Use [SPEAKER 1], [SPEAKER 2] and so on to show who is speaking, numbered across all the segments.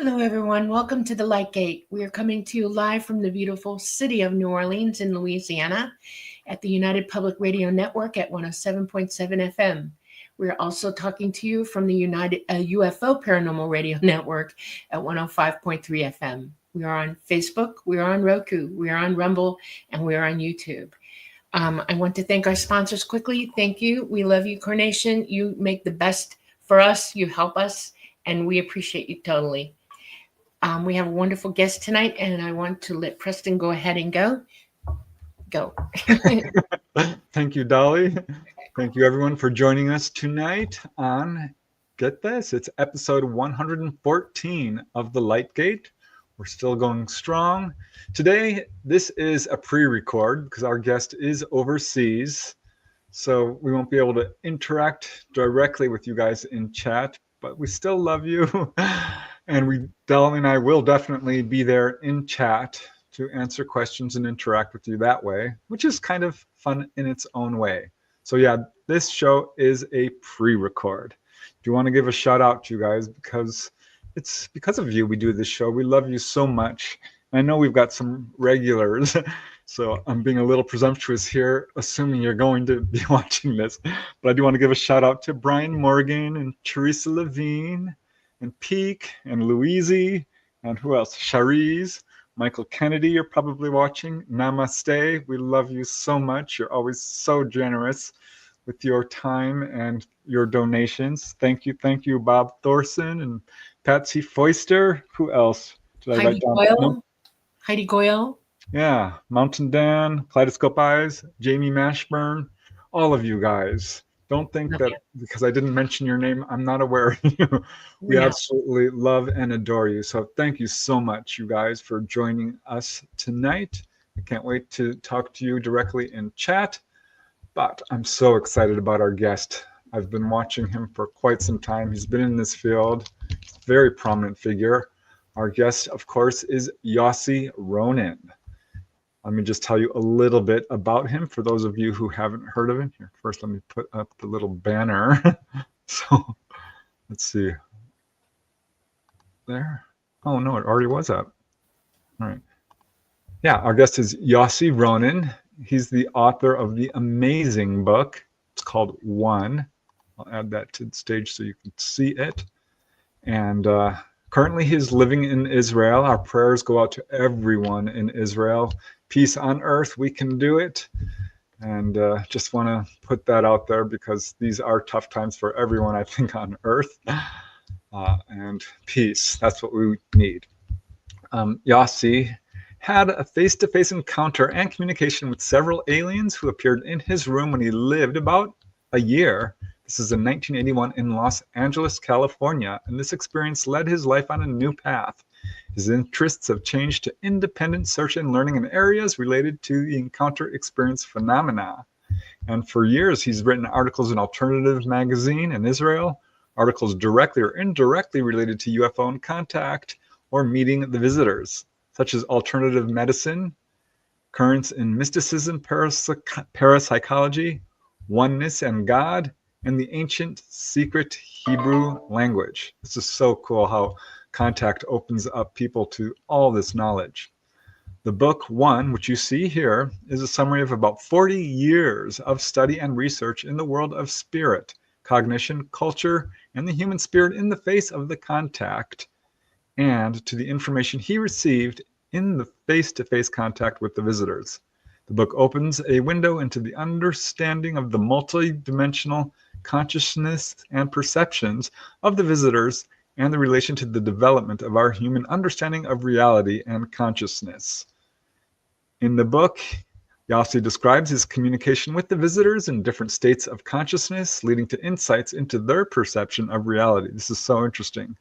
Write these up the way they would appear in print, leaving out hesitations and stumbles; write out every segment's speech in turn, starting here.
[SPEAKER 1] Hello, everyone. Welcome to the Light Gate. We are coming to you live from the beautiful city of New Orleans in Louisiana at the United Public Radio Network at 107.7 FM. We're also talking to you from the United UFO Paranormal Radio Network at 105.3 FM. We are on Facebook, we are on Roku, we are on Rumble, and we are on YouTube. I want to thank our sponsors quickly. Thank you. We love you, Carnation. You make the best for us. You help us, and we appreciate you totally. We have a wonderful guest tonight, and I want to let Preston go ahead and go. Go.
[SPEAKER 2] Thank you, Dolly. Thank you, everyone, for joining us tonight on, get this, it's episode 114 of The Light Gate. We're still going strong. Today, this is a pre-record because our guest is overseas, so we won't be able to interact directly with you guys in chat, but we still love you. And Dolly and I will definitely be there in chat to answer questions and interact with you that way, which is kind of fun in its own way. So yeah, this show is a pre-record. Do you want to give a shout out to you guys? Because it's because of you we do this show. We love you so much. I know we've got some regulars, so I'm being a little presumptuous here, assuming you're going to be watching this. But I do want to give a shout out to Brian Morgan and Teresa Levine, and Peak, and Louise, and who else? Sharice, Michael Kennedy, you're probably watching. Namaste, we love you so much. You're always so generous with your time and your donations. Thank you, Bob Thorson and Patsy Foister. Who else did I write down?
[SPEAKER 1] Goyle. Heidi Goyle.
[SPEAKER 2] Yeah, Mountain Dan, Kaleidoscope Eyes, Jamie Mashburn, all of you guys. Don't think that because I didn't mention your name, I'm not aware of you. We absolutely love and adore you. So thank you so much, you guys, for joining us tonight. I can't wait to talk to you directly in chat, but I'm so excited about our guest. I've been watching him for quite some time. He's been in this field, very prominent figure. Our guest, of course, is Yossi Ronen. Let me just tell you a little bit about him for those of you who haven't heard of him. Here, first, let me put up the little banner. So, let's see. There. Oh, no, it already was up. All right. Yeah, our guest is Yossi Ronen. He's the author of the amazing book. It's called One. I'll add that to the stage so you can see it. And currently, he's living in Israel. Our prayers go out to everyone in Israel. Peace on earth, we can do it. And just want to put that out there because these are tough times for everyone, I think, on earth. And peace, that's what we need. Yossi had a face-to-face encounter and communication with several aliens who appeared in his room when he lived about a year. This is in 1981 in Los Angeles, California, and this experience led his life on a new path. His interests have changed to independent search and learning in areas related to the encounter experience phenomena. And for years, he's written articles in Alternative Magazine in Israel, articles directly or indirectly related to UFO and contact or meeting the visitors, such as Alternative Medicine, Currents in Mysticism, Parapsychology, Oneness and God, and the Ancient Secret Hebrew Language. This is so cool how contact opens up people to all this knowledge. The book One, which you see here, is a summary of about 40 years of study and research in the world of spirit, cognition, culture, and the human spirit in the face of the contact, and to the information he received in the face-to-face contact with the visitors. The book opens a window into the understanding of the multidimensional consciousness and perceptions of the visitors and the relation to the development of our human understanding of reality and consciousness. In the book, Yossi describes his communication with the visitors in different states of consciousness, leading to insights into their perception of reality. This is so interesting.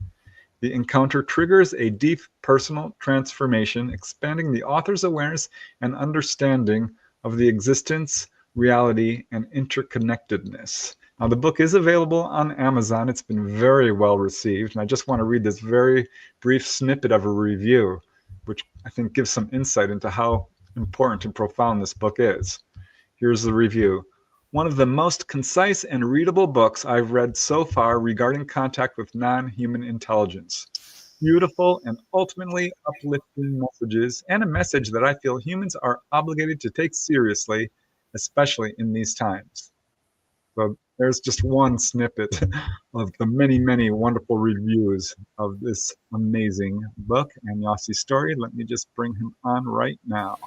[SPEAKER 2] The encounter triggers a deep personal transformation, expanding the author's awareness and understanding of the existence, reality, and interconnectedness. Now, the book is available on Amazon. It's been very well received, and I just want to read this very brief snippet of a review, which I think gives some insight into how important and profound this book is. Here's the review. One of the most concise and readable books I've read so far regarding contact with non-human intelligence. beautiful and ultimately uplifting messages, and a message that I feel humans are obligated to take seriously, especially in these times. So there's just one snippet of the many, many wonderful reviews of this amazing book and Yossi's story. Let me just bring him on right now.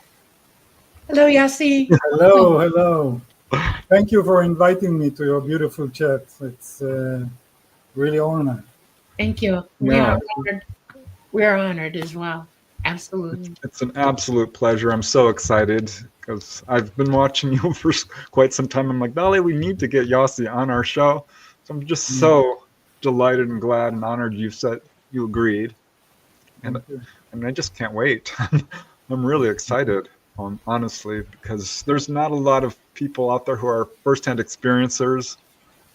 [SPEAKER 1] Hello, Yossi.
[SPEAKER 3] Hello, hello. Thank you for inviting me to your beautiful chat. It's really honor.
[SPEAKER 1] Thank you. We
[SPEAKER 2] Yeah,
[SPEAKER 1] are honored. We are honored as well. Absolutely.
[SPEAKER 2] it's an absolute pleasure. I'm so excited because I've been watching you for quite some time. I'm like, Dolly, we need to get Yossi on our show. So I'm just so delighted and glad and honored you said you agreed. And
[SPEAKER 3] Thank you.
[SPEAKER 2] I just can't wait. I'm really excited, honestly, because there's not a lot of people out there who are firsthand experiencers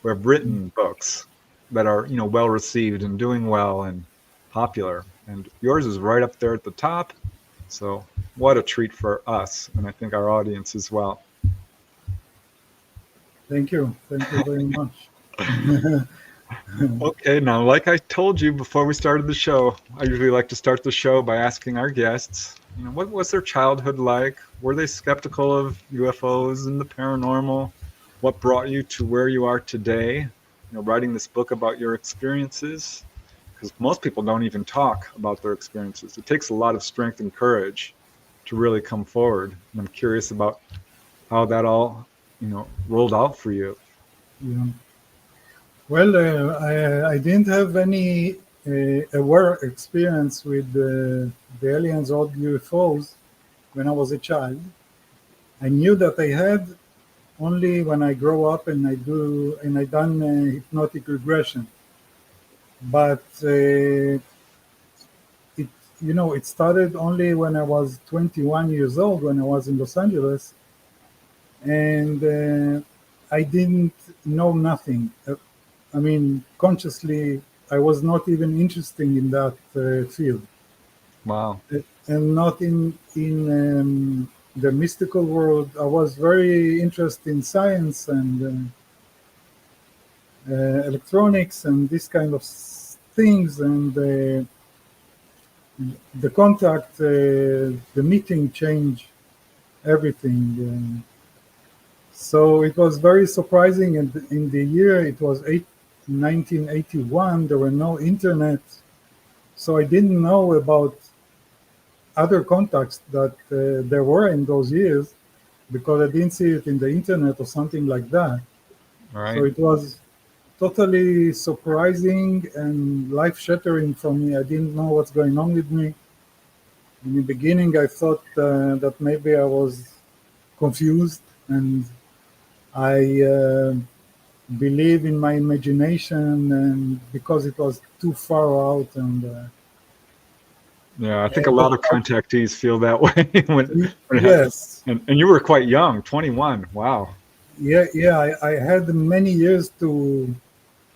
[SPEAKER 2] who have written books that are, well received and doing well and popular. And yours is right up there at the top. So what a treat for us, and I think our audience as well.
[SPEAKER 3] Thank you. Thank you very much.
[SPEAKER 2] Okay, now, like I told you before we started the show, I usually like to start the show by asking our guests, what was their childhood like? Were they skeptical of UFOs and the paranormal? What brought you to where you are today? Writing this book about your experiences? Because most people don't even talk about their experiences. It takes a lot of strength and courage to really come forward. And I'm curious about how that all, rolled out for you.
[SPEAKER 3] Yeah. Well, I didn't have any aware experience with the aliens or UFOs when I was a child. I knew that I had only when I grow up and I done hypnotic regression. But it started only when I was 21 years old, when I was in Los Angeles, and I didn't know nothing. I mean, consciously, I was not even interested in that field.
[SPEAKER 2] Wow.
[SPEAKER 3] And not in the mystical world. I was very interested in science and electronics and this kind of things, and the contact, the meeting changed everything. So it was very surprising. And in the year, it was 1981, there were no internet. So I didn't know about other contacts that there were in those years because I didn't see it in the internet or something like that.
[SPEAKER 2] Right.
[SPEAKER 3] So it was totally surprising and life-shattering for me. I didn't know what's going on with me. In the beginning, I thought that maybe I was confused and I believe in my imagination, and because it was too far out. And
[SPEAKER 2] yeah, I think a lot of contactees feel that way when it
[SPEAKER 3] yes,
[SPEAKER 2] happens. And you were quite young, 21. Wow.
[SPEAKER 3] yeah. I had many years to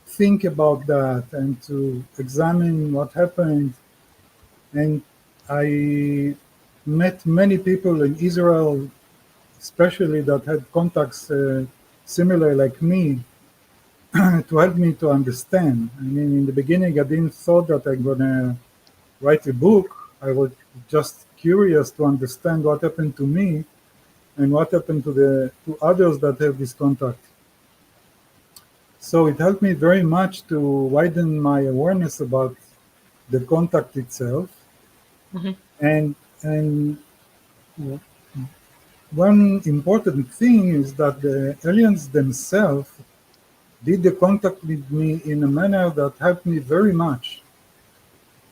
[SPEAKER 3] think about that and to examine what happened. And I met many people in Israel, especially that had contacts similar like me, to help me to understand. I mean, in the beginning, I didn't thought that I'm gonna write a book. I was just curious to understand what happened to me and what happened to others that have this contact. So it helped me very much to widen my awareness about the contact itself.
[SPEAKER 1] Mhm.
[SPEAKER 3] And one important thing is that the aliens themselves did the contact with me in a manner that helped me very much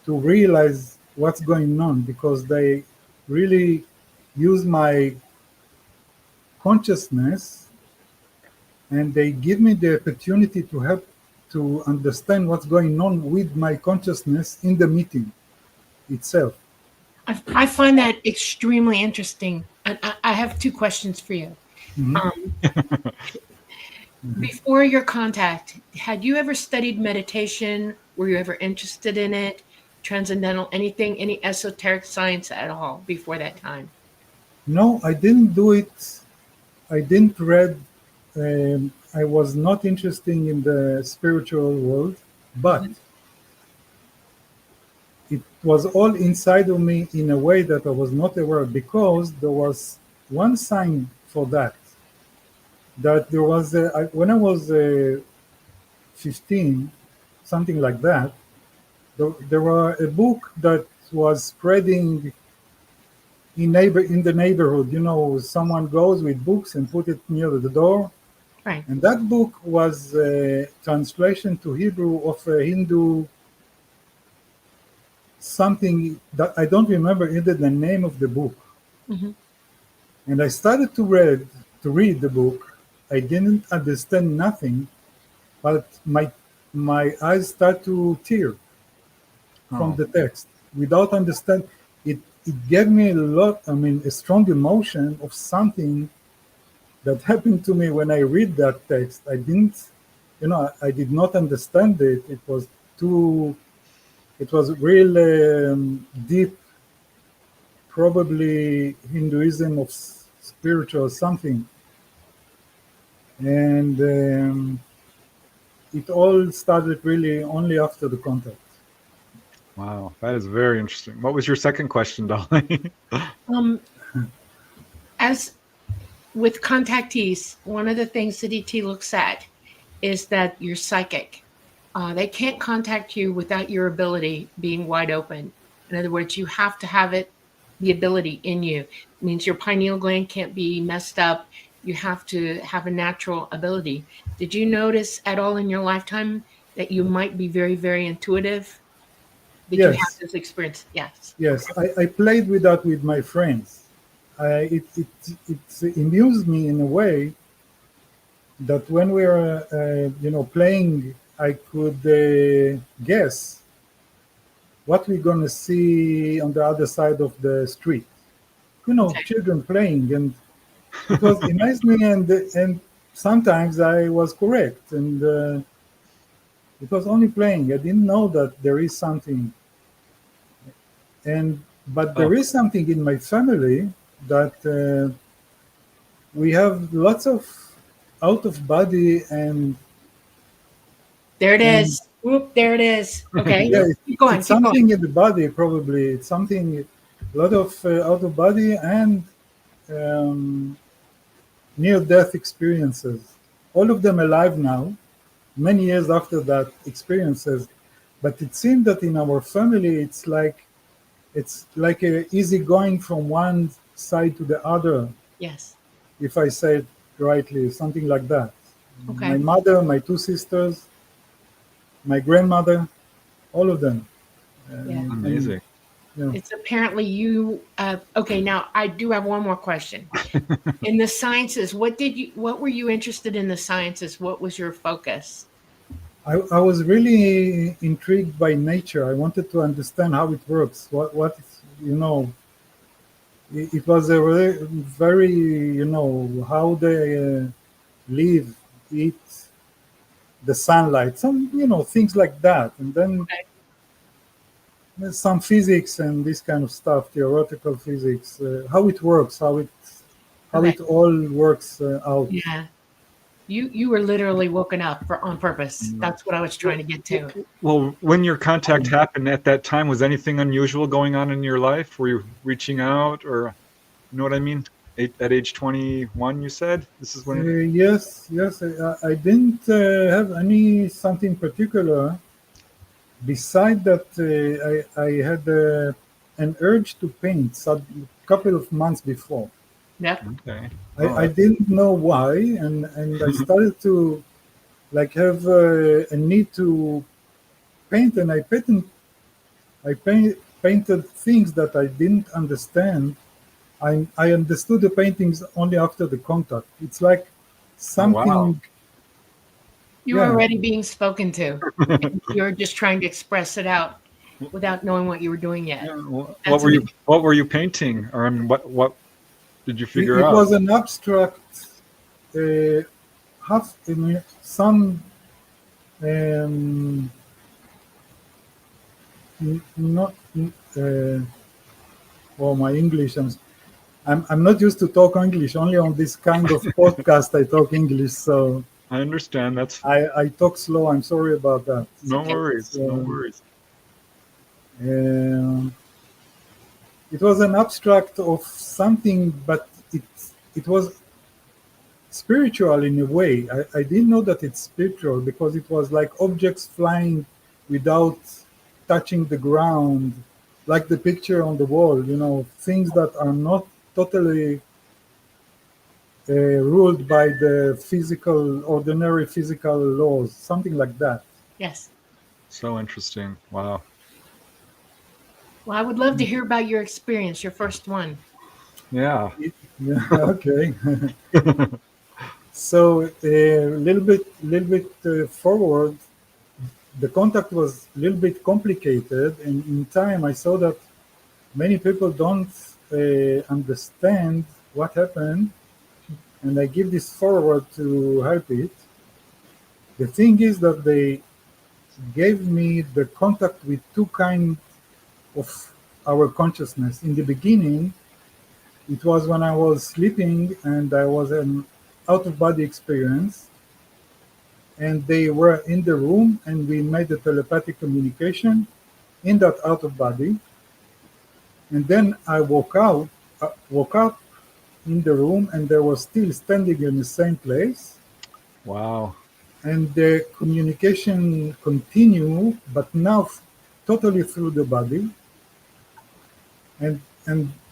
[SPEAKER 3] to realize what's going on, because they really use my consciousness and they give me the opportunity to help to understand what's going on with my consciousness in the meeting itself.
[SPEAKER 1] I find that extremely interesting. And I have two questions for you.
[SPEAKER 3] Mhm.
[SPEAKER 1] Before your contact, had you ever studied meditation? Were you ever interested in it? Transcendental, anything, any esoteric science at all before that time?
[SPEAKER 3] No, I didn't do it. I didn't read. I was not interested in the spiritual world, but
[SPEAKER 1] Mhm.
[SPEAKER 3] it was all inside of me in a way that I was not aware, because there was one sign for that. That there was, when I was 15, something like that, there were a book that was spreading in the neighborhood. You know, someone goes with books and put it near the door.
[SPEAKER 1] Right.
[SPEAKER 3] And that book was a translation to Hebrew of a Hindu something that I don't remember either the name of the book.
[SPEAKER 1] Mm-hmm.
[SPEAKER 3] And I started to read the book. I didn't understand nothing, but my eyes start to tear from the text without understand. It gave me a strong emotion of something that happened to me when I read that text. I did not understand it. It was real deep, probably Hinduism of spiritual something. And it all started really only after the contact.
[SPEAKER 2] Wow, that is very interesting. What was your second question, Dolly?
[SPEAKER 1] As with contactees, one of the things that ET looks at is that you're psychic. They can't contact you without your ability being wide open. In other words, you have to have the ability in you. It means your pineal gland can't be messed up. You have to have a natural ability. Did you notice at all in your lifetime that you might be very, very intuitive? Did you have this experience? Yes.
[SPEAKER 3] Yes, I played with that with my friends. It amused me in a way that when we were playing, I could guess what we're going to see on the other side of the street. Children playing, and it was amazing me, and sometimes I was correct, and it was only playing. I didn't know that there is something. But there is something in my family that we have lots of out of body and
[SPEAKER 1] there it is. Whoop, there it is. Okay.
[SPEAKER 3] Yeah,
[SPEAKER 1] keep going.
[SPEAKER 3] It's something in the body, probably. It's something, a lot of out of body and near-death experiences. All of them alive now, many years after that experiences. But it seemed that in our family, it's like a easy going from one side to the other.
[SPEAKER 1] Yes.
[SPEAKER 3] If I say it rightly, something like that.
[SPEAKER 1] Okay.
[SPEAKER 3] My mother, my two sisters, my grandmother, all of them.
[SPEAKER 2] Amazing.
[SPEAKER 1] It's apparently you. Okay, now I do have one more question. In the sciences, what were you interested in the sciences? What was your focus?
[SPEAKER 3] I was really intrigued by nature. I wanted to understand how it works. It was a very how they live, eat, the sunlight, some things like that, and then there's some physics and this kind of stuff, theoretical physics, how it works, how it all works out.
[SPEAKER 1] Yeah. You were literally woken up on purpose. That's what I was trying to get to.
[SPEAKER 2] Well, when your contact happened at that time, was anything unusual going on in your life? Were you reaching out, or you know what I mean? At age 21, you said this is when.
[SPEAKER 3] Yes. I didn't have something particular. Beside that, I had an urge to paint a couple of months before.
[SPEAKER 1] Yep.
[SPEAKER 2] Okay.
[SPEAKER 3] I didn't know why, and I started to have a need to paint, and I painted things that I didn't understand. I understood the paintings only after the contact. It's like something.
[SPEAKER 2] Wow.
[SPEAKER 1] You were already being spoken to. You're just trying to express it out without knowing what you were doing yet.
[SPEAKER 2] Yeah, what were you painting, or what did you figure out?
[SPEAKER 3] It was an abstract, some not. My English. I'm not used to talk English. Only on this kind of podcast I talk English. So
[SPEAKER 2] I understand.
[SPEAKER 3] I talk slow. I'm sorry about that.
[SPEAKER 2] No worries. No worries.
[SPEAKER 3] Um, it was an abstract of something, but it was spiritual in a way. I didn't know that it's spiritual because it was like objects flying without touching the ground, like the picture on the wall, things that are not totally ruled by the ordinary physical laws, something like that.
[SPEAKER 1] Yes.
[SPEAKER 2] So interesting. Wow.
[SPEAKER 1] Well, I would love to hear about your experience, your first one.
[SPEAKER 2] Yeah.
[SPEAKER 3] Yeah, okay. So a little bit forward, the contact was a little bit complicated, and in time I saw that many people don't understand what happened, and I give this forward to help it. The thing is that they gave me the contact with two kinds of our consciousness. In the beginning, it was when I was sleeping and I was an out of body experience, and they were in the room and we made a telepathic communication in that out of body. And then I woke up in the room and they were still standing in the same place.
[SPEAKER 2] Wow.
[SPEAKER 3] And the communication continue, but now totally through the body. And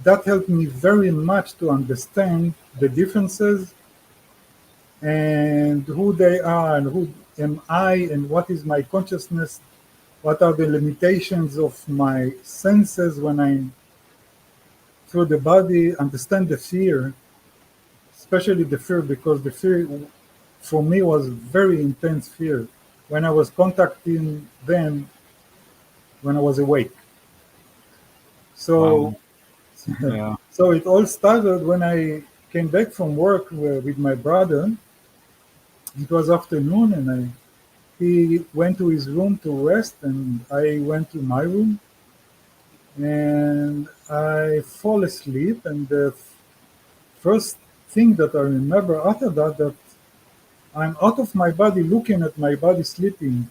[SPEAKER 3] that helped me very much to understand the differences and who they are and who am I and what is my consciousness, what are the limitations of my senses when I'm through the body, understand the fear, especially the fear, because the fear for me was very intense fear when I was contacting them when I was awake. So,
[SPEAKER 2] Wow. Yeah.
[SPEAKER 3] so it all started when I came back from work with my brother. It was afternoon, and he went to his room to rest, and I went to my room, and I fall asleep. And the first thing that I remember after that I'm out of my body, looking at my body sleeping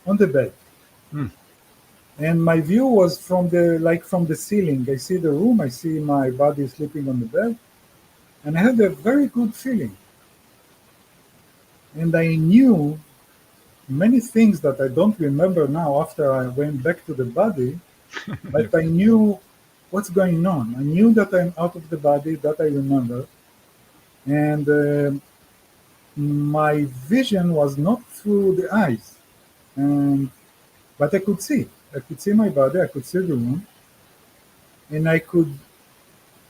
[SPEAKER 3] on the bed.
[SPEAKER 2] Hmm.
[SPEAKER 3] And my view was from the ceiling. I see the room, I see my body sleeping on the bed, and I had a very good feeling. And I knew many things that I don't remember now after I went back to the body, but I knew what's going on. I knew that I'm out of the body, that I remember. And my vision was not through the eyes, and but I could see. I could see my body, I could see the room, and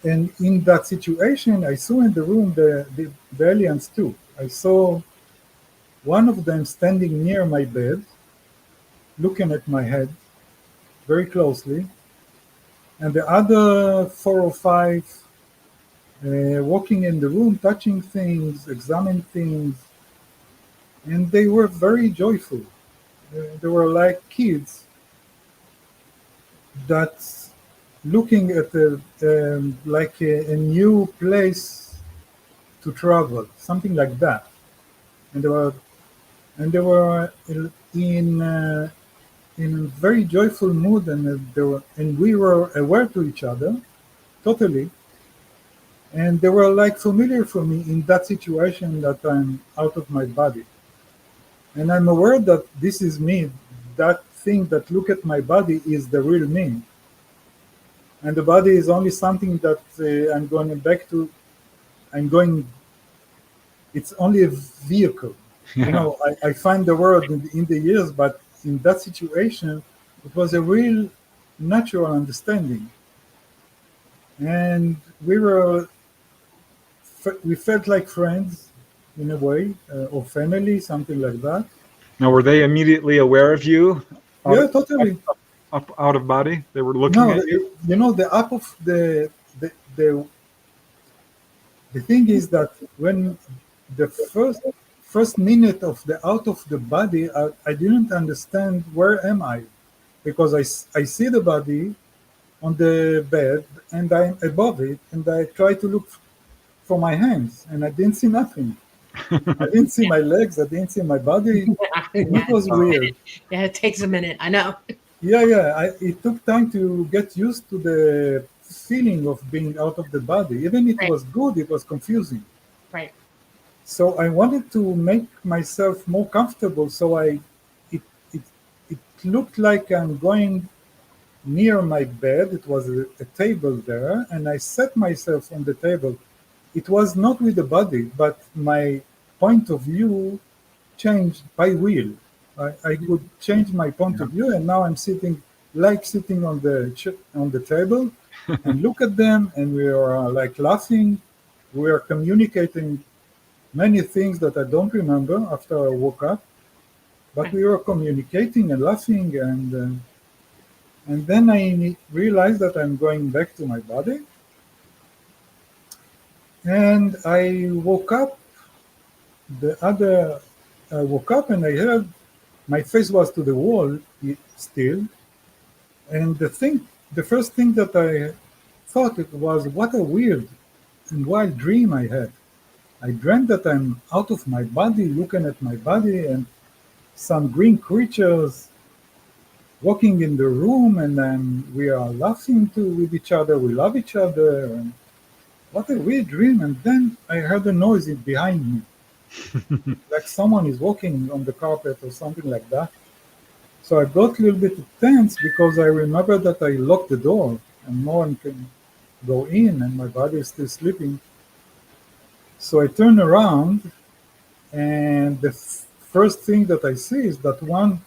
[SPEAKER 3] and in that situation, I saw in the room the aliens too. I saw one of them standing near my bed, looking at my head very closely, and the other four or five walking in the room, touching things, examining things, and they were very joyful. They were like kids that's looking at a new place to travel, something like that. And they were in a very joyful mood, and and we were aware to each other totally. And they were like familiar for me in that situation that I'm out of my body, and I'm aware that this is me. That thing that look at my body is the real me, and the body is only something that I'm going back to. I'm going. It's only a vehicle.
[SPEAKER 2] Yeah.
[SPEAKER 3] I find the word in the years, but in that situation, it was a real natural understanding, and we felt like friends in a way, or family, something like that.
[SPEAKER 2] Now, were they immediately aware of you out
[SPEAKER 3] Yeah,
[SPEAKER 2] of,
[SPEAKER 3] totally.
[SPEAKER 2] out of body? They were looking
[SPEAKER 3] No,
[SPEAKER 2] at you?
[SPEAKER 3] the up of the thing is that when the first minute of the out of the body, I didn't understand where am I, because I see the body on the bed and I'm above it, and I try to look for my hands and I didn't see nothing. I didn't see
[SPEAKER 1] Yeah.
[SPEAKER 3] my legs, I didn't see my body, and it
[SPEAKER 1] Yeah,
[SPEAKER 3] was weird.
[SPEAKER 1] yeah, it takes a minute. I know.
[SPEAKER 3] Yeah. It took time to get used to the feeling of being out of the body. Even it
[SPEAKER 1] Right.
[SPEAKER 3] was good, it was confusing.
[SPEAKER 1] Right.
[SPEAKER 3] So I wanted to make myself more comfortable. So it, it, it looked like I'm going near my bed. It was a table there, and I set myself on the table. It was not with the body, but my point of view changed by will. I could change my point
[SPEAKER 2] Yeah.
[SPEAKER 3] of view, and now I'm sitting on on the table, and look at them, and we are like laughing. We are communicating many things that I don't remember after I woke up, but
[SPEAKER 1] Right.
[SPEAKER 3] we were communicating and laughing, and then I realized that I'm going back to my body, and The other, I woke up and I heard my face was to the wall still, and the first thing that I thought it was, what a weird and wild dream I had. I dreamt that I'm out of my body, looking at my body, and some green creatures walking in the room, and then we are laughing with each other. We love each other, and what a weird dream. And then I heard a noise behind me, like someone is walking on the carpet or something like that. So I got a little bit tense because I remember that I locked the door and no one can go in, and my body is still sleeping. So I turn around, and the first thing that I see is that one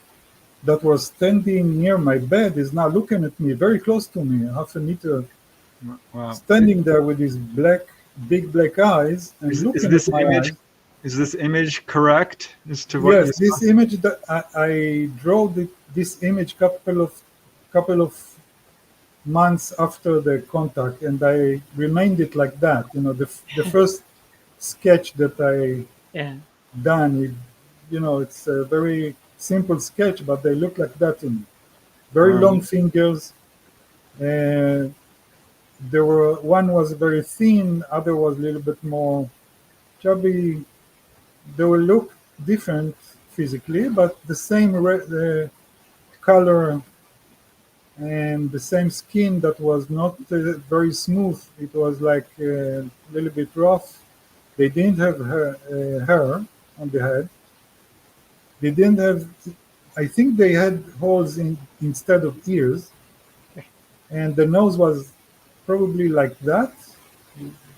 [SPEAKER 3] that was standing near my bed is now looking at me very close to me, half a meter,
[SPEAKER 2] Wow.
[SPEAKER 3] standing there with his big black eyes and
[SPEAKER 2] Is
[SPEAKER 3] looking at
[SPEAKER 2] this
[SPEAKER 3] my
[SPEAKER 2] image
[SPEAKER 3] eyes.
[SPEAKER 2] correct as to what you
[SPEAKER 3] Yes,
[SPEAKER 2] saw?
[SPEAKER 3] this image that I drew this image couple of months after the contact, and I remained it like that. You know, the first sketch that I
[SPEAKER 1] Yeah.
[SPEAKER 3] done, it's a very simple sketch, but they look like that to me. Very
[SPEAKER 2] Wow.
[SPEAKER 3] long fingers. Uh, one was very thin, other was a little bit more chubby. They will look different physically, but the same color and the same skin that was not very smooth. It was like a little bit rough. They didn't have hair on the head. They didn't have. I think they had holes instead of ears, and the nose was probably like that,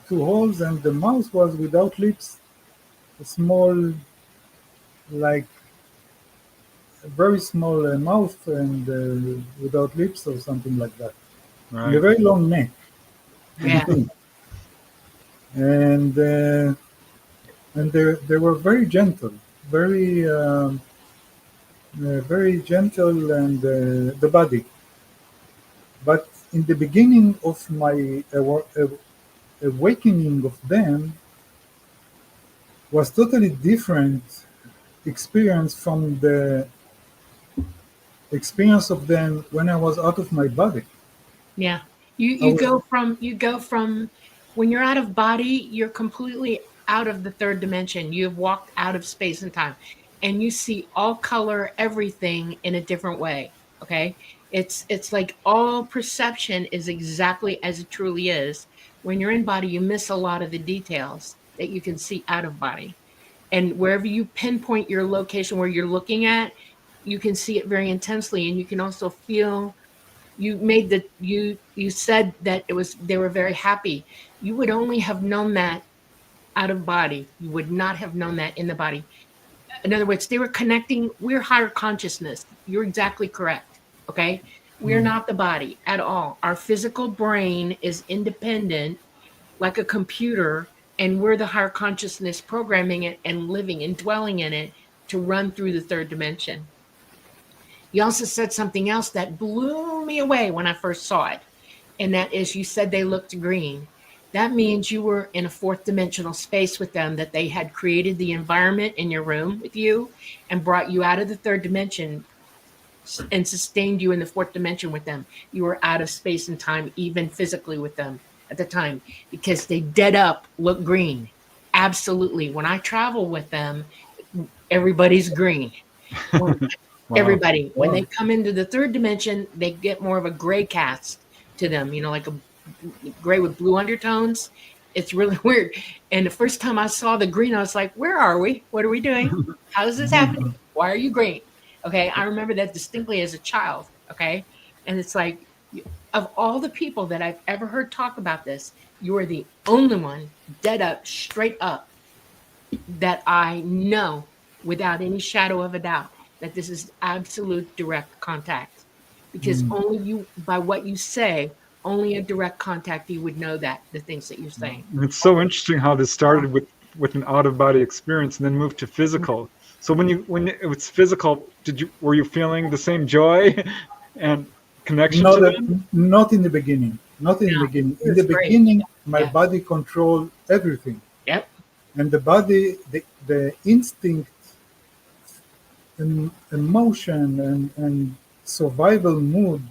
[SPEAKER 3] two holes, and the mouth was without lips, a small, like a very small mouth and without lips or something like that, and a
[SPEAKER 2] Right.
[SPEAKER 3] very long neck and
[SPEAKER 1] Yeah.
[SPEAKER 3] thin. And they were very gentle, very gentle, and the body. But in the beginning of my awakening of them was totally different experience from the experience of them when I was out of my body.
[SPEAKER 1] Yeah. You
[SPEAKER 3] I
[SPEAKER 1] you
[SPEAKER 3] was
[SPEAKER 1] go from you go from when you're out of body, you're completely out of the third dimension. You have walked out of space and time, and you see all color, everything in a different way. Okay? It's like all perception is exactly as it truly is. When you're in body, you miss a lot of the details that you can see out of body. And wherever you pinpoint your location where you're looking at, you can see it very intensely, and you can also feel you said that it was they were very happy. You would only have known that out of body. You would not have known that in the body. In other words, they were connecting. We're higher consciousness. You're exactly correct. Okay, we're
[SPEAKER 3] mm,
[SPEAKER 1] not the body at all. Our physical brain is independent, like a computer, and we're the higher consciousness programming it and living and dwelling in it to run through the third dimension. You also said something else that blew me away when I first saw it. And that is, you said they looked green. That means you were in a fourth dimensional space with them, that they had created the environment in your room with you and brought you out of the third dimension and sustained you in the fourth dimension with them. You were out of space and time, even physically with them at the time, because they dead up look green. Absolutely. When I travel with them, everybody's green. When
[SPEAKER 2] Wow.
[SPEAKER 1] Everybody, when
[SPEAKER 3] Wow.
[SPEAKER 1] they come into the third dimension, they get more of a gray cast to them, like a gray with blue undertones. It's really weird. And the first time I saw the green, I was like, where are we? What are we doing? How is this happening? Why are you green? Okay. I remember that distinctly as a child. Okay. And it's like, of all the people that I've ever heard talk about this, you are the only one dead up, straight up, that I know without any shadow of a doubt that this is absolute direct contact. Because only you, by what you say, only a direct contactee would know that, the things that you're saying.
[SPEAKER 2] And it's so interesting how this started with an out of body experience and then moved to physical. So when it was physical, were you feeling the same joy and connection to them?
[SPEAKER 3] Not in the beginning. Not in the
[SPEAKER 1] Yeah,
[SPEAKER 3] beginning.
[SPEAKER 1] it
[SPEAKER 3] In the
[SPEAKER 1] was great.
[SPEAKER 3] beginning, my
[SPEAKER 1] Yeah.
[SPEAKER 3] body controlled everything,
[SPEAKER 1] Yep.
[SPEAKER 3] and the body, the instinct, and emotion, and survival mood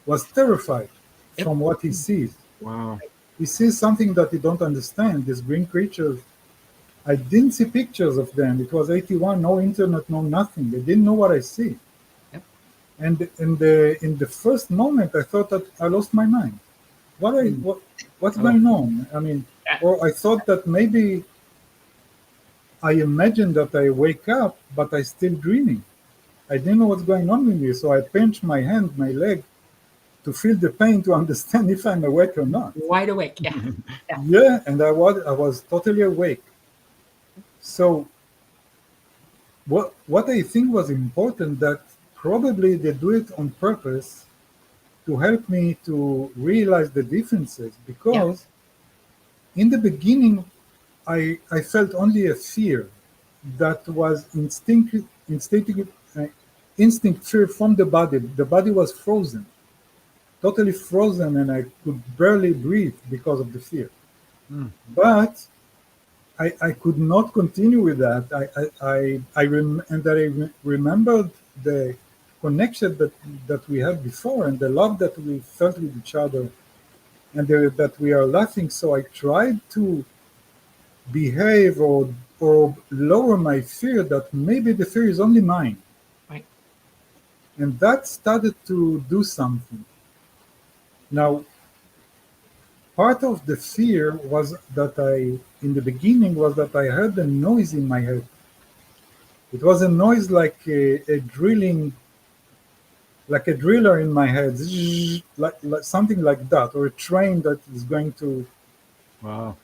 [SPEAKER 3] was terrified
[SPEAKER 1] Yep.
[SPEAKER 3] from what he sees.
[SPEAKER 2] Wow.
[SPEAKER 3] He sees something that he don't understand. These green creatures. I didn't see pictures of them. It was 81, no internet, no nothing. They didn't know what I see.
[SPEAKER 1] Yep.
[SPEAKER 3] And in the first moment, I thought that I lost my mind. What's going on? I mean, or I thought that maybe I imagined that I wake up, but I still dreaming. I didn't know what's going on with me, so I pinched my hand, my leg, to feel the pain to understand if I'm awake or not.
[SPEAKER 1] Wide awake. Yeah.
[SPEAKER 3] Yeah, and I was totally awake. So what I think was important, that probably they do it on purpose to help me to realize the differences, because in the beginning I felt only a fear that was instinct fear from the body. The body was frozen, totally frozen, and I could barely breathe because of the fear. But I could not continue with that. I remembered the connection that we had before, and the love that we felt with each other, and that we are laughing. So I tried to behave or lower my fear, that maybe the fear is only mine.
[SPEAKER 1] Right.
[SPEAKER 3] And that started to do something. Now, part of the fear was that in the beginning, was that I heard a noise in my head. It was a noise like a drilling, like a driller in my head, like something like that, or a train that is going to
[SPEAKER 2] Wow.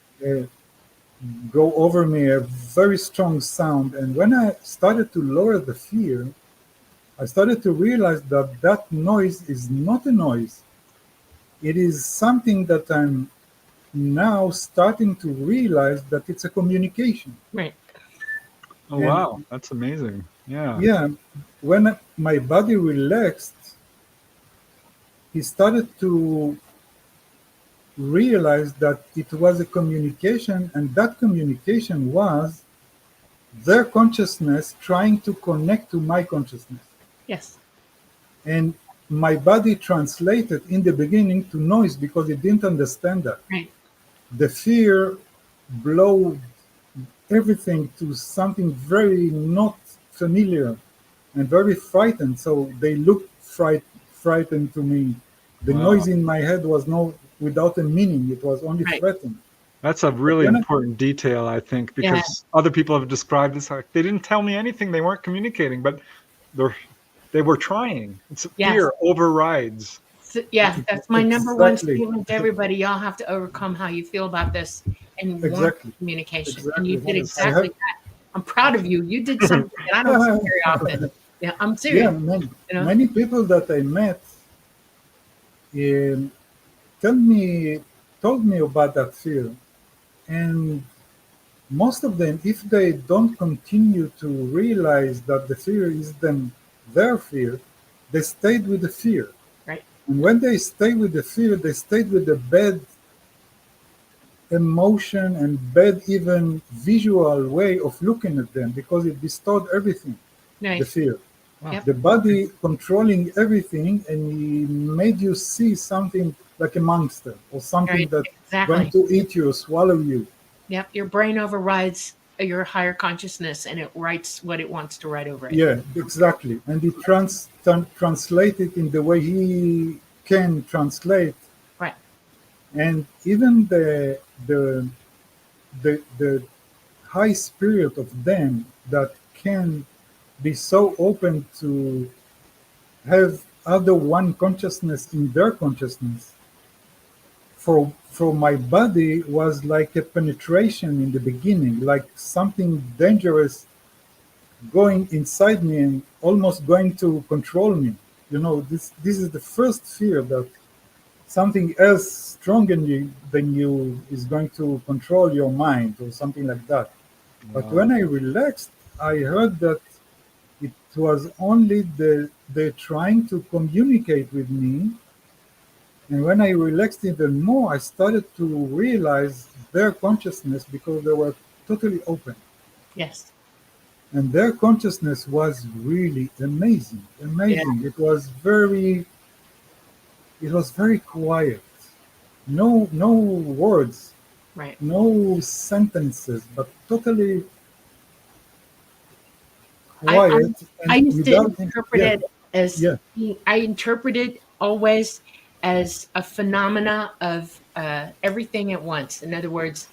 [SPEAKER 3] go over me, a very strong sound. And when I started to lower the fear, I started to realize that that noise is not a noise. It is something that I'm now starting to realize that it's a communication.
[SPEAKER 1] Right.
[SPEAKER 2] Oh,
[SPEAKER 3] And
[SPEAKER 2] wow. That's amazing. Yeah.
[SPEAKER 3] yeah, when my body relaxed, he started to realize that it was a communication, and that communication was their consciousness trying to connect to my consciousness.
[SPEAKER 1] Yes.
[SPEAKER 3] And my body translated in the beginning to noise because it didn't understand that.
[SPEAKER 1] Right.
[SPEAKER 3] The fear blowed everything to something very not familiar and very frightened. So they looked frightened to me. The
[SPEAKER 2] Wow.
[SPEAKER 3] noise in my head was without a meaning. It was only
[SPEAKER 1] Right.
[SPEAKER 3] threatened.
[SPEAKER 2] That's a really
[SPEAKER 3] when I-
[SPEAKER 2] important detail, I think, because other people have described this like they didn't tell me anything. They weren't communicating, but they were trying. It's
[SPEAKER 1] Yes.
[SPEAKER 2] fear overrides.
[SPEAKER 1] So, yeah, that's my number one
[SPEAKER 3] Exactly.
[SPEAKER 1] statement to everybody. Y'all have to overcome how you feel about this and want
[SPEAKER 3] Exactly.
[SPEAKER 1] communication. And
[SPEAKER 3] Exactly.
[SPEAKER 1] you did
[SPEAKER 3] I
[SPEAKER 1] exactly
[SPEAKER 3] have-
[SPEAKER 1] that. I'm proud of you. You did something that I don't see very often. Yeah, I'm serious.
[SPEAKER 3] Yeah,
[SPEAKER 1] You know?
[SPEAKER 3] many people that I met um, told me about that fear, and most of them, if they don't continue to realize that the fear is their fear, they stayed with the fear.
[SPEAKER 1] Right.
[SPEAKER 3] And when they stay with the fear, they stayed with the bad emotion and bad even visual way of looking at them, because it distorted everything, the
[SPEAKER 1] Nice.
[SPEAKER 3] fear.
[SPEAKER 1] Yep.
[SPEAKER 3] The body controlling everything, and he made you see something like a monster or something
[SPEAKER 1] Right.
[SPEAKER 3] that's
[SPEAKER 1] Exactly.
[SPEAKER 3] going to eat you or swallow you.
[SPEAKER 1] Yep. Your brain overrides your higher consciousness, and it writes what it wants to write over it.
[SPEAKER 3] Yeah, exactly. And he translate it in the way he can translate.
[SPEAKER 1] Right.
[SPEAKER 3] And even the high spirit of them that can be so open to have other one consciousness in their consciousness, for my body was like a penetration in the beginning, like something dangerous going inside me and almost going to control me. You know, this is the first fear, that something else stronger than you is going to control your mind or something like that. But when I relaxed, I heard that it was only the trying to communicate with me. And when I relaxed even more, I started to realize their consciousness, because they were totally open.
[SPEAKER 1] Yes.
[SPEAKER 3] And their consciousness was really amazing. Amazing.
[SPEAKER 1] Yeah.
[SPEAKER 3] It was very quiet. No words,
[SPEAKER 1] Right.
[SPEAKER 3] no sentences, but totally
[SPEAKER 1] I
[SPEAKER 3] quiet
[SPEAKER 1] I
[SPEAKER 3] and
[SPEAKER 1] used to
[SPEAKER 3] without
[SPEAKER 1] interpret
[SPEAKER 3] yeah,
[SPEAKER 1] it as
[SPEAKER 3] yeah,
[SPEAKER 1] I interpret it always as a phenomena of everything at once. In other words,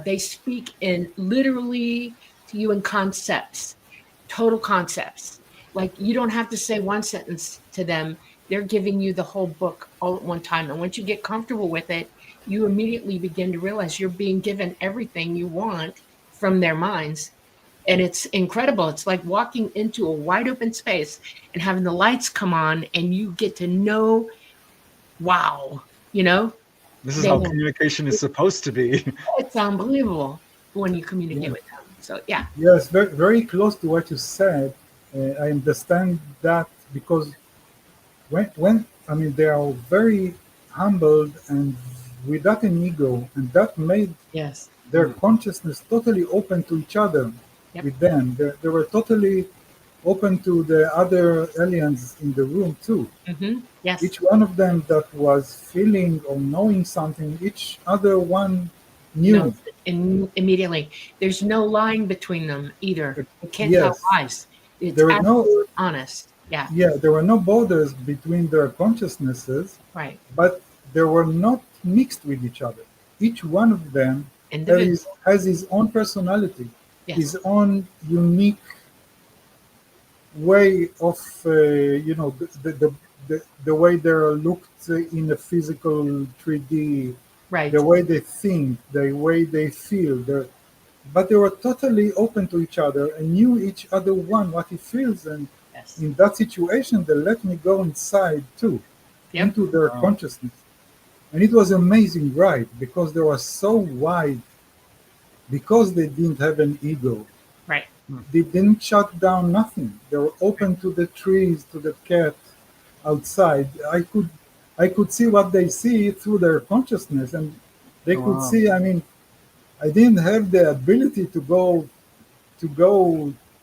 [SPEAKER 1] they speak in literally to you in concepts, total concepts. Like you don't have to say one sentence to them. They're giving you the whole book all at one time. And once you get comfortable with it, you immediately begin to realize you're being given everything you want from their minds. And it's incredible. It's like walking into a wide open space and having the lights come on, and you get to know, wow, you know,
[SPEAKER 2] This is
[SPEAKER 1] they
[SPEAKER 2] how
[SPEAKER 1] have,
[SPEAKER 2] communication is supposed to be.
[SPEAKER 1] it's unbelievable when you communicate
[SPEAKER 3] yeah.
[SPEAKER 1] with them. So yeah,
[SPEAKER 3] Yes, very close to what you said. I understand that, because when I mean, they are very humbled and without an ego, and that made
[SPEAKER 1] yes,
[SPEAKER 3] their consciousness totally open to each other.
[SPEAKER 1] yep,
[SPEAKER 3] With them, they were totally open to the other aliens in the room too.
[SPEAKER 1] yes.
[SPEAKER 3] Each one of them that was feeling or knowing something, each other one
[SPEAKER 1] No,
[SPEAKER 3] knew.
[SPEAKER 1] immediately. There's no lying between them either. You can't tell
[SPEAKER 3] Yes,
[SPEAKER 1] lies. It's
[SPEAKER 3] there were no
[SPEAKER 1] absolute honest. Yeah,
[SPEAKER 3] yeah, there were no borders between their consciousnesses,
[SPEAKER 1] right.
[SPEAKER 3] but they were not mixed with each other. Each one of them
[SPEAKER 1] Individual.
[SPEAKER 3] has his own personality,
[SPEAKER 1] Yes,
[SPEAKER 3] his own unique way of the way they're looked in a physical 3D, the
[SPEAKER 1] right.
[SPEAKER 3] way they think, the way they feel. But they were totally open to each other and knew each other one what he feels. And
[SPEAKER 1] Yes.
[SPEAKER 3] in that situation, they let me go inside too,
[SPEAKER 1] Yep.
[SPEAKER 3] into their
[SPEAKER 2] Wow.
[SPEAKER 3] consciousness. And it was amazing ride, because they were so wide, because they didn't have an ego.
[SPEAKER 1] Right.
[SPEAKER 3] They didn't shut down nothing. They were open to the trees, to the cat outside. I could see what they see through their consciousness, and they
[SPEAKER 2] Oh,
[SPEAKER 3] could
[SPEAKER 2] wow.
[SPEAKER 3] see. I mean, I didn't have the ability to go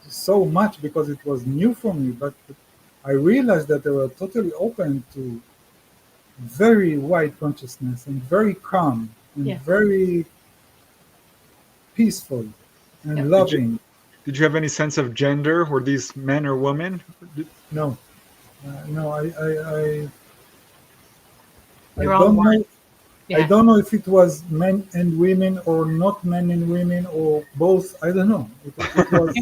[SPEAKER 3] so much, because it was new for me. But I realized that they were totally open to very wide consciousness, and very calm, and
[SPEAKER 1] Yeah.
[SPEAKER 3] very peaceful and
[SPEAKER 1] Yep.
[SPEAKER 3] loving.
[SPEAKER 2] Did you have any sense of gender? Were these men or women?
[SPEAKER 3] No, no, I
[SPEAKER 1] They're all
[SPEAKER 3] don't
[SPEAKER 1] one.
[SPEAKER 3] know. I
[SPEAKER 1] Yeah.
[SPEAKER 3] don't know if it was men and women, or not men and women, or both. I don't know. It was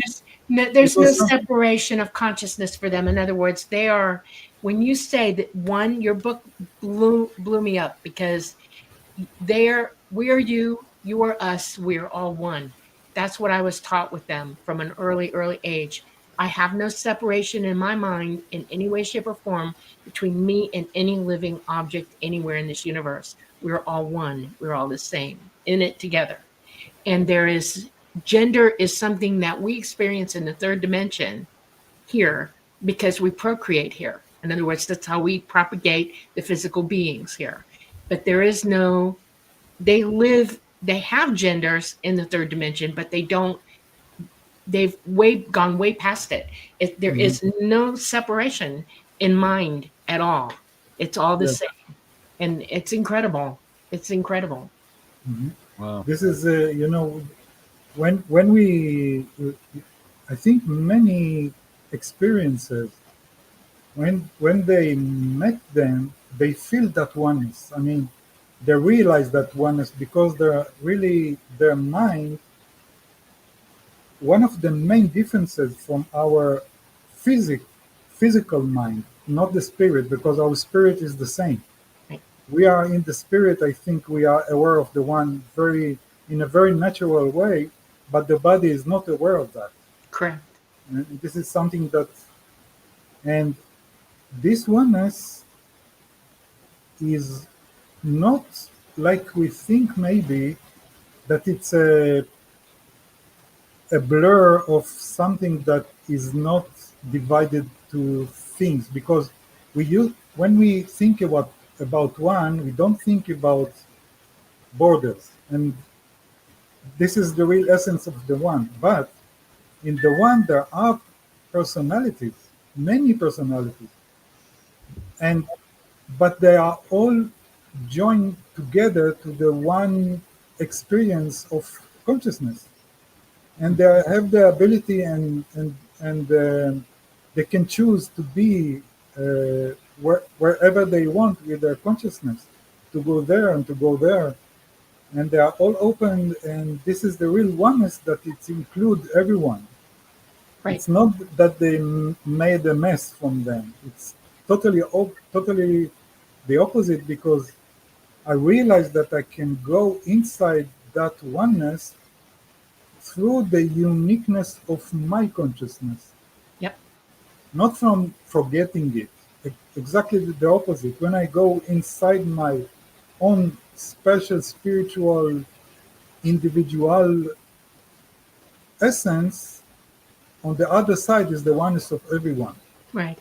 [SPEAKER 1] There's no
[SPEAKER 3] something.
[SPEAKER 1] separation of consciousness for them. In other words, they are, when you say that one, your book blew me up, because we are you, you are us, we are all one. That's what I was taught with them from an early age. I have no separation in my mind in any way, shape, or form between me and any living object anywhere in this universe. We're all one. We're all the same in it together. And there is, gender is something that we experience in the third dimension here, because we procreate here. In other words, that's how we propagate the physical beings here. But there is no, they have genders in the third dimension, but they don't, they've gone way past it. There
[SPEAKER 3] Mhm.
[SPEAKER 1] is no separation in mind at all. It's all the
[SPEAKER 3] Yes.
[SPEAKER 1] same. And it's incredible. It's incredible.
[SPEAKER 3] Mhm.
[SPEAKER 2] Wow.
[SPEAKER 3] This is, when we, I think many experiences, when they met them, they feel that oneness. I mean, they realize that oneness because they're really their mind. One of the main differences from our physical mind, not the spirit, because our spirit is the same.
[SPEAKER 1] Right.
[SPEAKER 3] We are in the spirit. I think we are aware of the one in a very natural way, but the body is not aware of that.
[SPEAKER 1] Correct.
[SPEAKER 3] And this is something that, and this oneness is not like we think maybe that it's a blur of something that is not divided to things, because when we think about one, we don't think about borders, and this is the real essence of the one. But in the one there are personalities, many personalities, and but they are all joined together to the one experience of consciousness, and they have the ability and they can choose to be wherever they want with their consciousness, to go there and to go there, and they are all open. And this is the real oneness, that it includes everyone.
[SPEAKER 1] Right.
[SPEAKER 3] It's not that they made a mess from them. It's totally the opposite, because I realized that I can go inside that oneness through the uniqueness of my consciousness.
[SPEAKER 1] Yep.
[SPEAKER 3] Not from forgetting it. Exactly the opposite. When I go inside my own special spiritual individual essence, on the other side is the oneness of everyone.
[SPEAKER 1] Right.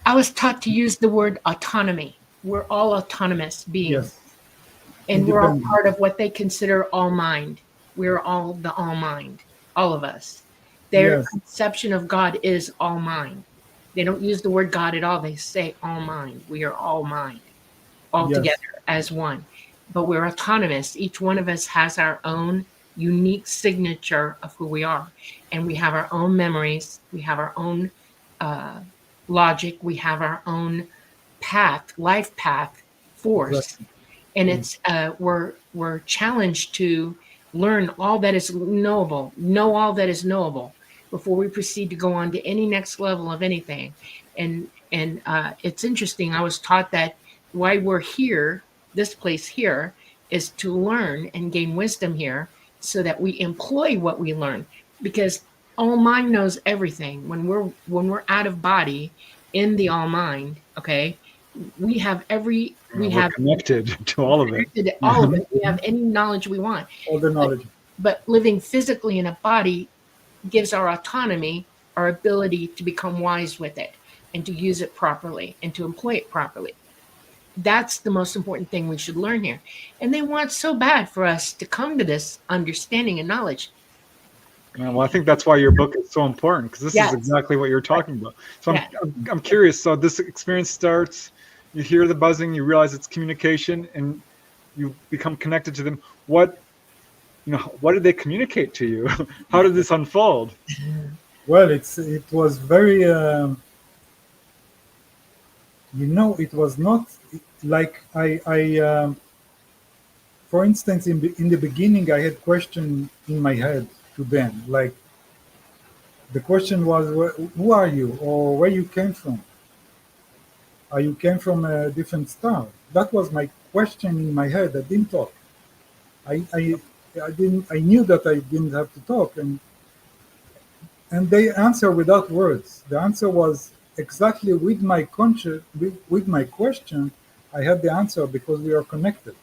[SPEAKER 1] I was taught to use the word autonomy. We're all autonomous beings.
[SPEAKER 3] Yes.
[SPEAKER 1] And we're all
[SPEAKER 3] Independent.
[SPEAKER 1] part of what they consider all mind. We're all the all mind, all of us. Their
[SPEAKER 3] Yes.
[SPEAKER 1] conception of God is all mind. They don't use the word God at all. They say all mind. We are all mind, all
[SPEAKER 3] Yes.
[SPEAKER 1] together as one. But we're autonomous. Each one of us has our own unique signature of who we are. And we have our own memories. We have our own logic. We have our own path, life path, force.
[SPEAKER 3] Exactly.
[SPEAKER 1] And it's we're challenged to learn all that is knowable, know all that is knowable before we proceed to go on to any next level of anything. And it's interesting. I was taught that why we're here, this place here, is to learn and gain wisdom here, so that we employ what we learn. Because all mind knows everything. When we're out of body in the all mind, okay, we have
[SPEAKER 2] We're connected to all of it.
[SPEAKER 1] all of it. We have any knowledge we want.
[SPEAKER 3] All the knowledge.
[SPEAKER 1] But living physically in a body gives our autonomy, our ability to become wise with it and to use it properly and to employ it properly. That's the most important thing we should learn here. And they want so bad for us to come to this understanding and knowledge.
[SPEAKER 2] Well, I think that's why your book is so important, because this
[SPEAKER 1] Yes.
[SPEAKER 2] is exactly what you're talking about. So
[SPEAKER 1] Yeah.
[SPEAKER 2] I'm curious. So this experience starts, you hear the buzzing, you realize it's communication, and you become connected to them. What did they communicate to you? How did this unfold?
[SPEAKER 3] Well, it was very, it was not like for instance, in the beginning, I had question in my head to them, like the question was, who are you, or where you came from? You came from a different star. That was my question in my head. I didn't talk. I knew that I didn't have to talk, and they answer without words. The answer was exactly with my with my question. I had the answer because we are connected.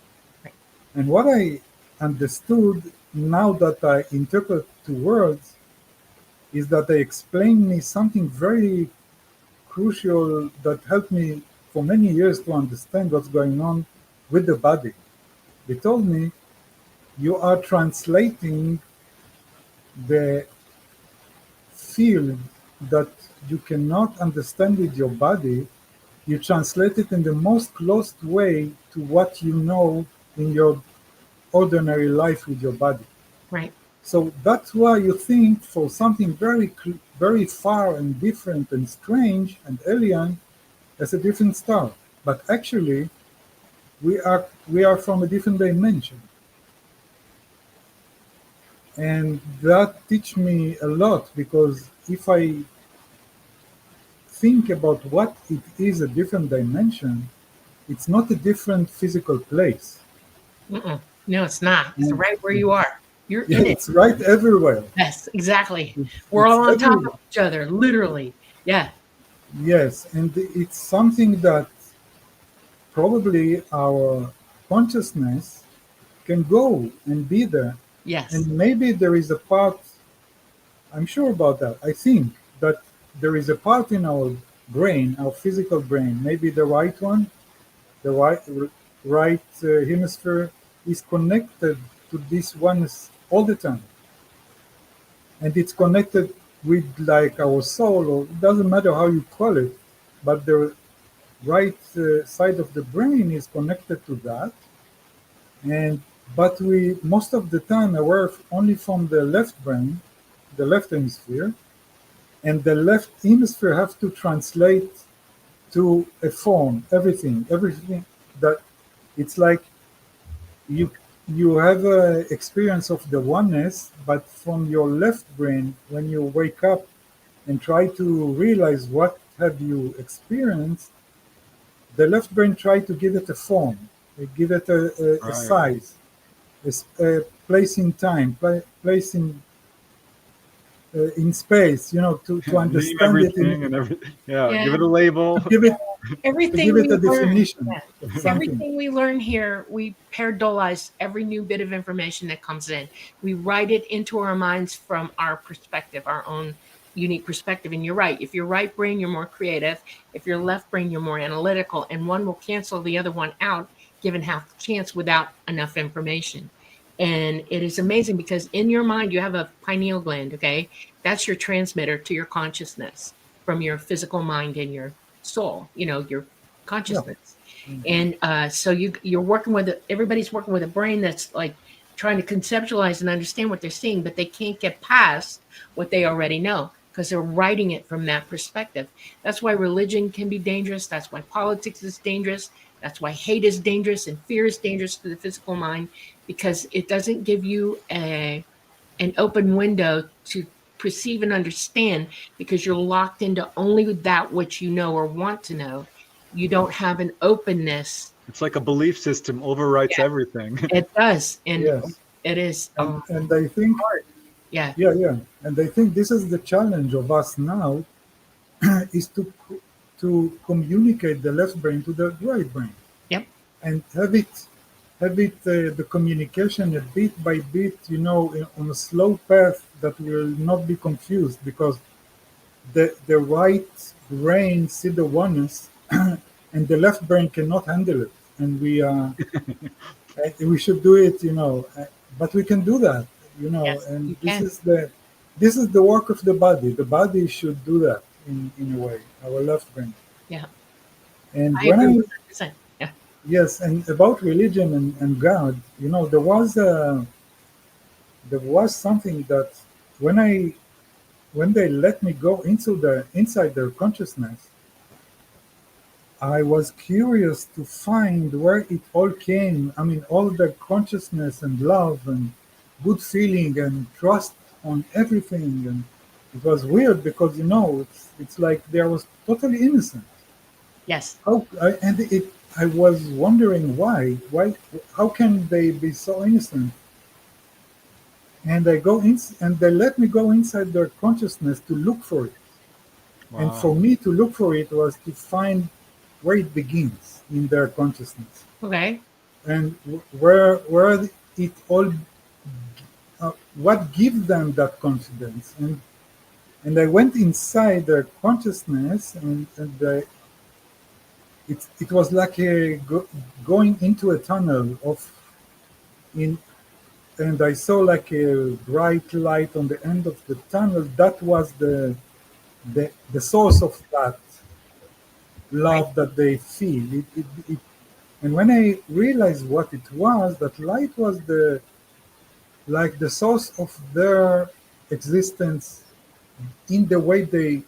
[SPEAKER 3] And what I understood now that I interpret to words is that they explained me something very crucial that helped me for many years to understand what's going on with the body. They told me, you are translating the field that you cannot understand with your body, you translate it in the most close way to what you know in your ordinary life with your body.
[SPEAKER 1] Right.
[SPEAKER 3] So that's why you think for something very far and different and strange and alien as a different star. But actually, we are from a different dimension. And that teach me a lot, because if I think about what it is a different dimension, it's not a different physical place.
[SPEAKER 1] Mm-mm. No, it's not. It's
[SPEAKER 3] And
[SPEAKER 1] right where you are. You're
[SPEAKER 3] yeah,
[SPEAKER 1] in it.
[SPEAKER 3] it's right everywhere.
[SPEAKER 1] Yes, exactly. We're
[SPEAKER 3] It's
[SPEAKER 1] all on top
[SPEAKER 3] everywhere.
[SPEAKER 1] of each other, literally. Yeah.
[SPEAKER 3] Yes, and it's something that probably our consciousness can go and be there.
[SPEAKER 1] Yes.
[SPEAKER 3] And maybe there is a part, I'm sure about that. I think that there is a part in our brain, our physical brain, maybe the right one, the right hemisphere is connected to this oneness all the time, and it's connected with like our soul, or it doesn't matter how you call it, but the right side of the brain is connected to that. And but we most of the time aware only from the left brain, the left hemisphere, and the left hemisphere have to translate to a form everything that it's like you have a experience of the oneness, but from your left brain, when you wake up and try to realize what have you experienced, the left brain try to give it a form, give it a
[SPEAKER 2] Right.
[SPEAKER 3] size, a place in time, place in space, to
[SPEAKER 2] Name
[SPEAKER 3] understand it,
[SPEAKER 2] everything and everything. Yeah,
[SPEAKER 1] Yeah.
[SPEAKER 2] give it a label.
[SPEAKER 3] to give it to
[SPEAKER 1] Everything
[SPEAKER 3] give it
[SPEAKER 1] we
[SPEAKER 3] a
[SPEAKER 1] learn.
[SPEAKER 3] definition
[SPEAKER 1] Yeah.
[SPEAKER 3] of something.
[SPEAKER 1] Everything we learn here, we paradolize every new bit of information that comes in. We write it into our minds from our perspective, our own unique perspective. And you're right. If you're right brain, you're more creative. If you're left brain, you're more analytical. And one will cancel the other one out, given half the chance without enough information. And it is amazing because in your mind, you have a pineal gland, okay? That's your transmitter to your consciousness from your physical mind and your soul, your
[SPEAKER 3] Yeah.
[SPEAKER 1] consciousness. And so you're working with everybody's working with a brain that's like trying to conceptualize and understand what they're seeing, but they can't get past what they already know because they're writing it from that perspective. That's why religion can be dangerous. That's why politics is dangerous. That's why hate is dangerous and fear is dangerous to the physical mind, because it doesn't give you an open window to perceive and understand, because you're locked into only that which you know or want to know. You don't have an openness.
[SPEAKER 2] It's like a belief system overwrites
[SPEAKER 1] Yeah,
[SPEAKER 2] everything.
[SPEAKER 1] it does. And
[SPEAKER 3] Yes.
[SPEAKER 1] it is
[SPEAKER 3] And I think,
[SPEAKER 1] hard. Yeah.
[SPEAKER 3] yeah, and I think this is the challenge of us now, is to communicate the left brain to the right brain,
[SPEAKER 1] Yep.
[SPEAKER 3] and have it the communication a bit by bit, on a slow path that will not be confused, because the right brain see the oneness, and the left brain cannot handle it, and we should do it, but we can do that,
[SPEAKER 1] Yes,
[SPEAKER 3] and
[SPEAKER 1] you can.
[SPEAKER 3] this is the work of the body. The body should do that in a way, our left brain.
[SPEAKER 1] Yeah.
[SPEAKER 3] And
[SPEAKER 1] I
[SPEAKER 3] when
[SPEAKER 1] agree
[SPEAKER 3] I
[SPEAKER 1] 100%. Yeah.
[SPEAKER 3] yes, and about religion and God, there was something that when they let me go inside their consciousness, I was curious to find where it all came. I mean, all the consciousness and love and good feeling and trust on everything, and it was weird because it's like they was totally innocent.
[SPEAKER 1] Yes.
[SPEAKER 3] I was wondering why, how can they be so innocent? And and they let me go inside their consciousness to look for it. And
[SPEAKER 2] Wow.
[SPEAKER 3] for me to look for it was to find where it begins in their consciousness,
[SPEAKER 1] Okay.
[SPEAKER 3] and where it all, what gives them that confidence. And I went inside their consciousness, and it was like going into a tunnel in and I saw like a bright light on the end of the tunnel. That was the source of that
[SPEAKER 1] Right.
[SPEAKER 3] love that they feel. And when I realized what it was, that light was like the source of their existence in the way they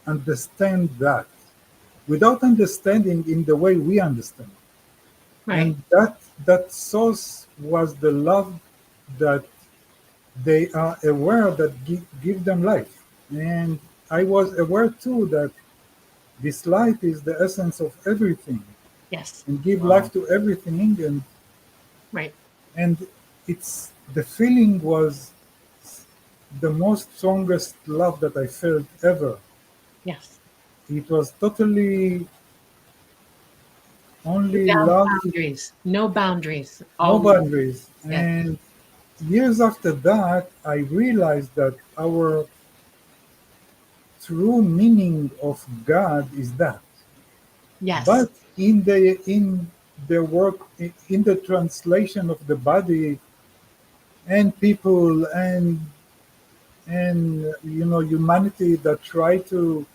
[SPEAKER 3] understand that, without understanding in the way we understand.
[SPEAKER 1] Right.
[SPEAKER 3] And that source was the love that they are aware that give them life. And I was aware too that this life is the essence of everything
[SPEAKER 1] Yes.
[SPEAKER 3] and give
[SPEAKER 2] Wow.
[SPEAKER 3] life to everything.
[SPEAKER 1] Right.
[SPEAKER 3] And it's the feeling was the most strongest love that I felt ever.
[SPEAKER 1] Yes.
[SPEAKER 3] It was totally only
[SPEAKER 1] Without
[SPEAKER 3] love,
[SPEAKER 1] boundaries. No boundaries.
[SPEAKER 3] no
[SPEAKER 1] All love.
[SPEAKER 3] boundaries.
[SPEAKER 1] Yes.
[SPEAKER 3] And years after that, I realized that our true meaning of God is that.
[SPEAKER 1] Yes.
[SPEAKER 3] But in the work in the translation of the body and people and humanity that try to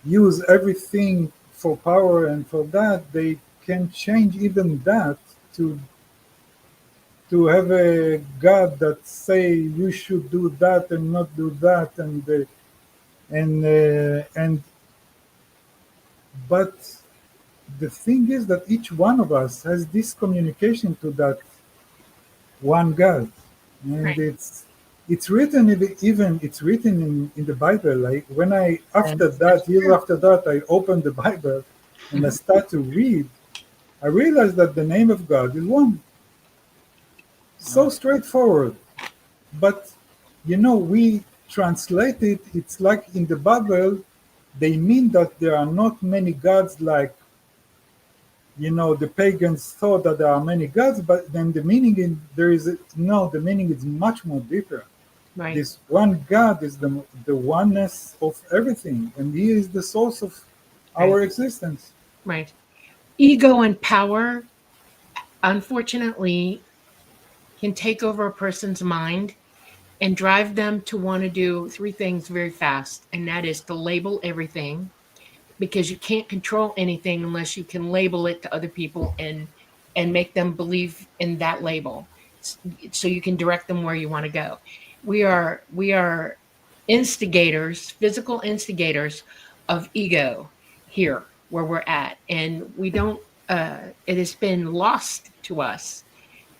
[SPEAKER 3] use everything for power and for that they can change even that to have a God that say you should do that and not do that and but the thing is that each one of us has this communication to that one God, and
[SPEAKER 1] Right.
[SPEAKER 3] it's written even it's written in the Bible. Like when I after
[SPEAKER 1] That's
[SPEAKER 3] that years
[SPEAKER 1] true.
[SPEAKER 3] after that I opened the Bible and I start to read, I realized that the name of God is one. So
[SPEAKER 2] Oh,
[SPEAKER 3] straightforward, but we translate it. It's like in the Bible, they mean that there are not many gods like the pagans thought that there are many gods, but then the meaning in there is no, the meaning is much more deeper.
[SPEAKER 1] Right.
[SPEAKER 3] This one God is the oneness of everything, and He is the source of
[SPEAKER 1] Right.
[SPEAKER 3] our existence.
[SPEAKER 1] Right. Ego and power, unfortunately, can take over a person's mind and drive them to want to do three things very fast. And that is to label everything, because you can't control anything unless you can label it to other people and make them believe in that label, so you can direct them where you want to go. We are instigators, physical instigators of ego here where we're at, and we don't it has been lost to us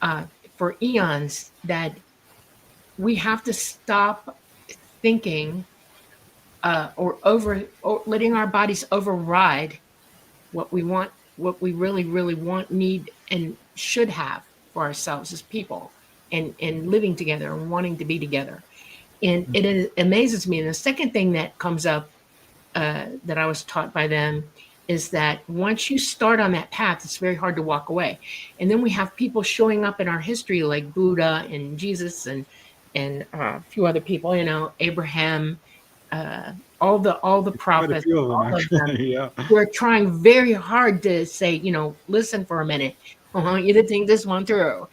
[SPEAKER 1] uh, for eons that we have to stop thinking or letting our bodies override what we want, what we really, really want, need, and should have for ourselves as people, and living together and wanting to be together. And amazes me. And the second thing that comes up that I was taught by them is that once you start on that path, it's very hard to walk away. And then we have people showing up in our history like Buddha and Jesus and a few other people, Abraham, uh, all the
[SPEAKER 2] quite a
[SPEAKER 1] prophets,
[SPEAKER 2] few of them,
[SPEAKER 1] all of them,
[SPEAKER 2] actually. Yeah.
[SPEAKER 1] who are trying very hard to say, listen for a minute. I want you to think this one through.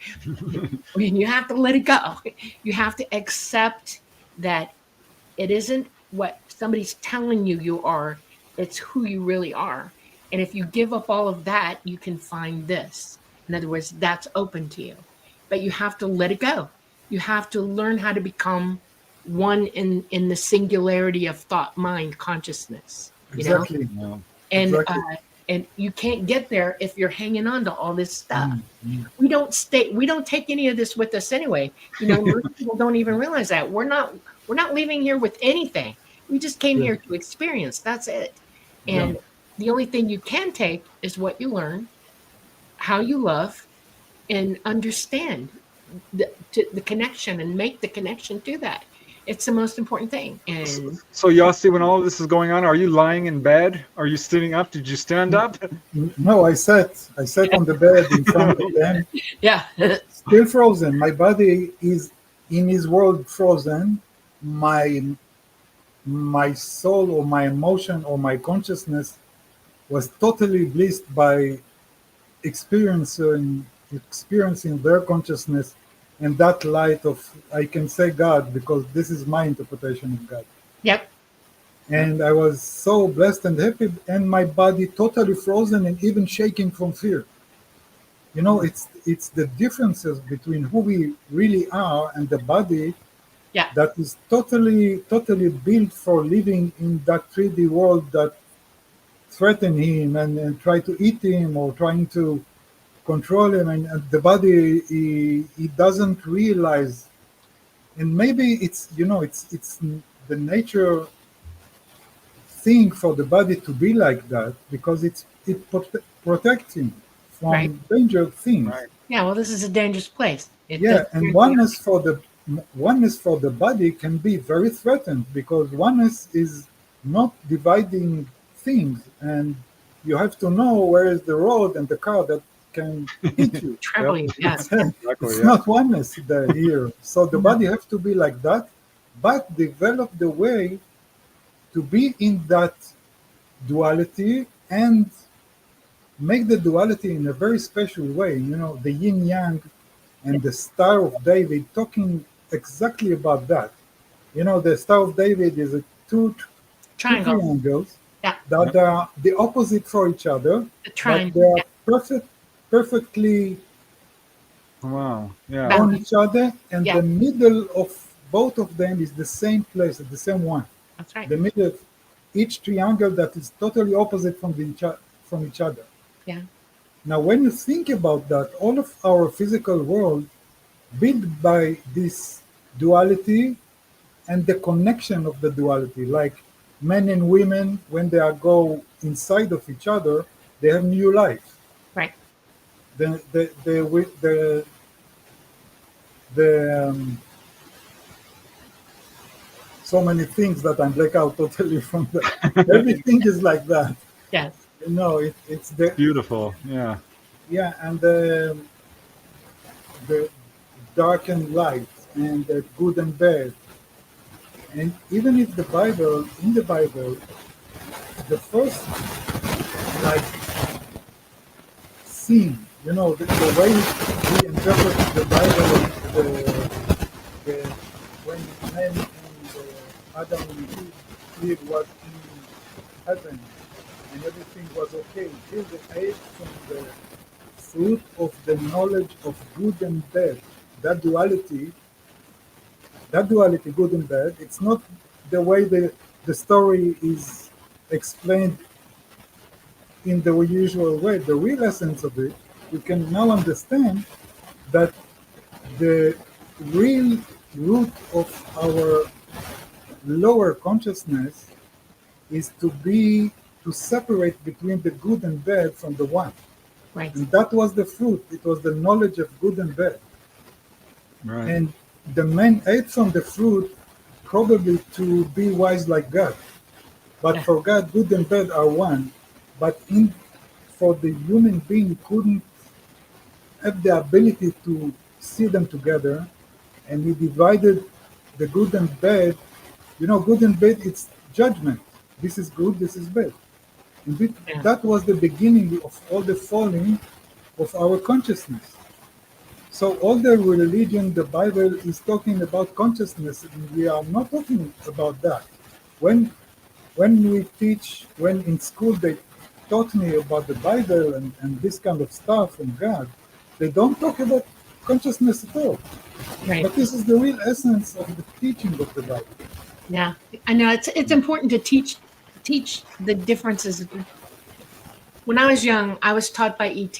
[SPEAKER 1] You have to let it go. You have to accept that it isn't what somebody's telling you are, it's who you really are. And if you give up all of that, you can find this. In other words, that's open to you. But you have to let it go. You have to learn how to become one in the singularity of thought, mind, consciousness,
[SPEAKER 3] Exactly,
[SPEAKER 2] Yeah.
[SPEAKER 1] and
[SPEAKER 3] exactly.
[SPEAKER 1] and you can't get there if you're hanging on to all this stuff.
[SPEAKER 3] Mm, mm.
[SPEAKER 1] We don't take any of this with us anyway. Most people don't even realize that we're not leaving here with anything. We just came
[SPEAKER 3] Yeah,
[SPEAKER 1] here to experience. That's it.
[SPEAKER 3] yeah,
[SPEAKER 1] And the only thing you can take is what you learn, how you love, and understand the connection, and make the connection to that. It's the most important thing. And
[SPEAKER 2] So, Yossi, when all of this is going on, are you lying in bed? Are you sitting up? Did you stand up?
[SPEAKER 3] No, I sat on the bed in front of them,
[SPEAKER 1] yeah.
[SPEAKER 3] still frozen. My body is in his world frozen. My soul or my emotion or my consciousness was totally blissed by experiencing their consciousness and that light of, I can say, God, because this is my interpretation of God.
[SPEAKER 1] Yep.
[SPEAKER 2] Yeah.
[SPEAKER 3] And I was so blessed and happy, and my body totally frozen and even shaking from fear. You know, it's the differences between who we really are and the body
[SPEAKER 1] Yeah.
[SPEAKER 3] that is totally built for living in that 3D world that threaten him and try to eat him or trying to control him, and the body he doesn't realize. And maybe it's, you know, it's the nature thing for the body to be like that because protects him
[SPEAKER 1] Right.
[SPEAKER 3] from dangerous things.
[SPEAKER 2] Right.
[SPEAKER 1] Yeah. Well, this is a dangerous place. It
[SPEAKER 3] Yeah,
[SPEAKER 1] does.
[SPEAKER 3] and oneness for the body can be very threatened because oneness is not dividing things, and you have to know where is the road and the car that can hit you.
[SPEAKER 1] Trembling. Yes.
[SPEAKER 2] Exactly.
[SPEAKER 3] It's
[SPEAKER 2] Yeah.
[SPEAKER 3] not oneness there here. So the body has to be like that, but develop the way to be in that duality and make the duality in a very special way. You know, the yin yang and the Star of David talking exactly about that. You know, the Star of David is two
[SPEAKER 1] Triangle.
[SPEAKER 3] triangles
[SPEAKER 1] Yeah.
[SPEAKER 3] that are the opposite for each other,
[SPEAKER 1] The
[SPEAKER 3] but
[SPEAKER 1] triangle.
[SPEAKER 3] they
[SPEAKER 1] Yeah.
[SPEAKER 3] are perfectly
[SPEAKER 2] Wow. Yeah.
[SPEAKER 1] Balance.
[SPEAKER 3] on each other, and
[SPEAKER 1] Yeah.
[SPEAKER 3] the middle of both of them is the same place, the same one.
[SPEAKER 1] That's right.
[SPEAKER 3] The middle of each triangle that is totally opposite from each other.
[SPEAKER 1] Yeah.
[SPEAKER 3] Now, when you think about that, all of our physical world built by this duality and the connection of the duality, like men and women, when they are go inside of each other, they have new life.
[SPEAKER 1] Right.
[SPEAKER 3] The so many things that I'm black out totally from that. Everything is like that.
[SPEAKER 1] Yes.
[SPEAKER 3] No, it's the
[SPEAKER 2] Beautiful. Yeah.
[SPEAKER 3] yeah, and the dark and light, and the good and bad. And even if in the Bible, the first like scene, you know, the way we interpret the Bible, the when man and Adam and Eve was in heaven and everything was okay, till they ate from the fruit of the knowledge of good and bad. That duality, good and bad, it's not the way the story is explained in the usual way. The real essence of it, you can now understand that the real root of our lower consciousness is to separate between the good and bad from the one.
[SPEAKER 1] Right.
[SPEAKER 3] And that was the fruit. It was the knowledge of good and bad.
[SPEAKER 2] Right.
[SPEAKER 3] And the man ate from the fruit probably to be wise like God. But
[SPEAKER 1] Yeah.
[SPEAKER 3] for God, good and bad are one. But for the human being couldn't have the ability to see them together, and we divided the good and bad. You know, good and bad, it's judgment. This is good, this is bad. And
[SPEAKER 1] Yeah.
[SPEAKER 3] that was the beginning of all the falling of our consciousness. So all the religion, the Bible is talking about consciousness, and we are not talking about that. When when in school they taught me about the Bible and this kind of stuff from God, they don't talk about consciousness at all.
[SPEAKER 1] Right.
[SPEAKER 3] But this is the real essence of the teaching of the Bible.
[SPEAKER 1] Yeah. I know it's important to teach the differences. When I was young, I was taught by ET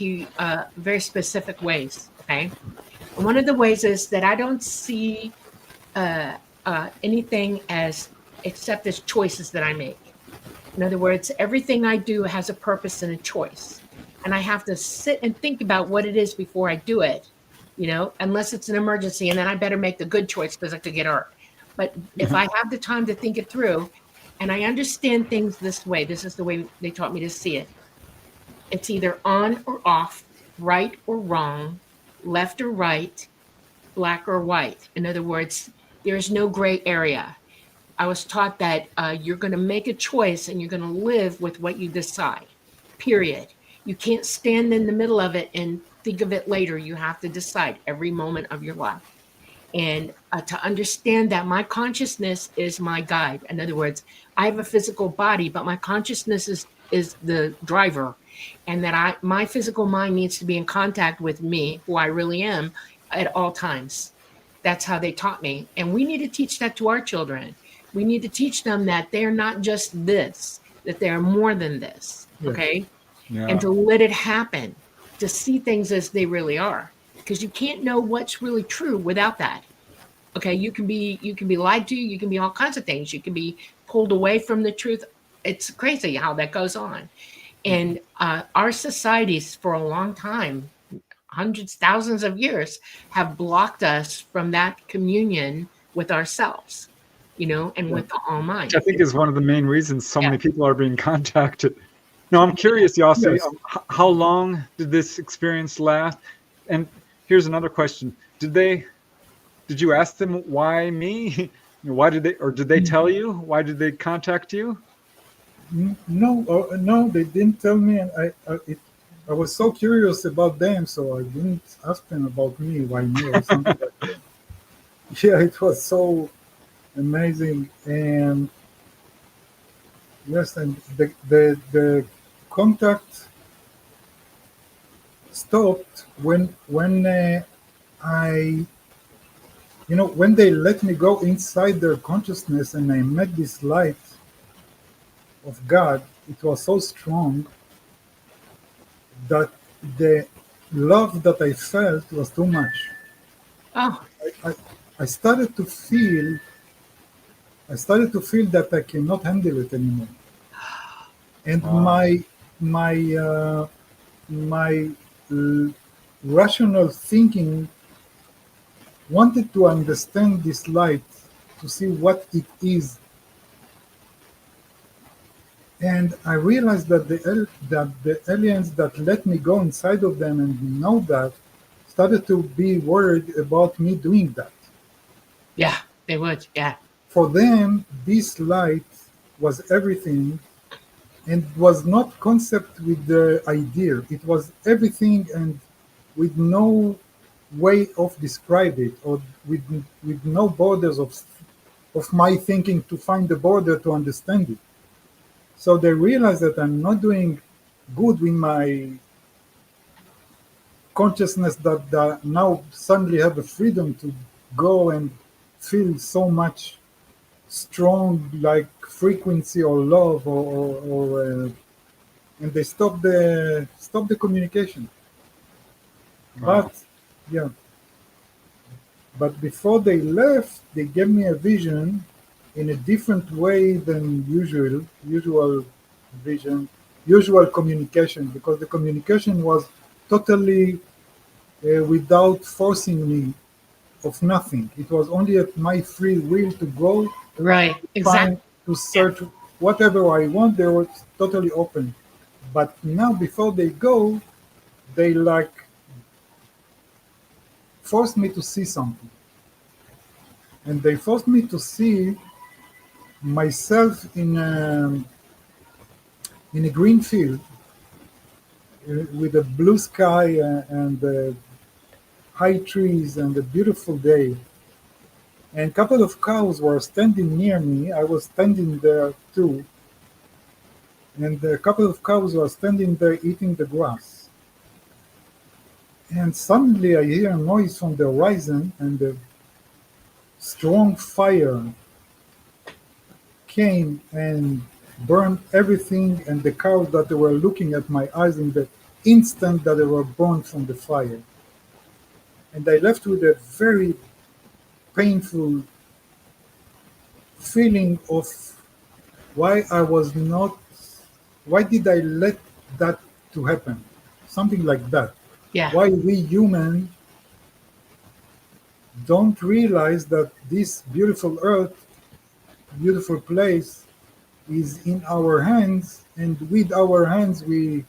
[SPEAKER 1] very specific ways. Okay. And one of the ways is that I don't see anything as except as choices that I make. In other words, everything I do has a purpose and a choice. And I have to sit and think about what it is before I do it, you know, unless it's an emergency. And then I better make the good choice because I could get hurt. But if I have the time to think it through and I understand things this way, this is the way they taught me to see it. It's either on or off, right or wrong, left or right, black or white. In other words, there's no gray area. I was taught that you're going to make a choice and you're going to live with what you decide, period. You can't stand in the middle of it and think of it later. You have to decide every moment of your life. And to understand that my consciousness is my guide. In other words, I have a physical body, but my consciousness is the driver. and that my physical mind needs to be in contact with me, who I really am, at all times. That's how they taught me. And we need to teach that to our children. We need to teach them that they're not just this, that they're more than this.
[SPEAKER 3] Yes.
[SPEAKER 1] Okay.
[SPEAKER 2] Yeah.
[SPEAKER 1] And to let it happen, to see things as they really are. Because you can't know what's really true without that. Okay, you can be lied to, you can be all kinds of things. You can be pulled away from the truth. It's crazy how that goes on. And our societies for a long time, hundreds, thousands of years, have blocked us from that communion with ourselves, and with the Almighty.
[SPEAKER 2] Which I think is one of the main reasons so
[SPEAKER 1] Yeah.
[SPEAKER 2] many people are being contacted. Now, I'm curious, Yossi,
[SPEAKER 3] Yes.
[SPEAKER 2] how long did this experience last? And here's another question: Did you ask them why me? Why did they tell you? Why did they contact you?
[SPEAKER 3] No, they didn't tell me, and I was so curious about them, so I didn't ask them about me, why me, or something like that. Yeah, it was so amazing, and yes, and the contact stopped when I, when they let me go inside their consciousness, and I met this light of God. It was so strong that the love that I felt was too much.
[SPEAKER 1] Oh,
[SPEAKER 3] I started to feel that I cannot handle it anymore. And
[SPEAKER 2] Wow.
[SPEAKER 3] my rational thinking wanted to understand this light, to see what it is. And I realized that the aliens that let me go inside of them and know that started to be worried about me doing that.
[SPEAKER 1] yeah, they would. Yeah.
[SPEAKER 3] For them, this light was everything, and was not concept with the idea. It was everything, and with no way of describe it, or with no borders of my thinking to find the border to understand it. So they realize that I'm not doing good with my consciousness, that now suddenly have the freedom to go and feel so much strong, like frequency or love, and they stop the communication.
[SPEAKER 2] Wow.
[SPEAKER 3] But yeah, but before they left, they gave me a vision in a different way than usual vision, usual communication, because the communication was totally without forcing me of nothing. It was only at my free will to go,
[SPEAKER 1] Right. Exactly.
[SPEAKER 3] find, to search whatever I want. They were totally open. But now, before they go, they like forced me to see something, and they forced me to see myself in a green field with a blue sky and high trees and a beautiful day. And a couple of cows were standing near me. I was standing there too. And a couple of cows were standing there eating the grass. And suddenly I hear a noise from the horizon, and a strong fire came and burned everything, and the cows that were looking at my eyes in the instant that they were burned from the fire. And I left with a very painful feeling of why I was not, why did I let that to happen? Something like that.
[SPEAKER 1] Yeah.
[SPEAKER 3] Why we human don't realize that this beautiful earth, beautiful place, is in our hands, and with our hands we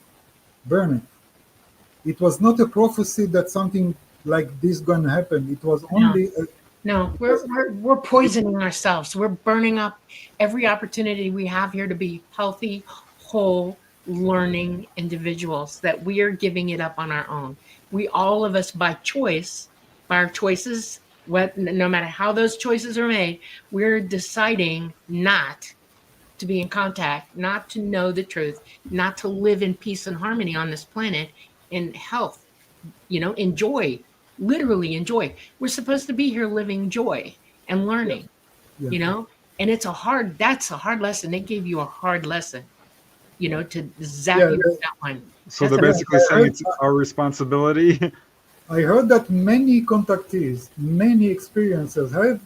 [SPEAKER 3] burn it. It was not a prophecy that something like this going to happen. It was only
[SPEAKER 1] No, we're poisoning ourselves. We're burning up every opportunity we have here to be healthy, whole, learning individuals, that we are giving it up on our own. We, all of us, by choice, by our choices, no matter how those choices are made, we're deciding not to be in contact, not to know the truth, not to live in peace and harmony on this planet, in health, in joy, literally in joy. We're supposed to be here living joy and learning,
[SPEAKER 3] Yeah.
[SPEAKER 1] and that's a hard lesson. They gave you a hard lesson, to zap
[SPEAKER 3] Yeah,
[SPEAKER 1] you with that one.
[SPEAKER 2] So
[SPEAKER 1] That's
[SPEAKER 2] they're
[SPEAKER 1] a
[SPEAKER 3] yeah,
[SPEAKER 2] basically saying it's our responsibility.
[SPEAKER 3] I heard that many contactees, many experiences have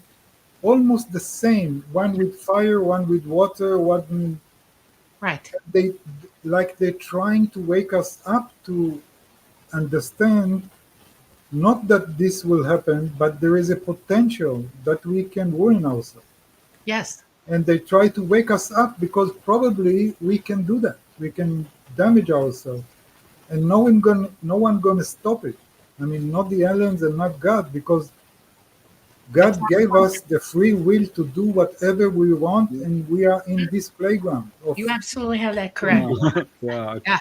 [SPEAKER 3] almost the same. One with fire, one with water, one
[SPEAKER 1] right.
[SPEAKER 3] they like they're trying to wake us up to understand not that this will happen, but there is a potential that we can ruin ourselves.
[SPEAKER 1] Yes.
[SPEAKER 3] And they try to wake us up because probably we can do that. We can damage ourselves, and no one gonna stop it. I mean, not the aliens and not God, because
[SPEAKER 1] That's
[SPEAKER 3] God
[SPEAKER 1] our
[SPEAKER 3] gave us
[SPEAKER 1] function.
[SPEAKER 3] the free will to do whatever we want, and we are in this playground of
[SPEAKER 1] You absolutely have that correct.
[SPEAKER 2] Yeah,
[SPEAKER 1] Yeah.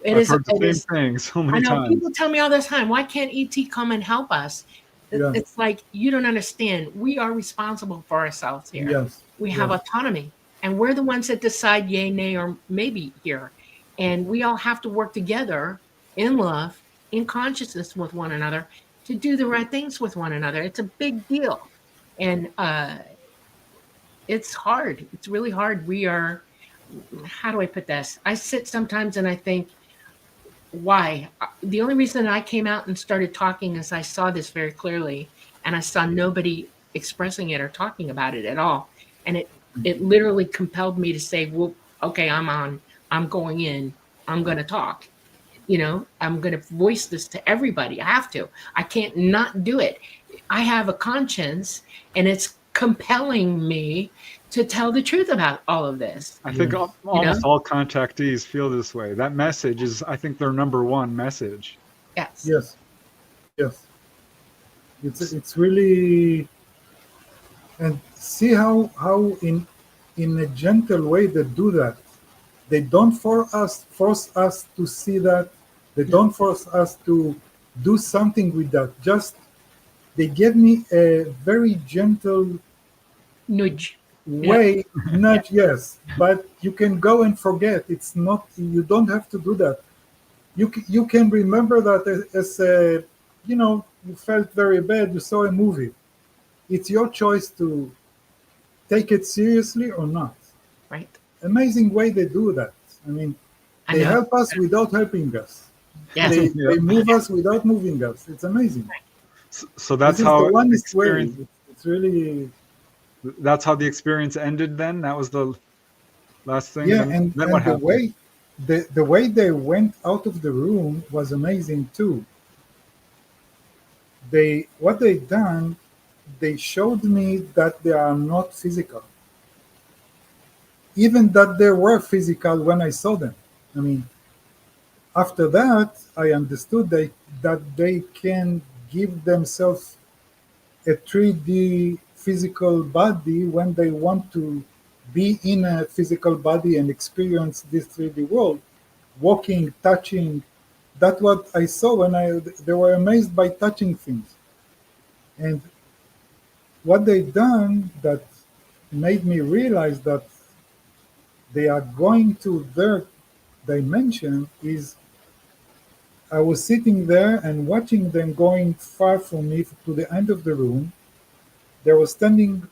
[SPEAKER 1] It
[SPEAKER 2] I've
[SPEAKER 1] is.
[SPEAKER 2] heard the
[SPEAKER 1] It
[SPEAKER 2] same
[SPEAKER 1] is.
[SPEAKER 2] thing so
[SPEAKER 1] I
[SPEAKER 2] many
[SPEAKER 1] know
[SPEAKER 2] times.
[SPEAKER 1] people tell me all the time, why can't ET come and help us?
[SPEAKER 3] yeah,
[SPEAKER 1] It's like, you don't understand. We are responsible for ourselves here.
[SPEAKER 3] yes,
[SPEAKER 1] We have
[SPEAKER 3] yes,
[SPEAKER 1] autonomy, and we're the ones that decide yay, nay, or maybe here. And we all have to work together in love, in consciousness with one another to do the right things with one another. It's a big deal. And it's hard. It's really hard. How do I put this? I sit sometimes and I think, why? The only reason I came out and started talking is I saw this very clearly, and I saw nobody expressing it or talking about it at all. And it literally compelled me to say, well, okay, I'm going in, I'm going to talk. I'm going to voice this to everybody. I have to. I can't not do it. I have a conscience, and it's compelling me to tell the truth about all of this.
[SPEAKER 2] I think
[SPEAKER 3] yes,
[SPEAKER 2] almost all contactees feel this way. That message is, I think, their number one message.
[SPEAKER 1] Yes.
[SPEAKER 3] yes, yes. It's really, and see how in a gentle way they do that. They don't force us to see that. They
[SPEAKER 1] No.
[SPEAKER 3] don't force us to do something with that. Just they give me a very gentle
[SPEAKER 1] Nudge. Yeah.
[SPEAKER 3] way nudge, yes, but you can go and forget. It's not, you don't have to do that. You can remember that as a, you felt very bad, you saw a movie. It's your choice to take it seriously or not.
[SPEAKER 1] Right.
[SPEAKER 3] Amazing way they do that. I mean,
[SPEAKER 1] I
[SPEAKER 3] they
[SPEAKER 1] know.
[SPEAKER 3] help us without helping us.
[SPEAKER 1] Yes.
[SPEAKER 3] They
[SPEAKER 2] Yeah.
[SPEAKER 3] they move us without moving us. It's amazing.
[SPEAKER 2] So
[SPEAKER 3] This
[SPEAKER 2] that's
[SPEAKER 3] is the
[SPEAKER 2] how
[SPEAKER 3] onest way.
[SPEAKER 2] experience.
[SPEAKER 3] It's really,
[SPEAKER 2] That's how the experience ended. Then that was the last thing.
[SPEAKER 3] yeah,
[SPEAKER 2] Then what
[SPEAKER 3] and the
[SPEAKER 2] happened?
[SPEAKER 3] way the way they went out of the room was amazing too. What they done, they showed me that they are not physical. Even that they were physical when I saw them. I mean, after that, I understood that they can give themselves a 3D physical body when they want to be in a physical body and experience this 3D world, walking, touching. That's what I saw when they were amazed by touching things. And what they done that made me realize that they are going to their dimension is I was sitting there and watching them going far from me to the end of the room. They were standing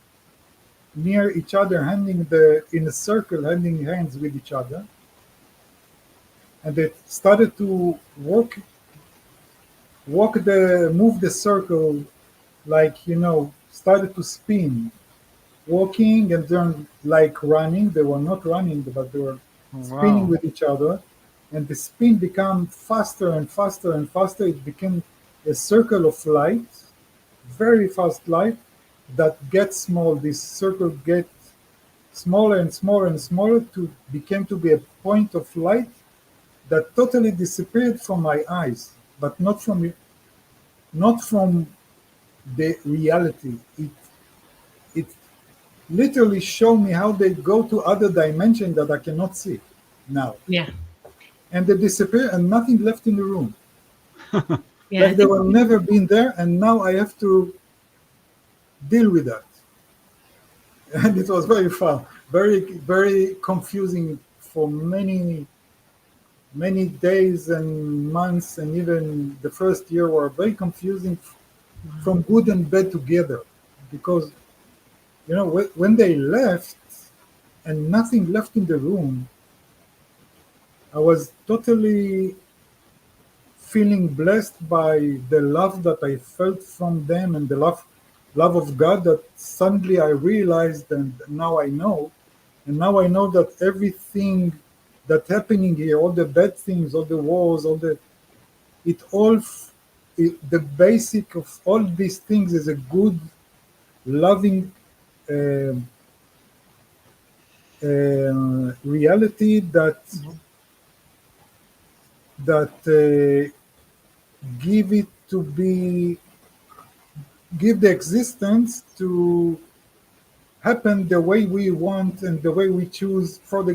[SPEAKER 3] near each other, in a circle, handing hands with each other, and they started to move the circle, like started to spin, walking and then like running. They were not running, but they were
[SPEAKER 2] Oh,
[SPEAKER 3] spinning
[SPEAKER 2] wow.
[SPEAKER 3] with each other, and the spin became faster and faster and faster. It became a circle of light, very fast light that gets small. This circle gets smaller and smaller and smaller to became to be a point of light that totally disappeared from my eyes, but not from the reality. It literally showed me how they go to other dimensions that I cannot see now,
[SPEAKER 1] Yeah.
[SPEAKER 3] and they disappear, and nothing left in the room.
[SPEAKER 1] Yeah. I
[SPEAKER 3] Like they
[SPEAKER 1] think
[SPEAKER 3] were never been there, and now I have to deal with that. And it was very fun, very, very confusing for many days and months, and even the first year were very confusing from good and bad together, because when they left and nothing left in the room, I was totally feeling blessed by the love that I felt from them, and the love of God that suddenly I realized, and now I know. And now I know that everything that's happening here, all the bad things, all the wars, the basic of all these things is a good, loving reality that give the existence to happen the way we want and the way we choose, for the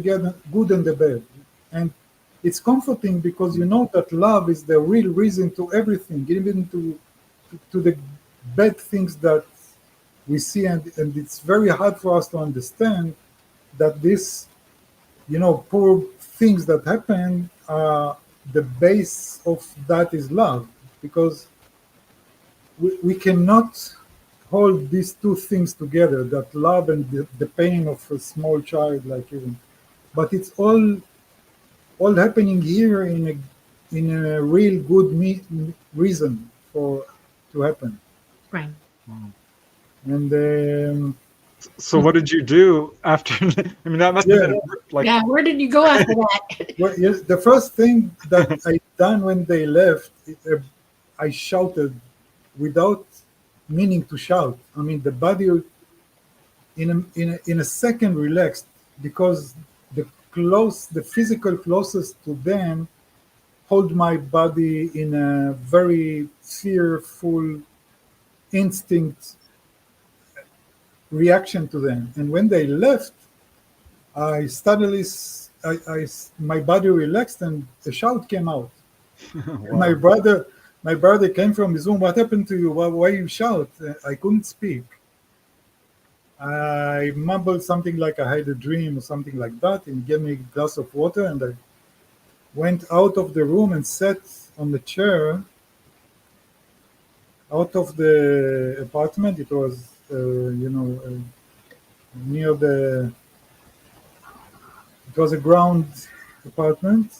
[SPEAKER 3] good and the bad. And it's comforting because you know that love is the real reason to everything, even to the bad things that we see, and it's very hard for us to understand that this, poor things that happen, the base of that is love, because we cannot hold these two things together, that love and the pain of a small child, like even. But it's all happening here in a real good reason to happen.
[SPEAKER 1] Right.
[SPEAKER 3] And
[SPEAKER 2] so what did you do after? I mean, that must have been like.
[SPEAKER 1] Yeah, where did you go after that?
[SPEAKER 3] well, yes, the first thing that I done when they left, I shouted without meaning to shout. I mean, the body in a second relaxed, because the physical closest to them hold my body in a very fearful instinct reaction to them. And when they left, I suddenly, my body relaxed and a shout came out. Wow. My brother came from his room. What happened to you? Why you shout? I couldn't speak. I mumbled something like I had a dream or something like that, and gave me a glass of water, and I went out of the room and sat on the chair out of the apartment. It was, near it was a ground apartment.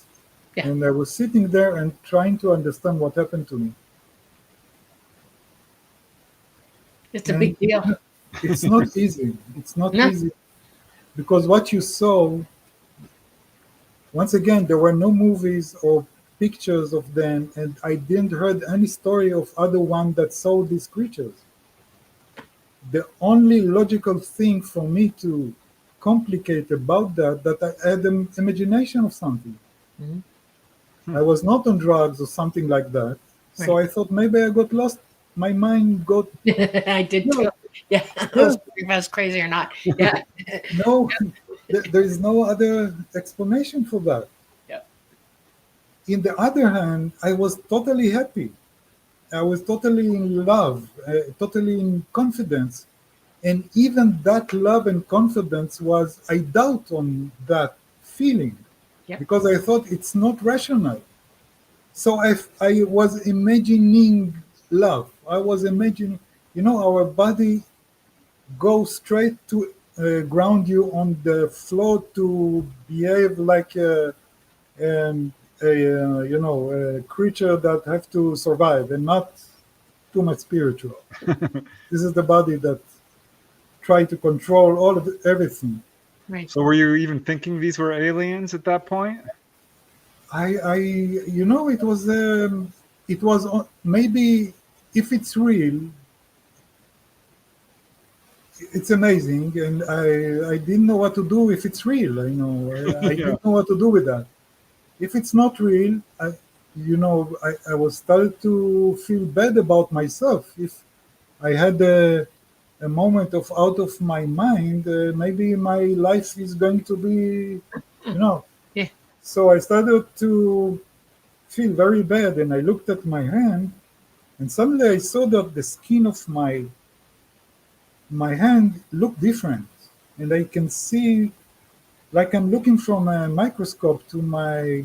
[SPEAKER 3] Yeah. And I was sitting there and trying to understand what happened to me.
[SPEAKER 1] It's a big deal.
[SPEAKER 3] It's not easy. It's not easy, because what you saw, once again, there were no movies or pictures of them, and I didn't heard any story of other one that saw these creatures. The only logical thing for me to complicate about that I had an imagination of something. Mm-hmm. I was not on drugs or something like that. Right. So I thought maybe I got lost. My mind got...
[SPEAKER 1] I did too. Yeah. If I was crazy or not. Yeah.
[SPEAKER 3] No, there is no other explanation for that.
[SPEAKER 1] Yeah.
[SPEAKER 3] In the other hand, I was totally happy. I was totally in love, totally in confidence. And even that love and confidence was, I doubt on that feeling. Yep. Because I thought it's not rational. So I was imagining love. I was imagining, our body goes straight to ground you on the floor to behave like a creature that have to survive, and not too much spiritual. This is the body that try to control everything.
[SPEAKER 1] Right.
[SPEAKER 2] So were you even thinking these were aliens at that point?
[SPEAKER 3] It was maybe, if it's real, it's amazing, and I didn't know what to do if it's real. I didn't know what to do with that. If it's not real, I was started to feel bad about myself. If I had a moment of out of my mind, maybe my life is going to be,
[SPEAKER 1] Yeah.
[SPEAKER 3] So I started to feel very bad, and I looked at my hand, and suddenly I saw that the skin of my hand looked different. and I can see, like I'm looking from a microscope to my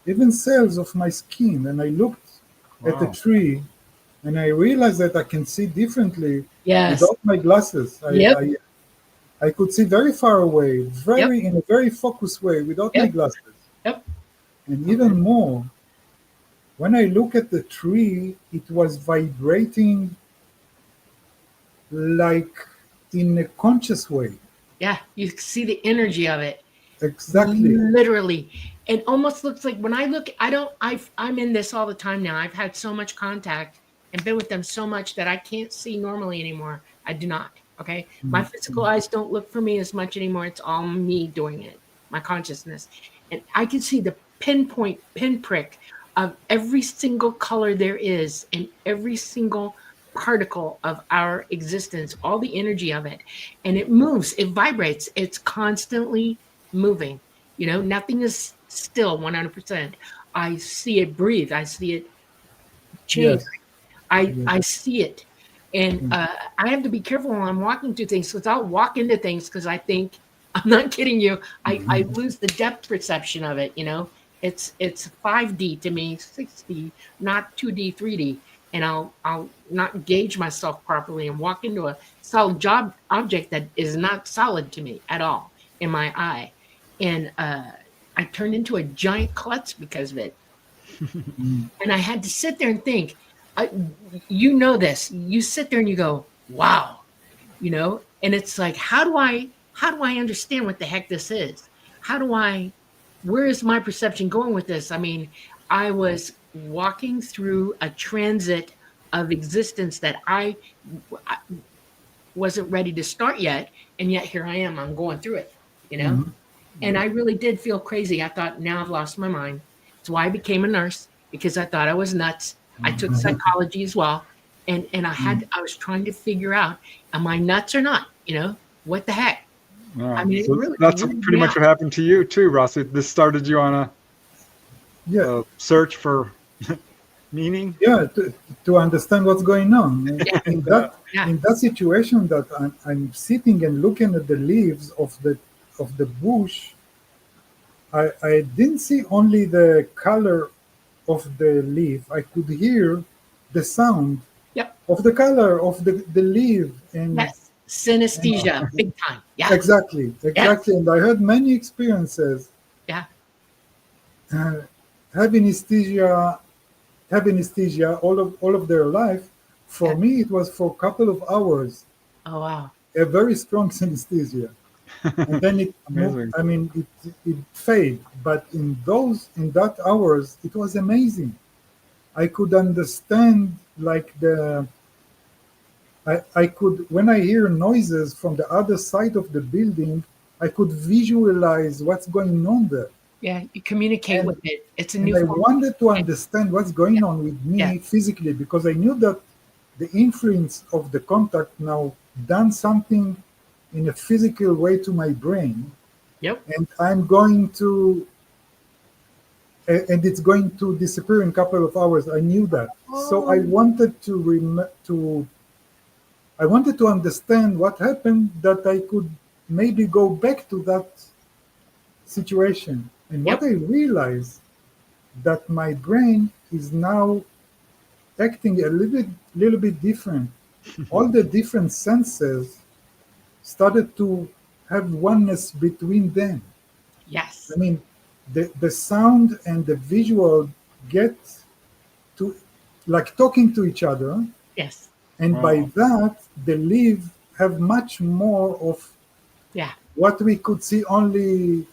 [SPEAKER 3] even cells of my skin, and I looked at a
[SPEAKER 2] Wow.
[SPEAKER 3] tree, and I realized that I can see differently
[SPEAKER 1] Yes.
[SPEAKER 3] without my glasses.
[SPEAKER 1] Yep.
[SPEAKER 3] I could see very far away,
[SPEAKER 1] Yep.
[SPEAKER 3] in a very focused way without my
[SPEAKER 1] Yep.
[SPEAKER 3] glasses.
[SPEAKER 1] Yep.
[SPEAKER 3] And even more, when I look at the tree, it was vibrating like in a conscious way.
[SPEAKER 1] Yeah. You see the energy of it.
[SPEAKER 3] Exactly.
[SPEAKER 1] Literally. It almost looks like when I look, I'm in this all the time now. I've had so much contact and been with them so much that I can't see normally anymore. I do not. Okay. My physical eyes don't look for me as much anymore. It's all me doing it, my consciousness. And I can see the pinprick of every single color there is in every single particle of our existence, all the energy of it. And it moves, it vibrates, it's constantly moving. Nothing is still 100%. I see it breathe. I see it change.
[SPEAKER 3] Yes.
[SPEAKER 1] I
[SPEAKER 3] Yes.
[SPEAKER 1] see it. And I have to be careful when I'm walking through things because I'll walk into things because I think, I'm not kidding you, I lose the depth perception of it. It's 5D to me, 6D, not 2D, 3D. And I'll not gauge myself properly and walk into a solid object that is not solid to me at all in my eye. And I turned into a giant klutz because of it. And I had to sit there and think, I, this. You sit there and you go, wow, and it's like, how do I understand what the heck this is? Where is my perception going with this? I mean, I was walking through a transit of existence that I wasn't ready to start yet, and yet here I am. I'm going through it, you know.
[SPEAKER 3] Mhm.
[SPEAKER 1] And I really did feel crazy. I thought, now I've lost my mind. That's why I became a nurse, because I thought I was nuts. I took psychology as well. And I was trying to figure out, am I nuts or not? What the heck? I
[SPEAKER 2] Wow.
[SPEAKER 1] mean, it
[SPEAKER 2] So
[SPEAKER 1] really
[SPEAKER 2] that's
[SPEAKER 1] weirded
[SPEAKER 2] pretty
[SPEAKER 1] me
[SPEAKER 2] much
[SPEAKER 1] out.
[SPEAKER 2] what happened to you too, Rossi. This started you on
[SPEAKER 3] Yeah.
[SPEAKER 2] a search for meaning.
[SPEAKER 3] Yeah, to understand what's going on.
[SPEAKER 1] Yeah,
[SPEAKER 3] In
[SPEAKER 2] Yeah.
[SPEAKER 3] that
[SPEAKER 1] yeah,
[SPEAKER 3] in that situation that I'm sitting and looking at the leaves of the bush, I didn't see only the color of the leaf. I could hear the sound
[SPEAKER 1] yep,
[SPEAKER 3] of the color of the leaf,
[SPEAKER 1] yes.
[SPEAKER 3] and
[SPEAKER 1] Synesthesia, big time. Yeah,
[SPEAKER 3] exactly.
[SPEAKER 1] yes,
[SPEAKER 3] And I had many experiences
[SPEAKER 1] yeah.
[SPEAKER 3] uh, having anesthesia all of their life. For
[SPEAKER 1] Yeah.
[SPEAKER 3] me, it was for a couple of hours,
[SPEAKER 1] Oh, wow.
[SPEAKER 3] a very strong synesthesia, and then it moved.
[SPEAKER 2] Amazing.
[SPEAKER 3] I mean, it faded, but in that hours, it was amazing. I could understand like I could when I hear noises from the other side of the building, I could visualize what's going on there.
[SPEAKER 1] Yeah, you communicate
[SPEAKER 3] And
[SPEAKER 1] with it. It's a
[SPEAKER 3] and
[SPEAKER 1] new
[SPEAKER 3] I
[SPEAKER 1] form of
[SPEAKER 3] wanted to
[SPEAKER 1] communication.
[SPEAKER 3] understand what's going
[SPEAKER 1] Yeah,
[SPEAKER 3] on with
[SPEAKER 1] yeah,
[SPEAKER 3] me physically because I knew that the influence of the contact now done something in a physical way to my brain,
[SPEAKER 1] yep.
[SPEAKER 3] and and it's going to disappear in a couple of hours. I knew that, so
[SPEAKER 1] Oh,
[SPEAKER 3] I wanted to understand what happened that I could maybe go back to that situation. And what
[SPEAKER 1] yep.
[SPEAKER 3] I realized that my brain is now acting a little bit different. All the different senses started to have oneness between them. I
[SPEAKER 1] Yes,
[SPEAKER 3] mean, the sound and the visual get to like talking to each other,
[SPEAKER 1] yes.
[SPEAKER 3] and by
[SPEAKER 2] Wow.
[SPEAKER 3] that, the leaf have much more of
[SPEAKER 1] Yeah.
[SPEAKER 3] what we could see only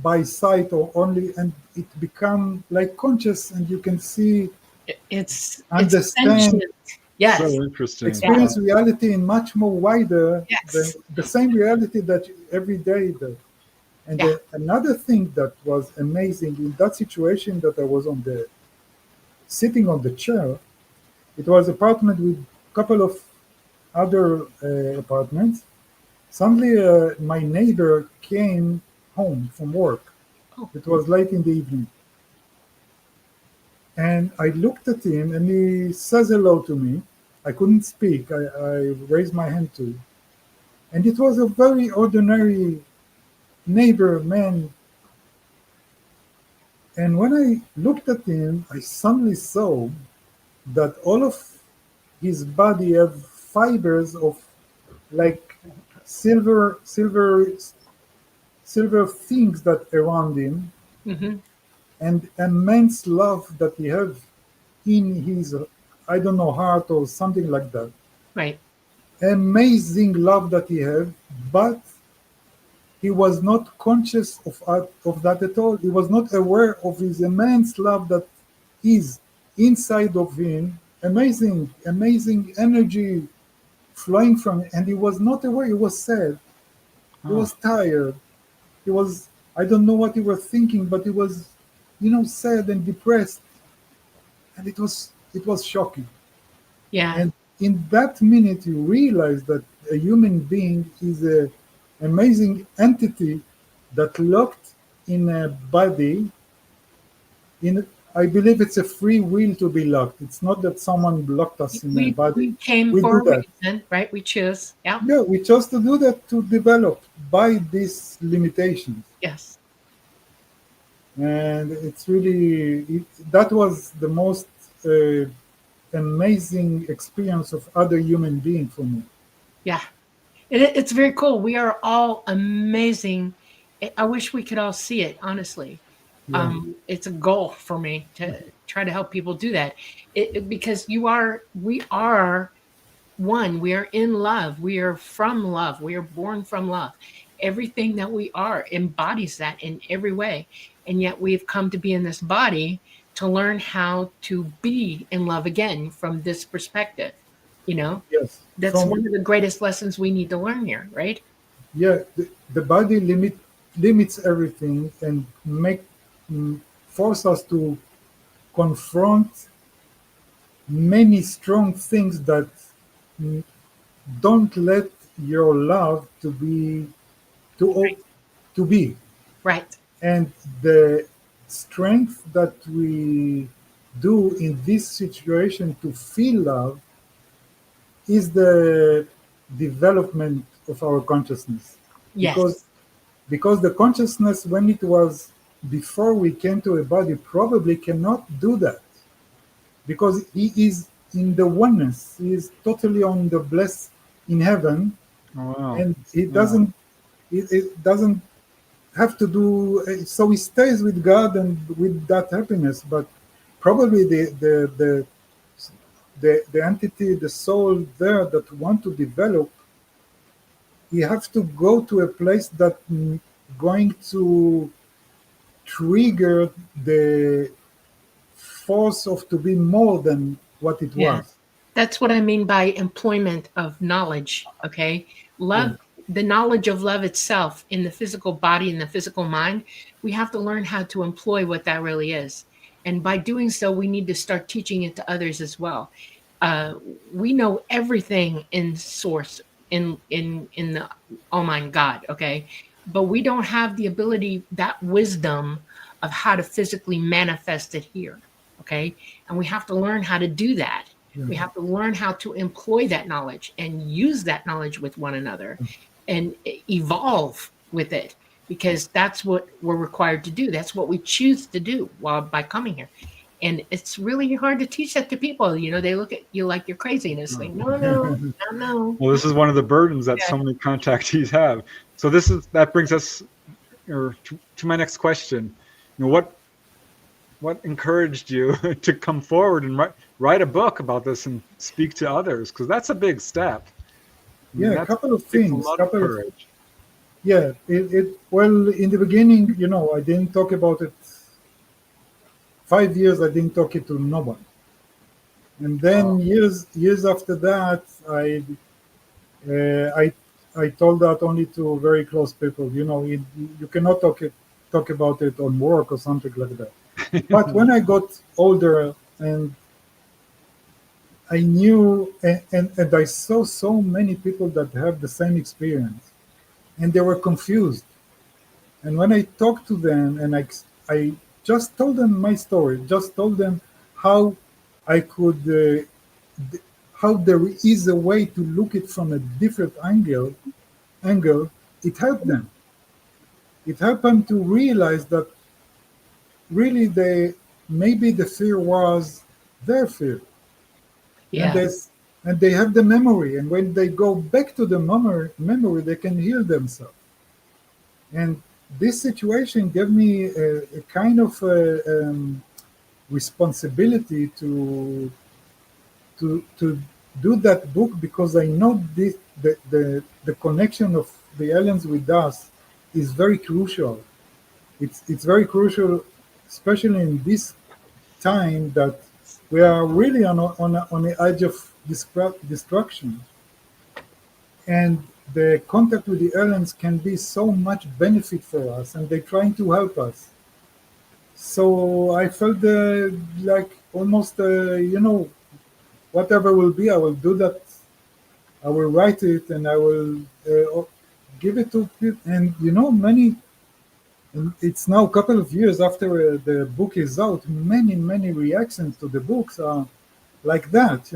[SPEAKER 3] by sight or only, and it become like conscious, and you can see,
[SPEAKER 1] It's
[SPEAKER 3] understand,
[SPEAKER 1] sentient.
[SPEAKER 2] So
[SPEAKER 1] Yes,
[SPEAKER 2] interesting.
[SPEAKER 1] yeah,
[SPEAKER 2] Wow.
[SPEAKER 3] experience reality in much more wider than
[SPEAKER 1] yes,
[SPEAKER 3] the same reality that every day does. And
[SPEAKER 1] yeah.
[SPEAKER 3] another thing that was amazing in that situation that I was on the sitting on the chair, it was apartment with a couple of other apartments. Suddenly, my neighbor came home from work.
[SPEAKER 1] Oh,
[SPEAKER 3] It was late in the evening, and I looked at him, and he says hello to me. I couldn't speak. I raised my hand to him. And it was a very ordinary neighbor man. And when I looked at him, I suddenly saw that all of his body have fibers of like silver things that around him,
[SPEAKER 1] Hmm.
[SPEAKER 3] and immense love that he have in his, I don't know, heart or something like that.
[SPEAKER 1] Right.
[SPEAKER 3] Amazing love that he had, but he was not conscious of that at all. He was not aware of his immense love that is inside of him. Amazing, amazing energy flowing from it. And he was not aware. He was sad. He
[SPEAKER 2] Oh,
[SPEAKER 3] was tired. He was, I don't know what he was thinking, but he was, sad and depressed. And it was shocking.
[SPEAKER 1] Yeah.
[SPEAKER 3] And in that minute, you realize that a human being is an amazing entity that locked in a body. I believe it's a free will to be locked. It's not that someone locked us in a body.
[SPEAKER 1] We came
[SPEAKER 3] We
[SPEAKER 1] for
[SPEAKER 3] do
[SPEAKER 1] a
[SPEAKER 3] that.
[SPEAKER 1] reason, right? We choose. Yeah.
[SPEAKER 3] Yeah, we chose to do that to develop by these limitations.
[SPEAKER 1] Yes.
[SPEAKER 3] And it's really, that was the most uh, amazing experience of other human being for me.
[SPEAKER 1] Yeah. It's very cool. We are all amazing. I wish we could all see it, honestly.
[SPEAKER 3] Yeah.
[SPEAKER 1] It's a goal for me to try to help people do that. Because we are one. We are in love. We are from love. We are born from love. Everything that we are embodies that in every way. And yet we've come to be in this body to learn how to be in love again from this perspective. You know,
[SPEAKER 3] Yes.
[SPEAKER 1] that's one of the greatest lessons we need to learn here, right?
[SPEAKER 3] Yeah, the body limits everything and force us to confront many strong things that mm, don't let your love to to be.
[SPEAKER 1] Right.
[SPEAKER 3] And the strength that we do in this situation to feel love is the development of our consciousness, because
[SPEAKER 1] Yes.
[SPEAKER 3] the consciousness, when it was before we came to a body, probably cannot do that, because he is in the oneness. He is totally on the bliss in heaven,
[SPEAKER 2] wow.
[SPEAKER 3] and
[SPEAKER 2] Yeah.
[SPEAKER 3] it doesn't have to do. So he stays with God and with that happiness, but probably the entity, the soul there that want to develop, you have to go to a place that going to trigger the force of to be more than what it
[SPEAKER 1] Yeah.
[SPEAKER 3] was.
[SPEAKER 1] That's what I mean by employment of knowledge. Okay.
[SPEAKER 3] Yeah.
[SPEAKER 1] Love, the knowledge of love itself in the physical body and the physical mind, we have to learn how to employ what that really is. And by doing so, we need to start teaching it to others as well. Uh, we know everything in source, in the Almighty God, okay? But we don't have the ability, that wisdom of how to physically manifest it here, okay? And we have to learn how to do that.
[SPEAKER 3] Yeah.
[SPEAKER 1] We have to learn how to employ that knowledge and use that knowledge with one another and evolve with it, because that's what we're required to do. That's what we choose to do while by coming here. And it's really hard to teach that to people. You know, they look at you like you're crazy and it's like, no, no, no, no.
[SPEAKER 2] Well, this is one of the burdens that
[SPEAKER 1] Yeah.
[SPEAKER 2] so many contactees have. So that brings us to my next question. What encouraged you to come forward and write a book about this and speak to others? Because that's a big step. I mean,
[SPEAKER 3] Yeah, a
[SPEAKER 2] that
[SPEAKER 3] couple of
[SPEAKER 2] takes a
[SPEAKER 3] things.
[SPEAKER 2] lot of courage.
[SPEAKER 3] Yeah, well, in the beginning, I didn't talk about it. 5 years, I didn't talk it to nobody. And then years after that, uh, I I told that only to very close people. You cannot talk about it on work or something like that. But when I got older and I knew and I saw so many people that have the same experience, and they were confused. And when I talked to them and I just told them my story, just told them how I could, how there is a way to look it from a different angle, angle, it helped them. It helped them to realize that really maybe the fear was their fear, and
[SPEAKER 1] Yeah.
[SPEAKER 3] they have the memory, and when they go back to the memory, they can heal themselves. And this situation gave me a kind of responsibility to do that book, because I know the connection of the aliens with us is very crucial. It's very crucial, especially in this time that we are really on the edge of destruction. And the contact with the aliens can be so much benefit for us, and they're trying to help us. So I felt like almost, whatever will be, I will do that. I will write it, and I will give it to people. And and it's now a couple of years after the book is out. Many reactions to the books are like that.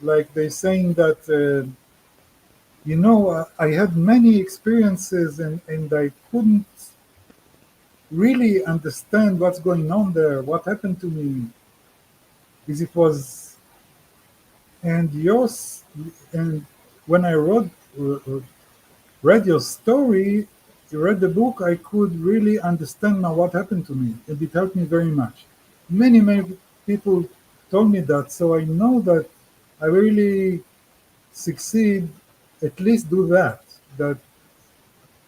[SPEAKER 3] Like they saying that. I had many experiences, and I couldn't really understand what's going on there, what happened to me. Is it was, and yours, and when I read your story, you read the book, I could really understand now what happened to me, and it helped me very much. Many people told me that, so I know that I really succeed, at least do that. That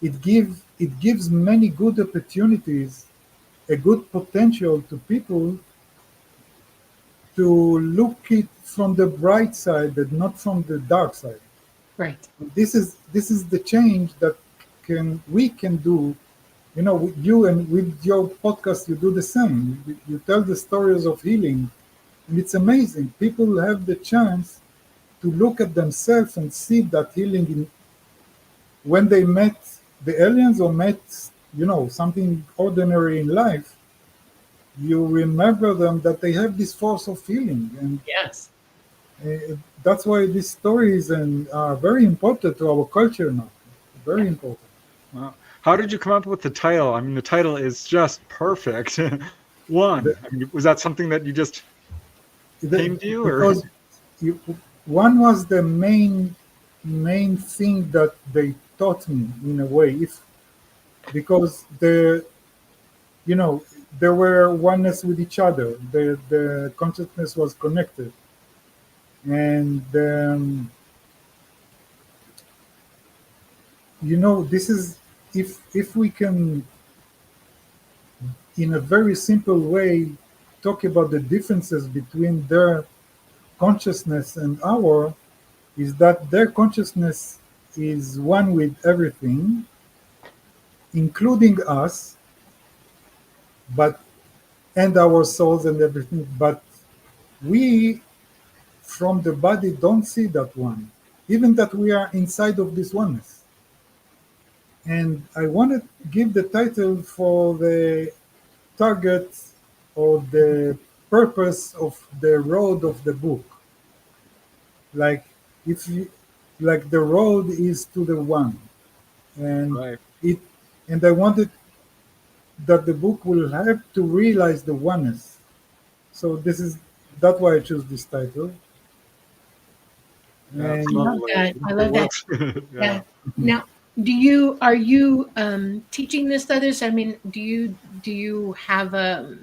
[SPEAKER 3] it gives many good opportunities, a good potential to people to look it from the bright side and not from the dark side.
[SPEAKER 1] Right.
[SPEAKER 3] This is the change that we can do. With you and with your podcast, you do the same. You tell the stories of healing, and it's amazing. People have the chance to look at themselves and see that healing when they met the aliens or met something ordinary in life. You remember them that they have this force of healing, and
[SPEAKER 1] Yes.
[SPEAKER 3] that's why these stories are very important to our culture now. Very important.
[SPEAKER 2] Wow. How did you come up with the title? I mean, the title is just perfect. One. I mean, was that something that you just came to you, or?
[SPEAKER 3] Because one was the main thing that they taught me in a way. Because there were oneness with each other. The consciousness was connected, and this is, if we can, in a very simple way, talk about the differences between their consciousness and our, is that their consciousness is one with everything, including us, and our souls and everything, but we from the body don't see that one, even that we are inside of this oneness. And I want to give the title for the target or the purpose of the road of the book. Like like the road is to the one, and
[SPEAKER 2] Right.
[SPEAKER 3] and I wanted that the book will help to realize the oneness. So that's why I chose this title.
[SPEAKER 2] Yeah, it's
[SPEAKER 3] And
[SPEAKER 2] lovely.
[SPEAKER 1] I love that.
[SPEAKER 2] Yeah.
[SPEAKER 1] Yeah. Now, are you teaching this to others? I mean, do you have a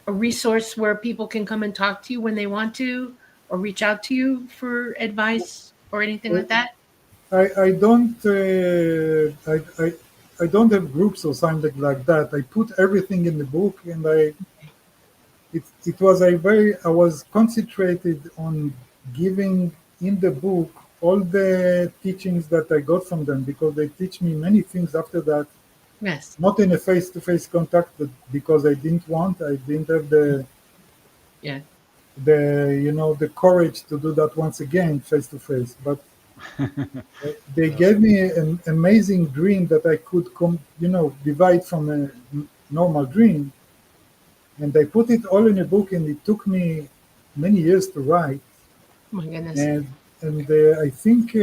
[SPEAKER 1] resource where people can come and talk to you when they want to, or reach out to you for advice or anything like that?
[SPEAKER 3] I don't have groups or something like that. I put everything in the book, and I was concentrated on giving in the book all the teachings that I got from them, because they teach me many things after that,
[SPEAKER 1] Yes.
[SPEAKER 3] not in a face-to-face contact, but because I didn't have
[SPEAKER 1] Yeah.
[SPEAKER 3] the courage to do that once again face to face. But they gave me an amazing dream that I could divide from a normal dream, and I put it all in a book, and it took me many years to write.
[SPEAKER 1] Oh my goodness.
[SPEAKER 3] And I think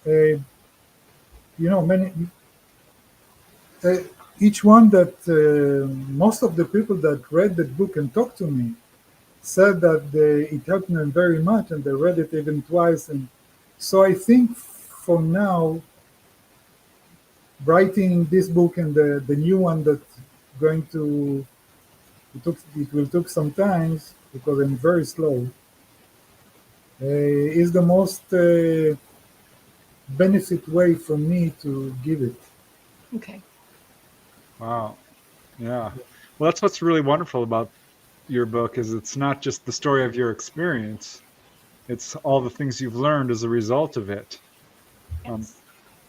[SPEAKER 3] uh, many uh, each one that most of the people that read the book and talked to me said that it helped them very much, and they read it even twice. And so I think for now, writing this book and the new one that's going to it will take some time because I'm very slow. Is the most benefit way for me to give it.
[SPEAKER 1] Okay.
[SPEAKER 2] Wow. Yeah. Well, that's what's really wonderful about your book is it's not just the story of your experience. It's all the things you've learned as a result of it.
[SPEAKER 1] Yes.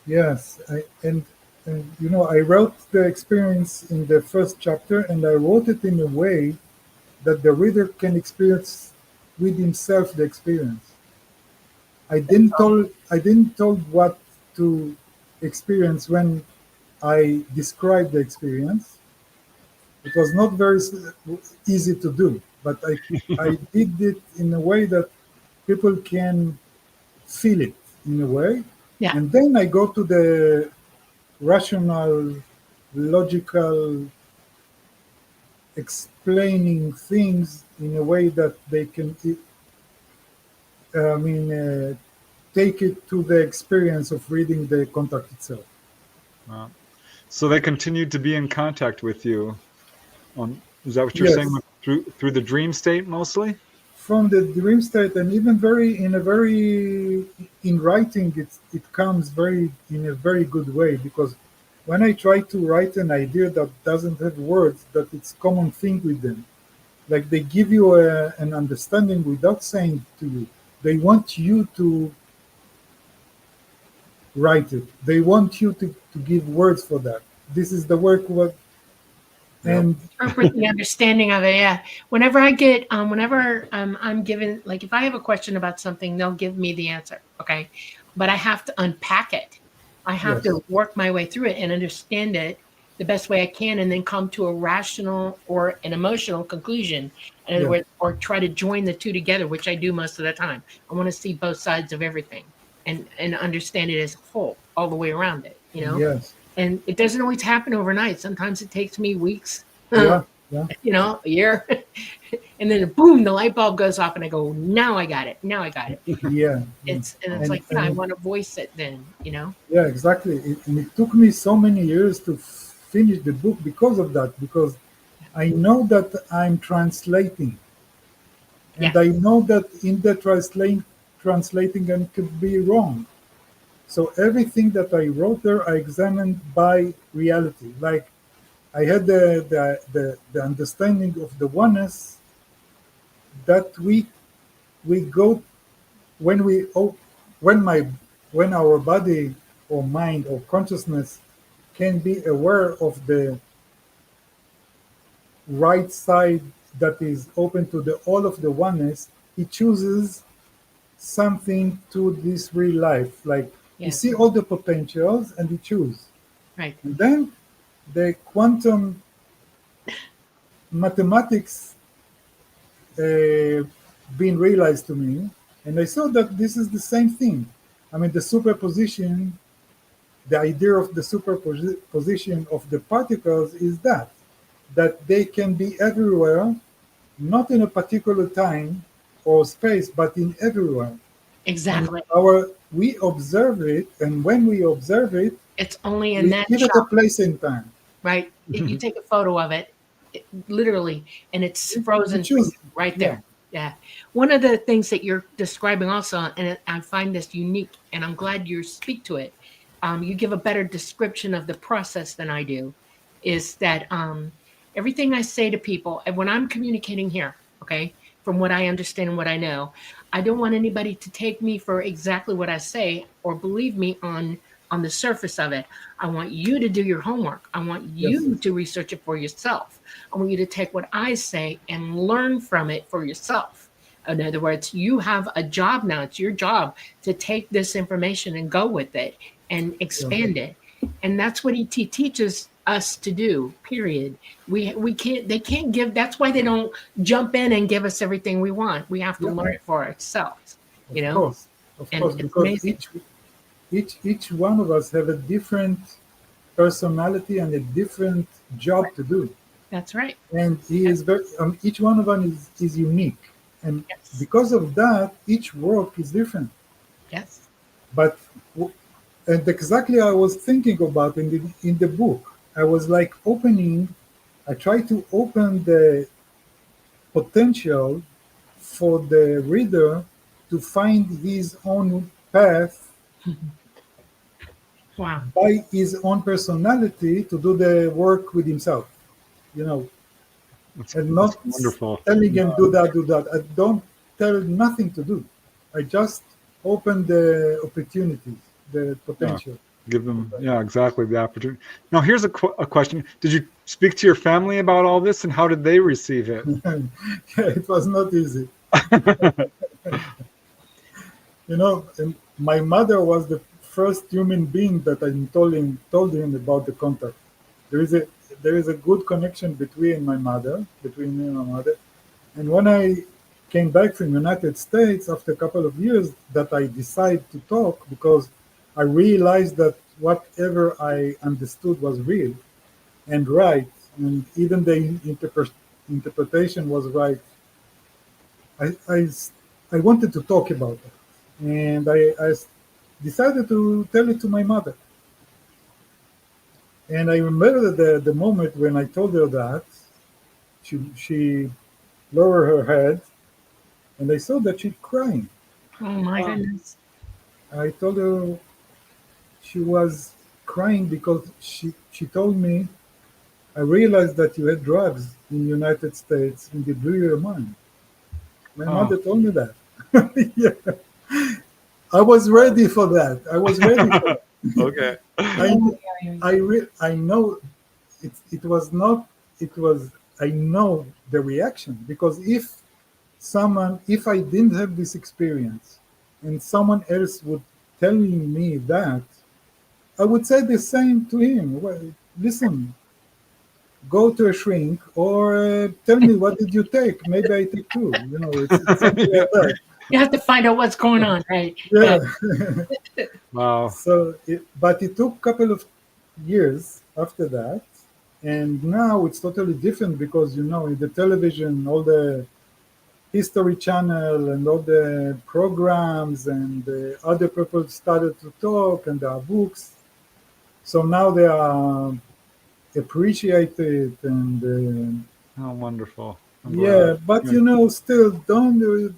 [SPEAKER 3] Yes, I wrote the experience in the first chapter, and I wrote it in a way that the reader can experience with himself the experience. I didn't told what to experience when I described the experience. It was not very easy to do, but I did it in a way that people can feel it in a way.
[SPEAKER 1] Yeah.
[SPEAKER 3] And then I go to the rational, logical, explaining things in a way that they can, take it to the experience of reading the contract itself.
[SPEAKER 2] Wow. So they continued to be in contact with you. Is that what you're saying?
[SPEAKER 3] Yes,
[SPEAKER 2] Through the dream state mostly?
[SPEAKER 3] from the dream state, and even in writing, it comes very in a very good way, because when I try to write an idea that doesn't have words, that it's common thing with them. Like they give you an understanding without saying to you. They want you to write it. They want you to give words for that. This is the work what
[SPEAKER 2] Yep.
[SPEAKER 3] and
[SPEAKER 1] Interpret the understanding of it. Yeah. Whenever I'm given, like if I have a question about something, they'll give me the answer. Okay. But I have to unpack it. I have
[SPEAKER 3] yes,
[SPEAKER 1] to work my way through it and understand it the best way I can, and then come to a rational or an emotional conclusion. In other
[SPEAKER 3] yeah,
[SPEAKER 1] words, or try to join the two together, which I do most of the time. I want to see both sides of everything and understand it as a whole, all the way around it,
[SPEAKER 3] yes,
[SPEAKER 1] And it doesn't always happen overnight. Sometimes it takes me weeks,
[SPEAKER 3] yeah, yeah,
[SPEAKER 1] a year. And then boom, the light bulb goes off and I go, now I got it. Now I got it.
[SPEAKER 3] yeah, yeah.
[SPEAKER 1] It's
[SPEAKER 3] And
[SPEAKER 1] like, yeah, I want to voice it then.
[SPEAKER 3] yeah, exactly. And it took me so many years to finish the book because of that. Because I know that I'm translating, and
[SPEAKER 1] Yeah.
[SPEAKER 3] I know that in the translating and could be wrong. So everything that I wrote there, I examined by reality. Like I had the understanding of the oneness that we go when we when my when our body or mind or consciousness can be aware of the right side that is open to the all of the oneness, it chooses something to this real life. Like you
[SPEAKER 1] Yes.
[SPEAKER 3] see all the potentials and you choose.
[SPEAKER 1] Right.
[SPEAKER 3] And then the quantum mathematics being realized to me, and I saw that this is the same thing. I mean, the superposition, the idea of the superposition of the particles is that they can be everywhere, not in a particular time or space, but in everywhere. And
[SPEAKER 1] Exactly.
[SPEAKER 3] we observe it, and when we observe it,
[SPEAKER 1] It's only in
[SPEAKER 3] we
[SPEAKER 1] that
[SPEAKER 3] give it a
[SPEAKER 1] shot,
[SPEAKER 3] place in time.
[SPEAKER 1] right? You take a photo of it, literally, and it's
[SPEAKER 3] We
[SPEAKER 1] frozen for
[SPEAKER 3] choose.
[SPEAKER 1] you right
[SPEAKER 3] Yeah,
[SPEAKER 1] there. Yeah. One of the things that you're describing also, and I find this unique, and I'm glad you speak to it. You give a better description of the process than I do. Is that everything I say to people, and when I'm communicating here, okay, from what I understand and what I know, I don't want anybody to take me for exactly what I say or believe me on the surface of it. I want you to do your homework. I want
[SPEAKER 3] yes,
[SPEAKER 1] you to research it for yourself. I want you to take what I say and learn from it for yourself. In other words, you have a job now. It's your job to take this information and go with it and
[SPEAKER 3] yeah,
[SPEAKER 1] expand it. And that's what ET teaches us to do, period. We can't, they can't give, that's why they don't jump in and give us everything we want. We have to
[SPEAKER 3] yeah.
[SPEAKER 1] learn it for ourselves,
[SPEAKER 3] Of course,
[SPEAKER 1] and it's
[SPEAKER 3] because
[SPEAKER 1] amazing.
[SPEAKER 3] each one of us have a different personality and a different job to do.
[SPEAKER 1] That's right.
[SPEAKER 3] And he is very each one of them is unique, and
[SPEAKER 1] Yes.
[SPEAKER 3] because of that each work is different.
[SPEAKER 1] Yes.
[SPEAKER 3] But and exactly I was thinking about in the book, I was like I try to open the potential for the reader to find his own path
[SPEAKER 1] Wow.
[SPEAKER 3] by his own personality to do the work with himself, you know, and
[SPEAKER 2] That's
[SPEAKER 3] not
[SPEAKER 2] wonderful.
[SPEAKER 3] telling him do that, do that. I don't tell nothing to do. I just open the opportunities, the
[SPEAKER 2] Yeah.
[SPEAKER 3] potential.
[SPEAKER 2] Give them, yeah, exactly, the opportunity. Now, here's a question. Did you speak to your family about all this, and how did they receive it?
[SPEAKER 3] It was not easy. You know, and my mother was the first human being that I told him about the contact. There is a there is a good connection between me and my mother. And when I came back from United States after a couple of years, that I decided to talk because I realized that whatever I understood was real and right, and even the interpretation was right. I, I, I wanted to talk about that. And I decided to tell it to my mother. And I remember the moment when I told her that, she lowered her head, and I saw that she's crying.
[SPEAKER 1] Oh my goodness.
[SPEAKER 3] I told her she was crying because she told me, I realized that you had drugs in the United States and it blew your mind. My
[SPEAKER 2] Oh,
[SPEAKER 3] mother told me that. Yeah. I was ready for that. I was ready for that.
[SPEAKER 2] okay.
[SPEAKER 3] I know it was not, it was, I know the reaction because if I didn't have this experience and someone else would telling me that, I would say the same to him. Well, listen, go to a shrink or tell me what did you take? Maybe I take two. You know, it's something
[SPEAKER 2] Yeah.
[SPEAKER 3] like that.
[SPEAKER 1] You have to find out what's going on, right?
[SPEAKER 3] Yeah.
[SPEAKER 2] Wow.
[SPEAKER 3] But it took a couple of years after that, and now it's totally different because you know in the television, all the History Channel and all the programs and other people started to talk, and there are books. So now they are appreciated and
[SPEAKER 2] Oh, wonderful. I'm glad.
[SPEAKER 3] yeah, but you know, still don't.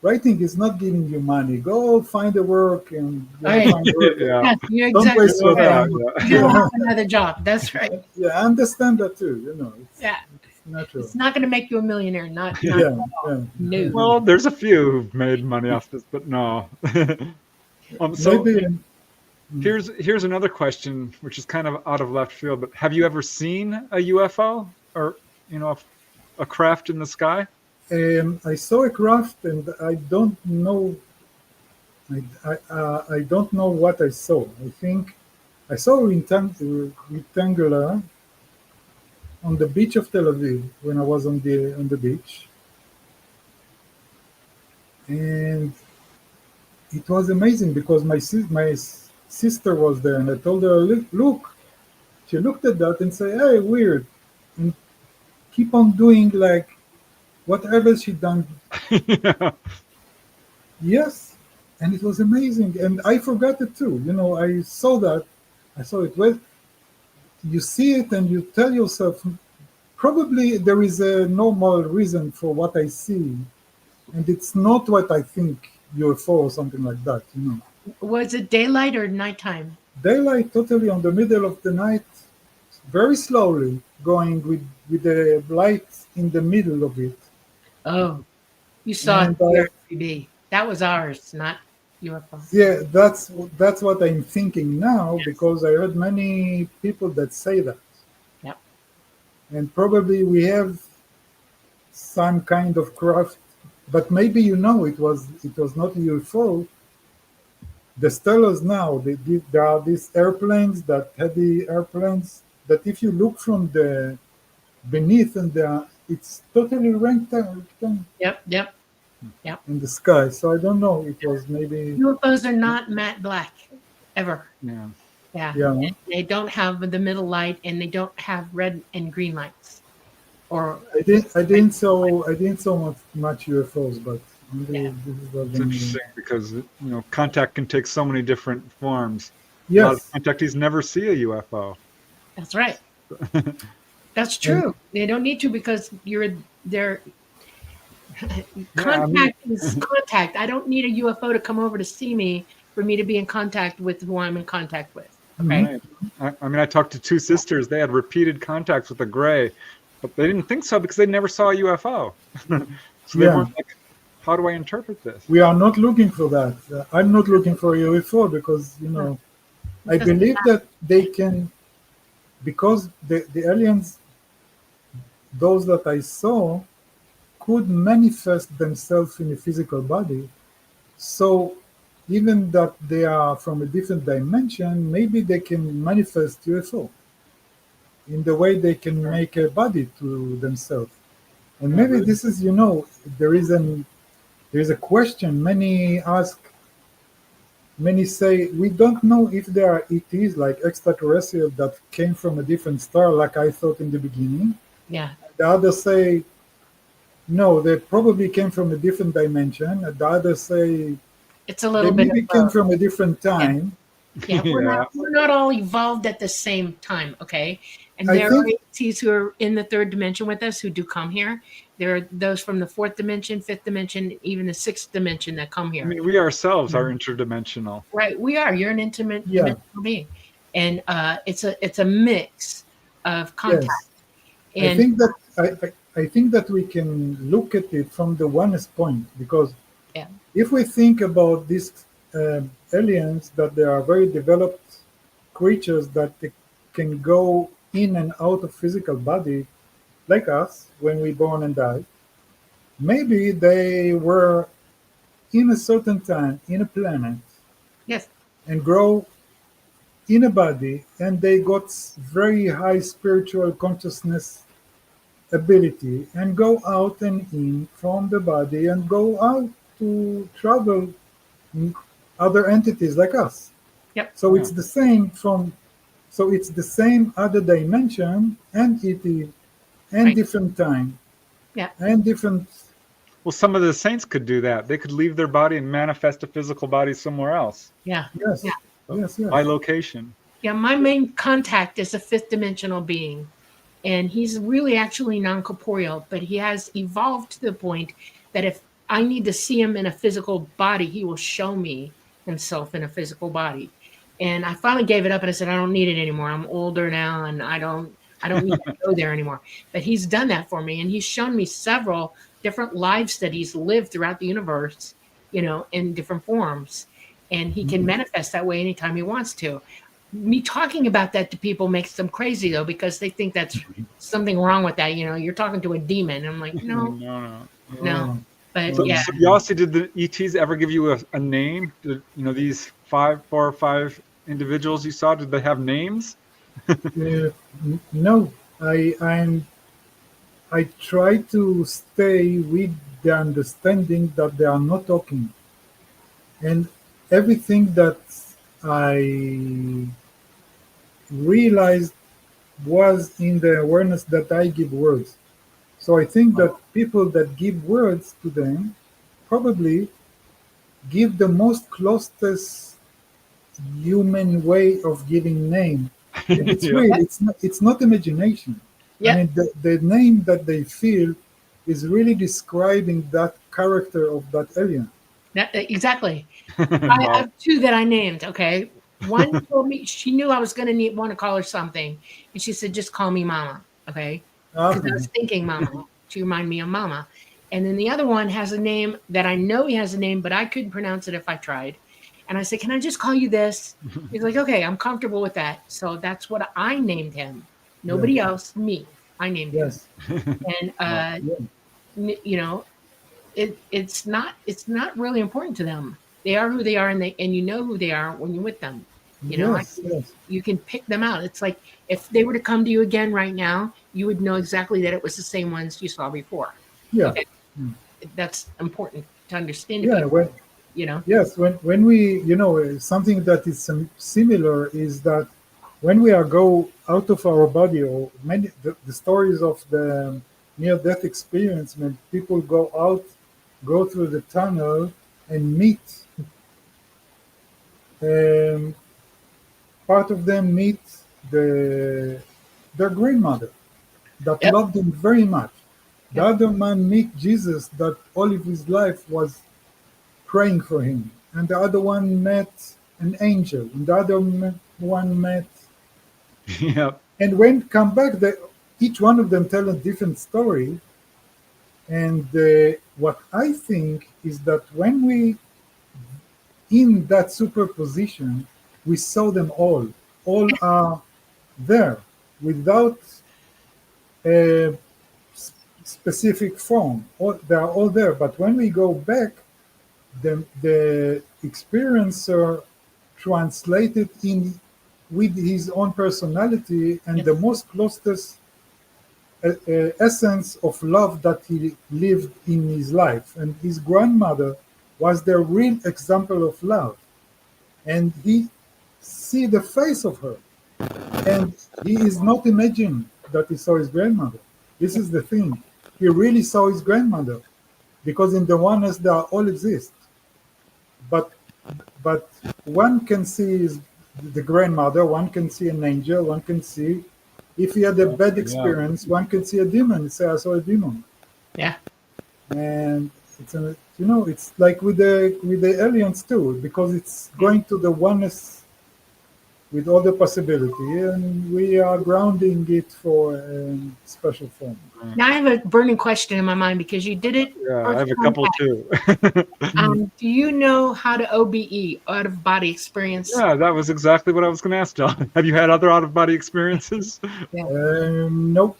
[SPEAKER 3] Writing is not giving you money. Go find a work and
[SPEAKER 1] Right.
[SPEAKER 3] find work.
[SPEAKER 2] Yeah.
[SPEAKER 1] Yes, you're
[SPEAKER 3] Don't
[SPEAKER 1] exactly
[SPEAKER 3] waste your
[SPEAKER 2] Well,
[SPEAKER 1] right.
[SPEAKER 3] time.
[SPEAKER 2] yeah.
[SPEAKER 1] You don't
[SPEAKER 3] Yeah,
[SPEAKER 1] have another job. That's right.
[SPEAKER 3] yeah, I understand that too. You know,
[SPEAKER 1] Yeah.
[SPEAKER 3] it's natural.
[SPEAKER 1] It's not going to make you a millionaire. Not
[SPEAKER 3] Yeah, yeah.
[SPEAKER 1] no.
[SPEAKER 2] Well, there's a few who've made money off this, but no. So
[SPEAKER 3] Maybe
[SPEAKER 2] here's another question, which is kind of out of left field. But have you ever seen a UFO or a craft in the sky?
[SPEAKER 3] I saw a craft, and I don't know. I don't know what I saw. I think I saw a rectangular on the beach of Tel Aviv when I was on the beach, and it was amazing because my sister was there, and I told her, look. She looked at that and said, "Hey, weird," and keep on doing like whatever she done.
[SPEAKER 2] Yeah.
[SPEAKER 3] Yes, and it was amazing, and I forgot it too. You know, I saw that. I saw it. Well, you see it, and you tell yourself, probably there is a normal reason for what I see, and it's not what I think UFO or something like that. You know,
[SPEAKER 1] Was it daylight or nighttime?
[SPEAKER 3] daylight totally on the middle of the night, very slowly going with the light in the middle of it,
[SPEAKER 1] Oh, you saw it
[SPEAKER 3] and
[SPEAKER 1] on the RGB. That was ours, not UFO.
[SPEAKER 3] yeah, that's what I'm thinking now because I heard many people that say that,
[SPEAKER 1] Yep.
[SPEAKER 3] and probably we have some kind of craft, but maybe it was not a UFO. The stellars now there are these airplanes, that heavy airplanes, that if you look from the beneath and it's totally rectangle.
[SPEAKER 1] Yep. Yep. Yep.
[SPEAKER 3] in the sky. So I don't know. It was maybe.
[SPEAKER 1] UFOs are not matte black, ever.
[SPEAKER 2] Yeah.
[SPEAKER 1] Yeah.
[SPEAKER 3] Yeah.
[SPEAKER 1] They don't have the middle light, and they don't have red and green lights. Or
[SPEAKER 3] I didn't so much UFOs, but maybe this is what
[SPEAKER 2] It's interesting because contact can take so many different forms. A lot of
[SPEAKER 3] Yes,
[SPEAKER 2] contactees never see a UFO.
[SPEAKER 1] that's right. That's
[SPEAKER 3] and
[SPEAKER 1] true. They don't need to because they're
[SPEAKER 2] Yeah, I mean,
[SPEAKER 1] contact is contact. I don't need a UFO to come over to see me for me to be in contact with who I'm in contact with. Okay.
[SPEAKER 2] right. I mean, I talked to two sisters. They had repeated contacts with the gray, but they didn't think so because they never saw a UFO. So they
[SPEAKER 3] yeah,
[SPEAKER 2] weren't like, how do I interpret this?
[SPEAKER 3] we are not looking for that. I'm not looking for a UFO because I
[SPEAKER 1] Doesn't
[SPEAKER 3] believe that they can, because the aliens, those that I saw, could manifest themselves in a physical body. So even that they are from a different dimension, maybe they can manifest UFO in the way they can make a body to themselves. And
[SPEAKER 2] Yeah,
[SPEAKER 3] maybe
[SPEAKER 2] but
[SPEAKER 3] this is, there is a question many ask. Many say we don't know if there are ETs like extraterrestrials that came from a different star, like I thought in the beginning.
[SPEAKER 1] Yeah.
[SPEAKER 3] The others say no, they probably came from a different dimension. And the others say
[SPEAKER 1] It's a
[SPEAKER 3] they
[SPEAKER 1] little bit of
[SPEAKER 3] maybe came
[SPEAKER 1] both.
[SPEAKER 3] from a different time.
[SPEAKER 1] Yeah,
[SPEAKER 2] yeah,
[SPEAKER 1] we're not all evolved at the same time, okay? And
[SPEAKER 3] I
[SPEAKER 1] there are
[SPEAKER 3] think
[SPEAKER 1] ETs who are in the third dimension with us who do come here. There are those from the fourth dimension, fifth dimension, even the sixth dimension that come
[SPEAKER 2] I
[SPEAKER 1] here.
[SPEAKER 2] mean, we ourselves are interdimensional.
[SPEAKER 1] Right, we are. You're an intimate
[SPEAKER 3] yeah,
[SPEAKER 1] dimensional being, and it's a mix of contact.
[SPEAKER 3] yes. I
[SPEAKER 1] And
[SPEAKER 3] think that I think that we can look at it from the oneness point because
[SPEAKER 1] yeah,
[SPEAKER 3] if we think about these aliens, that they are very developed creatures that they can go in and out of physical body like us when we born and die, maybe they were in a certain time in a planet
[SPEAKER 1] yes,
[SPEAKER 3] and grow in a body and they got very high spiritual consciousness ability and go out and in from the body and go out to travel other entities like us.
[SPEAKER 1] yep,
[SPEAKER 3] So
[SPEAKER 2] Yeah.
[SPEAKER 3] it's the same so it's the same other dimension and ET and
[SPEAKER 1] right,
[SPEAKER 3] different time
[SPEAKER 1] yeah,
[SPEAKER 3] and different.
[SPEAKER 2] Well, some of the saints could do that. They could leave their body and manifest a physical body somewhere else
[SPEAKER 1] yeah, yeah.
[SPEAKER 3] Yes, yes,
[SPEAKER 2] by
[SPEAKER 3] yes,
[SPEAKER 2] location.
[SPEAKER 1] Yeah, my main contact is a fifth dimensional being, and he's really actually non corporeal, but he has evolved to the point that if I need to see him in a physical body, he will show me himself in a physical body. And I finally gave it up and I said, I don't need it anymore. I'm older now and I don't need to go there anymore. But he's done that for me and he's shown me several different lives that he's lived throughout the universe, in different forms. And he can manifest that way anytime he wants to. Me talking about that to people makes them crazy though, because they think that's something wrong with that. You're talking to a demon. I'm like, no,
[SPEAKER 2] No.
[SPEAKER 1] no.
[SPEAKER 3] oh,
[SPEAKER 1] But
[SPEAKER 2] So,
[SPEAKER 1] yeah,
[SPEAKER 2] so Yossi, did the ETs ever give you a name? Did, these 4 or 5 individuals you saw, did they have names?
[SPEAKER 3] no, I try to stay with the understanding that they are not talking, and everything that I realized was in the awareness that I give words. So I think that people that give words to them probably give the most closest human way of giving name. And it's
[SPEAKER 2] Yeah.
[SPEAKER 3] real, it's not imagination. I
[SPEAKER 1] yeah,
[SPEAKER 3] mean the name that they feel is really describing that character of that alien.
[SPEAKER 1] exactly. I
[SPEAKER 2] Wow.
[SPEAKER 1] have two that I named. Okay, one told me she knew I was going to want to call her something, and she said, "Just call me Mama." Okay,
[SPEAKER 3] Ah,
[SPEAKER 1] because I was thinking Mama. She reminded me of Mama. And then the other one has a name that I know he has a name, but I couldn't pronounce it if I tried. And I said, "Can I just call you this?" He's like, "Okay, I'm comfortable with that." So that's what I named him.
[SPEAKER 3] yeah,
[SPEAKER 1] Nobody else, me. I named him.
[SPEAKER 3] yes,
[SPEAKER 1] And
[SPEAKER 2] Wow.
[SPEAKER 3] yeah,
[SPEAKER 1] you know, it's not really important to them. They are who they are, and you know who they are when you're with them.
[SPEAKER 3] yes, yes,
[SPEAKER 1] You can pick them out. It's like if they were to come to you again right now, you would know exactly that it was the same ones you saw before.
[SPEAKER 3] yeah.
[SPEAKER 1] Okay, that's important to understand.
[SPEAKER 3] Yeah, when,
[SPEAKER 1] You know.
[SPEAKER 3] yes, when we, something that is similar is that when we are go out of our body, or many the stories of the near-death experience, when people go out, go through the tunnel and meet, um, part of them meet their grandmother that
[SPEAKER 1] Yep.
[SPEAKER 3] loved them very much. The
[SPEAKER 1] Yep.
[SPEAKER 3] other man meet Jesus that all of his life was praying for him, and the other one met an angel, and the other one met,
[SPEAKER 2] Yep.
[SPEAKER 3] and when come back, each one of them tell a different story. And what I think is that when we in that superposition, we saw them all are there without a specific form. They are all there, but when we go back, the experiencer translated in with his own personality and
[SPEAKER 1] Yes.
[SPEAKER 3] the most closest essence of love that he lived in his life. And his grandmother was the real example of love. And he see the face of her. And he is not imagining that he saw his grandmother. This is the thing. He really saw his grandmother, because in the oneness they all exist. But one can see the grandmother, one can see an angel, one can see, if he had a bad experience, one can see a demon. Say, I saw a demon.
[SPEAKER 1] Yeah.
[SPEAKER 3] And it's like with the aliens too, because it's going to the oneness with all the possibility, and we are grounding it for a special form.
[SPEAKER 1] Now I have a burning question in my mind, because you did it.
[SPEAKER 2] Yeah, I have a
[SPEAKER 1] first
[SPEAKER 2] couple
[SPEAKER 1] contact.
[SPEAKER 2] too.
[SPEAKER 1] Do you know how to OBE, out of body experience?
[SPEAKER 2] Yeah, that was exactly what I was going to ask, John. Have you had other out-of-body experiences?
[SPEAKER 3] Nope.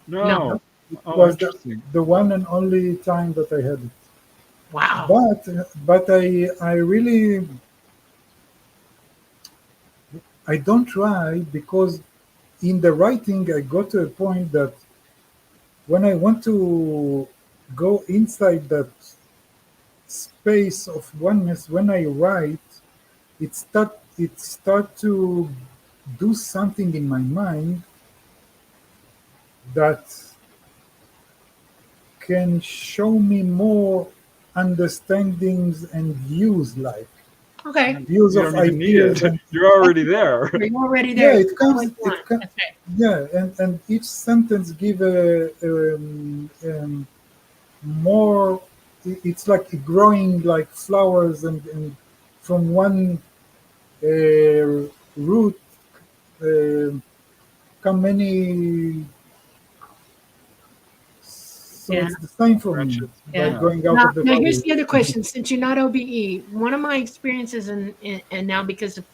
[SPEAKER 2] No.
[SPEAKER 3] It
[SPEAKER 2] Oh,
[SPEAKER 3] was
[SPEAKER 2] interesting.
[SPEAKER 3] the one and only time that I had it.
[SPEAKER 1] Wow.
[SPEAKER 3] But I really, I don't try, because in the writing I got to a point that when I want to go inside that space of oneness, when I write, it start to do something in my mind that can show me more understandings and views, like
[SPEAKER 1] Okay.
[SPEAKER 3] views
[SPEAKER 2] You
[SPEAKER 3] of
[SPEAKER 2] don't even need
[SPEAKER 3] ideas.
[SPEAKER 2] it.
[SPEAKER 3] And
[SPEAKER 2] You're already there.
[SPEAKER 1] You're already there.
[SPEAKER 3] yeah, it comes.
[SPEAKER 1] That's right.
[SPEAKER 3] Yeah, and each sentence give a more. It's like growing like flowers, and from one root come many. So
[SPEAKER 1] Yeah.
[SPEAKER 3] it's the same for me,
[SPEAKER 2] Branches.
[SPEAKER 1] Yeah.
[SPEAKER 3] like going out
[SPEAKER 1] Now,
[SPEAKER 3] of the
[SPEAKER 1] now
[SPEAKER 3] body.
[SPEAKER 1] here's the other question. Since you're not OBE, one of my experiences, and now because of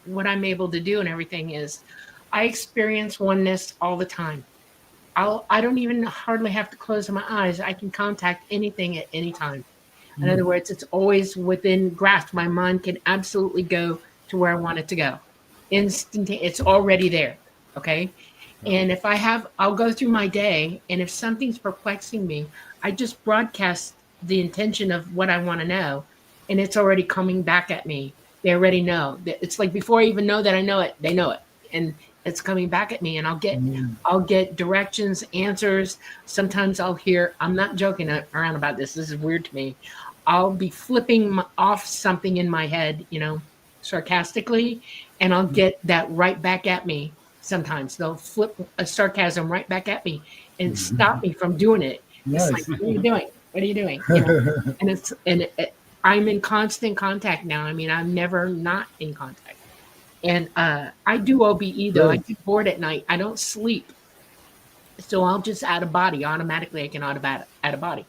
[SPEAKER 1] what I'm able to do and everything, is I experience oneness all the time. I don't even hardly have to close my eyes. I can contact anything at any time. In other words, it's always within grasp. My mind can absolutely go to where I want it to go. It's already there. Okay. And if I'll go through my day, and if something's perplexing me, I just broadcast the intention of what I want to know, and it's already coming back at me. They already know. It's like before I even know that I know it, they know it, and it's coming back at me. And I'll get directions, answers. Sometimes I'll hear. I'm not joking around about this. This is weird to me. I'll be flipping off something in my head, sarcastically, and I'll get that right back at me. Sometimes they'll flip a sarcasm right back at me and stop me from doing it. It's like,
[SPEAKER 3] Nice.
[SPEAKER 1] what are you doing? What are you doing? And I'm in constant contact now. I mean, I'm never not in contact. And I do OBE though. I
[SPEAKER 3] Great.
[SPEAKER 1] get bored at night. I don't sleep, so I'll just out of body automatically. I can out of body.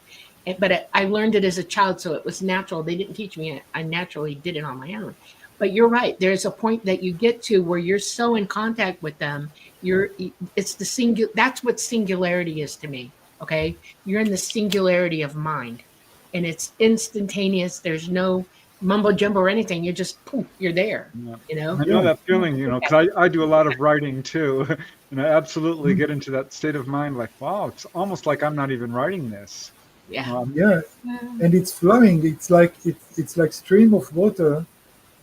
[SPEAKER 1] But I learned it as a child, so it was natural. They didn't teach me it. I naturally did it on my own. But you're right. There's a point that you get to where you're so in contact with them. It's the singular. That's what singularity is to me. Okay, you're in the singularity of mind, and it's instantaneous. There's no mumbo jumbo or anything. You're just poof. You're there.
[SPEAKER 2] Yeah.
[SPEAKER 1] You know.
[SPEAKER 2] I know that feeling, because I do a lot of writing too, and I absolutely get into that state of mind like, wow, it's almost like I'm not even writing this.
[SPEAKER 1] Yeah.
[SPEAKER 3] Yeah, and it's flowing. It's like stream of water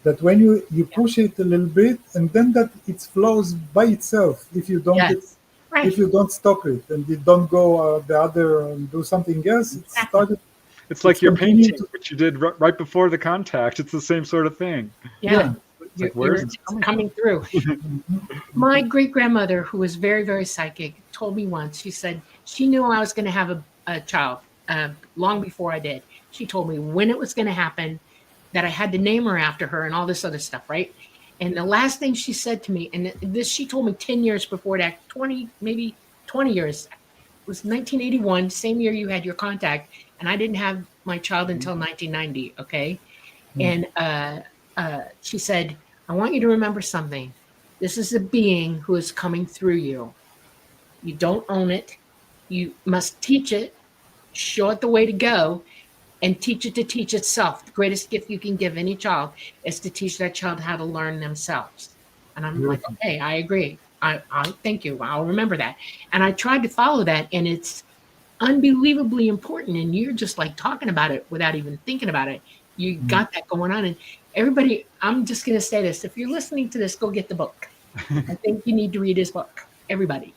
[SPEAKER 3] that when you push it a little bit, and then that it flows by itself if you don't
[SPEAKER 1] Yes. Right.
[SPEAKER 3] stop it and you don't go the other and do something else. It
[SPEAKER 1] Exactly.
[SPEAKER 3] started.
[SPEAKER 2] It's
[SPEAKER 3] It's
[SPEAKER 2] like your
[SPEAKER 3] continuing
[SPEAKER 2] painting, which you did right before the contact. It's the same sort of thing.
[SPEAKER 1] Yeah.
[SPEAKER 2] It's like, where is it
[SPEAKER 1] It's coming through. My great grandmother, who was very, very psychic, told me once, she said she knew I was going to have a child long before I did. She told me when it was going to happen, that I had to name her after her and all this other stuff, right? And the last thing she said to me, and this she told me 10 years before that, 20, maybe 20 years, it was 1981, same year you had your contact, and I didn't have my child until 1990, okay? And she said, I want you to remember something. This is a being who is coming through you. You don't own it. You must teach it, show it the way to go, and teach it to teach itself. The greatest gift you can give any child is to teach that child how to learn themselves. And I'm like,
[SPEAKER 3] Beautiful.
[SPEAKER 1] okay, I agree. I thank you. I'll remember that. And I tried to follow that, and it's unbelievably important. And you're just like talking about it without even thinking about it. You got that going on. And everybody, I'm just going to say this. If you're listening to this, go get the book. I think you need to read his book. Everybody,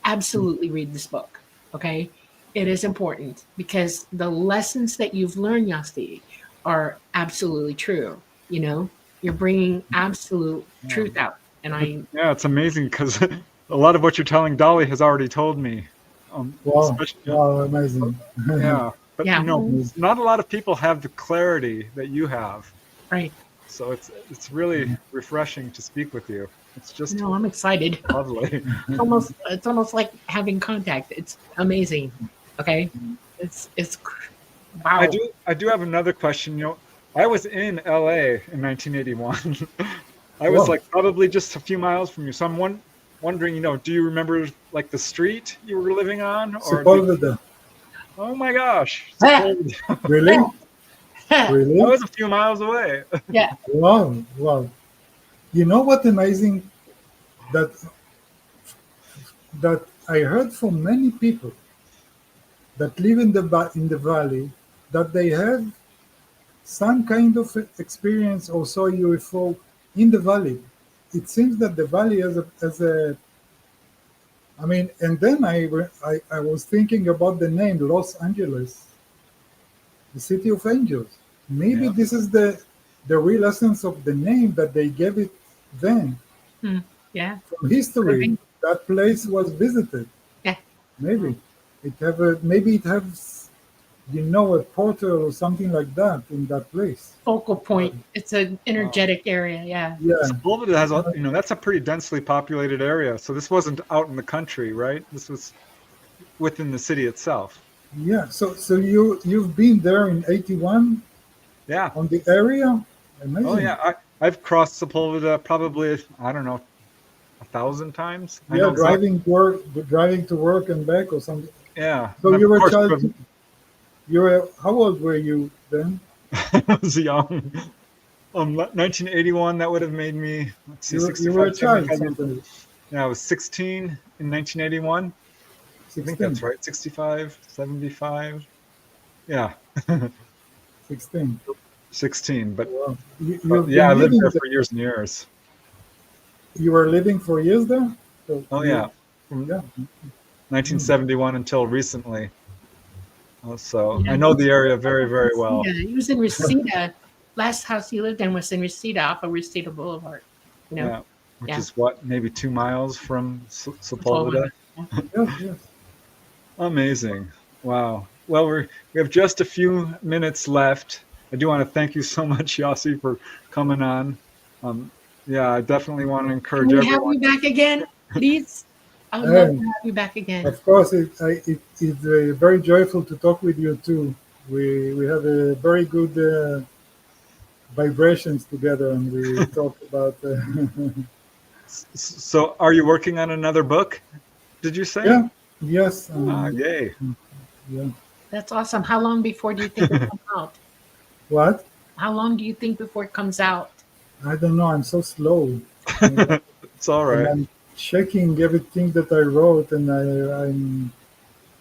[SPEAKER 1] absolutely read this book. Okay. It is important because the lessons that you've learned, Yossi, are absolutely true. You know, you're bringing absolute truth out. And
[SPEAKER 2] Yeah, it's amazing because a lot of what you're telling Dolly has already told me.
[SPEAKER 3] Wow,
[SPEAKER 2] Especially,
[SPEAKER 3] wow, amazing.
[SPEAKER 2] yeah, but
[SPEAKER 1] Yeah.
[SPEAKER 2] you know, not a lot of people have the clarity that you have.
[SPEAKER 1] right.
[SPEAKER 2] So it's really refreshing to speak with you. It's just
[SPEAKER 1] No, I'm excited.
[SPEAKER 2] lovely.
[SPEAKER 1] It's almost like having contact. It's amazing. Okay. It's wow.
[SPEAKER 2] I do have another question. You know, I was in LA in 1981. I was
[SPEAKER 3] Wow.
[SPEAKER 2] like probably just a few miles from you. So I'm wondering, you know, do you remember like the street you were living on, or
[SPEAKER 3] Sepulveda.
[SPEAKER 2] oh my gosh,
[SPEAKER 1] Ah!
[SPEAKER 3] Really?
[SPEAKER 2] I
[SPEAKER 3] Really?
[SPEAKER 2] was a few miles away.
[SPEAKER 1] Yeah.
[SPEAKER 3] Wow, wow. You know what amazing that that I heard from many people that live in in the valley that they have some kind of experience or saw UFO in the valley. It seems that the valley as a I mean, and then I was thinking about the name Los Angeles, the city of angels. Maybe
[SPEAKER 2] Yeah.
[SPEAKER 3] this is the real essence of the name that they gave it then.
[SPEAKER 1] Hmm. Yeah.
[SPEAKER 3] From history, that place was visited.
[SPEAKER 1] Yeah.
[SPEAKER 3] Maybe maybe it has a portal or something like that in that place.
[SPEAKER 1] Focal point. It's an energetic area. Yeah.
[SPEAKER 3] Yeah,
[SPEAKER 2] Sepulveda has, you know, that's a pretty densely populated area. So this wasn't out in the country, right? This was within the city itself.
[SPEAKER 3] yeah. So you've been there in '81
[SPEAKER 2] Yeah.
[SPEAKER 3] on the area. Amazing.
[SPEAKER 2] Oh yeah. I've crossed Sepulveda probably, I don't know, 1,000 times. I
[SPEAKER 3] Yeah,
[SPEAKER 2] know
[SPEAKER 3] driving to work and back or something.
[SPEAKER 2] Yeah.
[SPEAKER 3] So
[SPEAKER 2] And
[SPEAKER 3] you
[SPEAKER 2] of
[SPEAKER 3] were a
[SPEAKER 2] course,
[SPEAKER 3] child. How old were you then?
[SPEAKER 2] I was young. 1981, that would have made me, let's see,
[SPEAKER 3] You were a
[SPEAKER 2] 65,
[SPEAKER 3] child.
[SPEAKER 2] 75.
[SPEAKER 3] Something.
[SPEAKER 2] Yeah, I was 16 in 1981. I think
[SPEAKER 3] 16.
[SPEAKER 2] that's right. 65, 75. Yeah,
[SPEAKER 3] 16.
[SPEAKER 2] 16.
[SPEAKER 3] Wow.
[SPEAKER 2] But
[SPEAKER 3] You've
[SPEAKER 2] yeah, I
[SPEAKER 3] been
[SPEAKER 2] lived
[SPEAKER 3] living
[SPEAKER 2] there
[SPEAKER 3] there.
[SPEAKER 2] for years and years.
[SPEAKER 3] You were living for years there? So
[SPEAKER 2] Oh yeah, from
[SPEAKER 3] yeah.
[SPEAKER 2] 1971 until recently. So
[SPEAKER 1] Yeah.
[SPEAKER 2] I know the area very, very well.
[SPEAKER 1] Yeah. He was in Reseda. Last house he lived in was in Reseda, off of Reseda Boulevard. You know.
[SPEAKER 2] Yeah, which
[SPEAKER 1] Yeah.
[SPEAKER 2] is what, maybe 2 miles from Sepulveda.
[SPEAKER 3] Yes, yes.
[SPEAKER 2] Amazing. Wow. Well, we have just a few minutes left. I do want to thank you so much, Yossi, for coming on. Yeah, I definitely want to
[SPEAKER 1] Can
[SPEAKER 2] encourage
[SPEAKER 1] we have
[SPEAKER 2] everyone.
[SPEAKER 1] you back again, please? I would love to
[SPEAKER 3] And
[SPEAKER 1] have you back again.
[SPEAKER 3] of course, it's very joyful to talk with you too. We have a very good vibrations together, and we talk about.
[SPEAKER 2] So, are you working on another book? Did you say?
[SPEAKER 3] Yeah. Yes.
[SPEAKER 2] Yay.
[SPEAKER 3] Yeah.
[SPEAKER 1] That's awesome. How long before do you think it comes out?
[SPEAKER 3] What?
[SPEAKER 1] How long do you think before it comes out?
[SPEAKER 3] I don't know. I'm so slow.
[SPEAKER 2] It's all
[SPEAKER 3] And
[SPEAKER 2] right.
[SPEAKER 3] I'm checking everything that I wrote, and I'm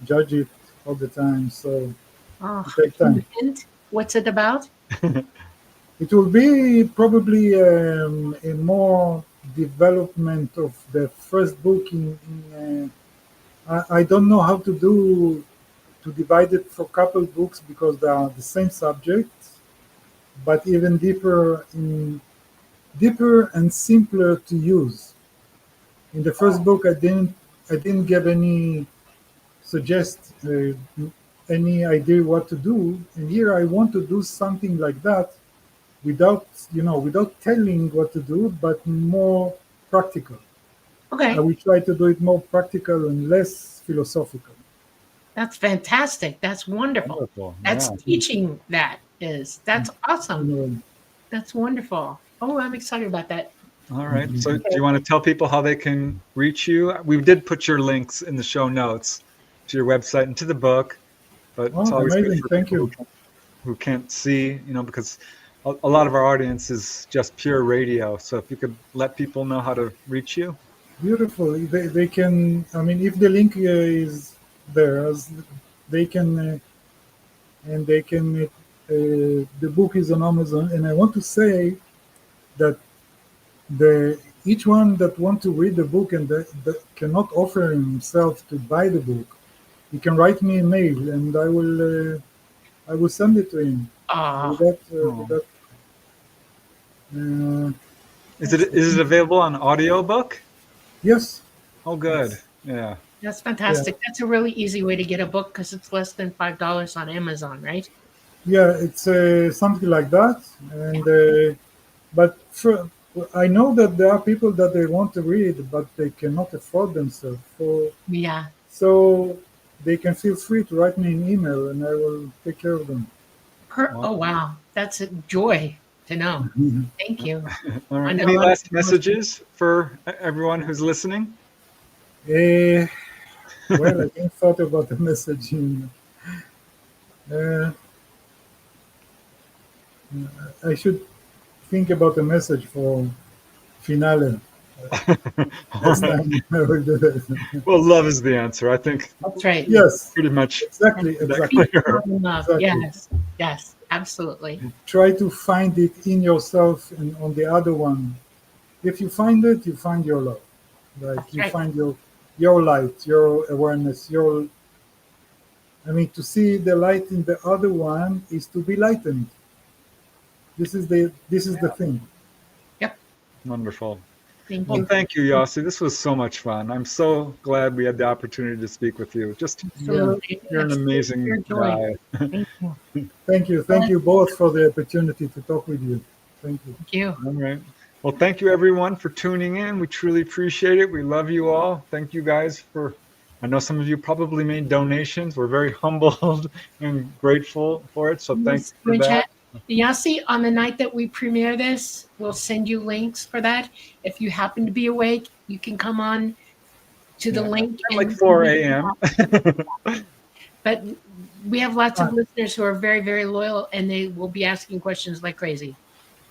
[SPEAKER 3] judge it all the time. So
[SPEAKER 1] Oh,
[SPEAKER 3] Take time.
[SPEAKER 1] and what's it about?
[SPEAKER 3] It will be probably a more development of the first book. I don't know how to divide it for couple books because they are the same subjects, but even deeper and simpler to use. In the first book, I didn't give any suggest any idea what to do, and here I want to do something like that without telling what to do, but more practical. I
[SPEAKER 1] Okay,
[SPEAKER 3] will try to do it more practical and less philosophical.
[SPEAKER 1] that's fantastic. That's wonderful.
[SPEAKER 2] Wonderful.
[SPEAKER 1] That's
[SPEAKER 2] Yeah.
[SPEAKER 1] teaching. That's awesome.
[SPEAKER 3] You know,
[SPEAKER 1] That's wonderful. Oh, I'm excited about that.
[SPEAKER 2] All right. So, do
[SPEAKER 1] Okay.
[SPEAKER 2] you want to tell people how they can reach you? We did put your links in the show notes to your website and to the book, but it's
[SPEAKER 3] oh,
[SPEAKER 2] always good
[SPEAKER 3] amazing!
[SPEAKER 2] for
[SPEAKER 3] Thank
[SPEAKER 2] people
[SPEAKER 3] you.
[SPEAKER 2] who can't see, because a lot of our audience is just pure radio. So, if you could let people know how to reach you.
[SPEAKER 3] Beautiful. They can. I mean, if the link is there, they can, and they can. The book is on Amazon, and I want to say that the each one that want to read the book and that cannot offer himself to buy the book, he can write me a mail, and I will send it to him. With
[SPEAKER 1] Oh,
[SPEAKER 3] that, with
[SPEAKER 2] Oh.
[SPEAKER 3] that. Uh,
[SPEAKER 2] Is it available on audiobook?
[SPEAKER 3] yes,
[SPEAKER 2] Oh, good.
[SPEAKER 3] it's,
[SPEAKER 2] Yeah.
[SPEAKER 1] that's
[SPEAKER 3] yeah,
[SPEAKER 1] fantastic. That's a really easy way to get a book because it's less than $5 on Amazon, right?
[SPEAKER 3] yeah, it's something like that. And but I know that there are people that they want to read, but they cannot afford themselves.
[SPEAKER 1] Yeah.
[SPEAKER 3] So they can feel free to write me an email, and I will take care of them.
[SPEAKER 1] Oh,
[SPEAKER 2] Awesome.
[SPEAKER 1] wow. That's a joy to know. Thank you.
[SPEAKER 2] All
[SPEAKER 1] I
[SPEAKER 2] right.
[SPEAKER 1] know a
[SPEAKER 2] Any
[SPEAKER 1] lot of
[SPEAKER 2] last
[SPEAKER 1] people listen.
[SPEAKER 2] messages for everyone who's listening?
[SPEAKER 3] Eh, well, I didn't thought about the messaging. Uh, I should think about the message for finale. Next time I will do that.
[SPEAKER 2] Well, love is the answer. I think
[SPEAKER 1] That's right.
[SPEAKER 3] Yes,
[SPEAKER 2] pretty much
[SPEAKER 3] exactly,
[SPEAKER 2] that
[SPEAKER 1] Peace,
[SPEAKER 3] exactly,
[SPEAKER 2] clear.
[SPEAKER 1] love, and love.
[SPEAKER 3] exactly.
[SPEAKER 1] Yes. Yes. Absolutely.
[SPEAKER 3] Try to find it in yourself and on the other one. If you find it, you find your love. Like
[SPEAKER 1] That's
[SPEAKER 3] you
[SPEAKER 1] right.
[SPEAKER 3] find your light, your awareness, your. I mean, to see the light in the other one is to be lightened. This is the thing.
[SPEAKER 1] Yep.
[SPEAKER 2] Wonderful.
[SPEAKER 1] Thank
[SPEAKER 2] Well,
[SPEAKER 1] you.
[SPEAKER 2] thank you, Yossi. This was so much fun. I'm so glad we had the opportunity to speak with you. Just,
[SPEAKER 3] Yeah.
[SPEAKER 1] Absolutely.
[SPEAKER 2] you're an
[SPEAKER 1] Absolutely. Pure
[SPEAKER 2] amazing
[SPEAKER 1] joy.
[SPEAKER 2] guy.
[SPEAKER 1] Thank you.
[SPEAKER 3] Thank you both for the opportunity to talk with you. Thank you.
[SPEAKER 1] Thank you.
[SPEAKER 2] All right. Well, thank you everyone for tuning in. We truly appreciate it. We love you all. Thank you guys I know some of you probably made donations. We're very humbled and grateful for it. So thank
[SPEAKER 1] Yes,
[SPEAKER 2] you
[SPEAKER 1] you
[SPEAKER 2] for
[SPEAKER 1] in
[SPEAKER 2] that.
[SPEAKER 1] chat. Yossi, on the night that we premiere this, we'll send you links for that. If you happen to be awake, you can come on to the
[SPEAKER 2] Yeah.
[SPEAKER 1] link
[SPEAKER 2] At like
[SPEAKER 1] and
[SPEAKER 2] 4 a.m.
[SPEAKER 1] but we have lots of
[SPEAKER 3] Ah,
[SPEAKER 1] listeners who are very, very loyal and they will be asking questions like crazy.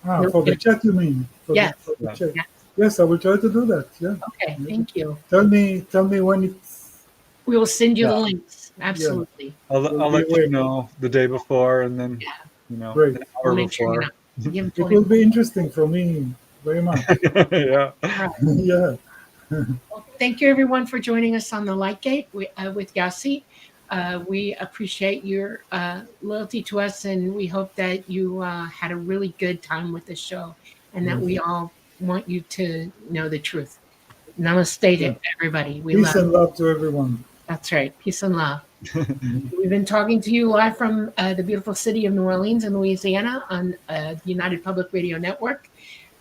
[SPEAKER 1] No
[SPEAKER 3] for the
[SPEAKER 1] kidding.
[SPEAKER 3] chat, you mean?
[SPEAKER 1] Yes.
[SPEAKER 3] For the
[SPEAKER 2] Yeah.
[SPEAKER 3] chat.
[SPEAKER 1] Yes.
[SPEAKER 3] Yes, I will try to do that. Yeah.
[SPEAKER 1] Okay.
[SPEAKER 3] Yeah.
[SPEAKER 1] Thank you.
[SPEAKER 3] Tell me when it's
[SPEAKER 1] We will send you
[SPEAKER 2] Yeah.
[SPEAKER 1] the links.
[SPEAKER 3] yeah
[SPEAKER 1] Absolutely.
[SPEAKER 3] will
[SPEAKER 2] I'll
[SPEAKER 3] be
[SPEAKER 2] let you
[SPEAKER 3] awake.
[SPEAKER 2] know the day before and then,
[SPEAKER 1] Yeah.
[SPEAKER 3] Great.
[SPEAKER 2] an
[SPEAKER 1] We'll
[SPEAKER 2] hour
[SPEAKER 1] make sure you're
[SPEAKER 2] before.
[SPEAKER 1] not. Give them
[SPEAKER 3] It
[SPEAKER 1] 20.
[SPEAKER 3] will be interesting for me very much.
[SPEAKER 2] Yeah.
[SPEAKER 1] All right.
[SPEAKER 3] Yeah.
[SPEAKER 1] Well, thank you, everyone, for joining us on the Lightgate with Yossi. We appreciate your loyalty to us, and we hope that you had a really good time with the show and that
[SPEAKER 3] Yes.
[SPEAKER 1] we all want you to know the truth. Namaste
[SPEAKER 3] Yeah.
[SPEAKER 1] to everybody. We
[SPEAKER 3] Peace
[SPEAKER 1] love
[SPEAKER 3] and
[SPEAKER 1] you.
[SPEAKER 3] love to everyone.
[SPEAKER 1] That's right. Peace and love.
[SPEAKER 3] Mhm.
[SPEAKER 1] We've been talking to you live from the beautiful city of New Orleans in Louisiana on the United Public Radio Network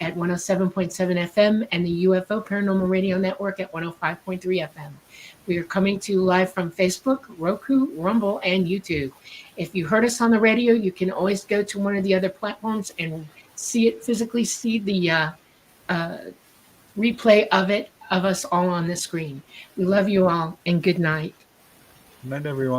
[SPEAKER 1] at 107.7 FM and the UFO Paranormal Radio Network at 105.3 FM. We are coming to you live from Facebook, Roku, Rumble, and YouTube. If you heard us on the radio, you can always go to one of the other platforms and physically see the uh, replay of us all on the screen. We love you all and good night.
[SPEAKER 2] Good night, everyone.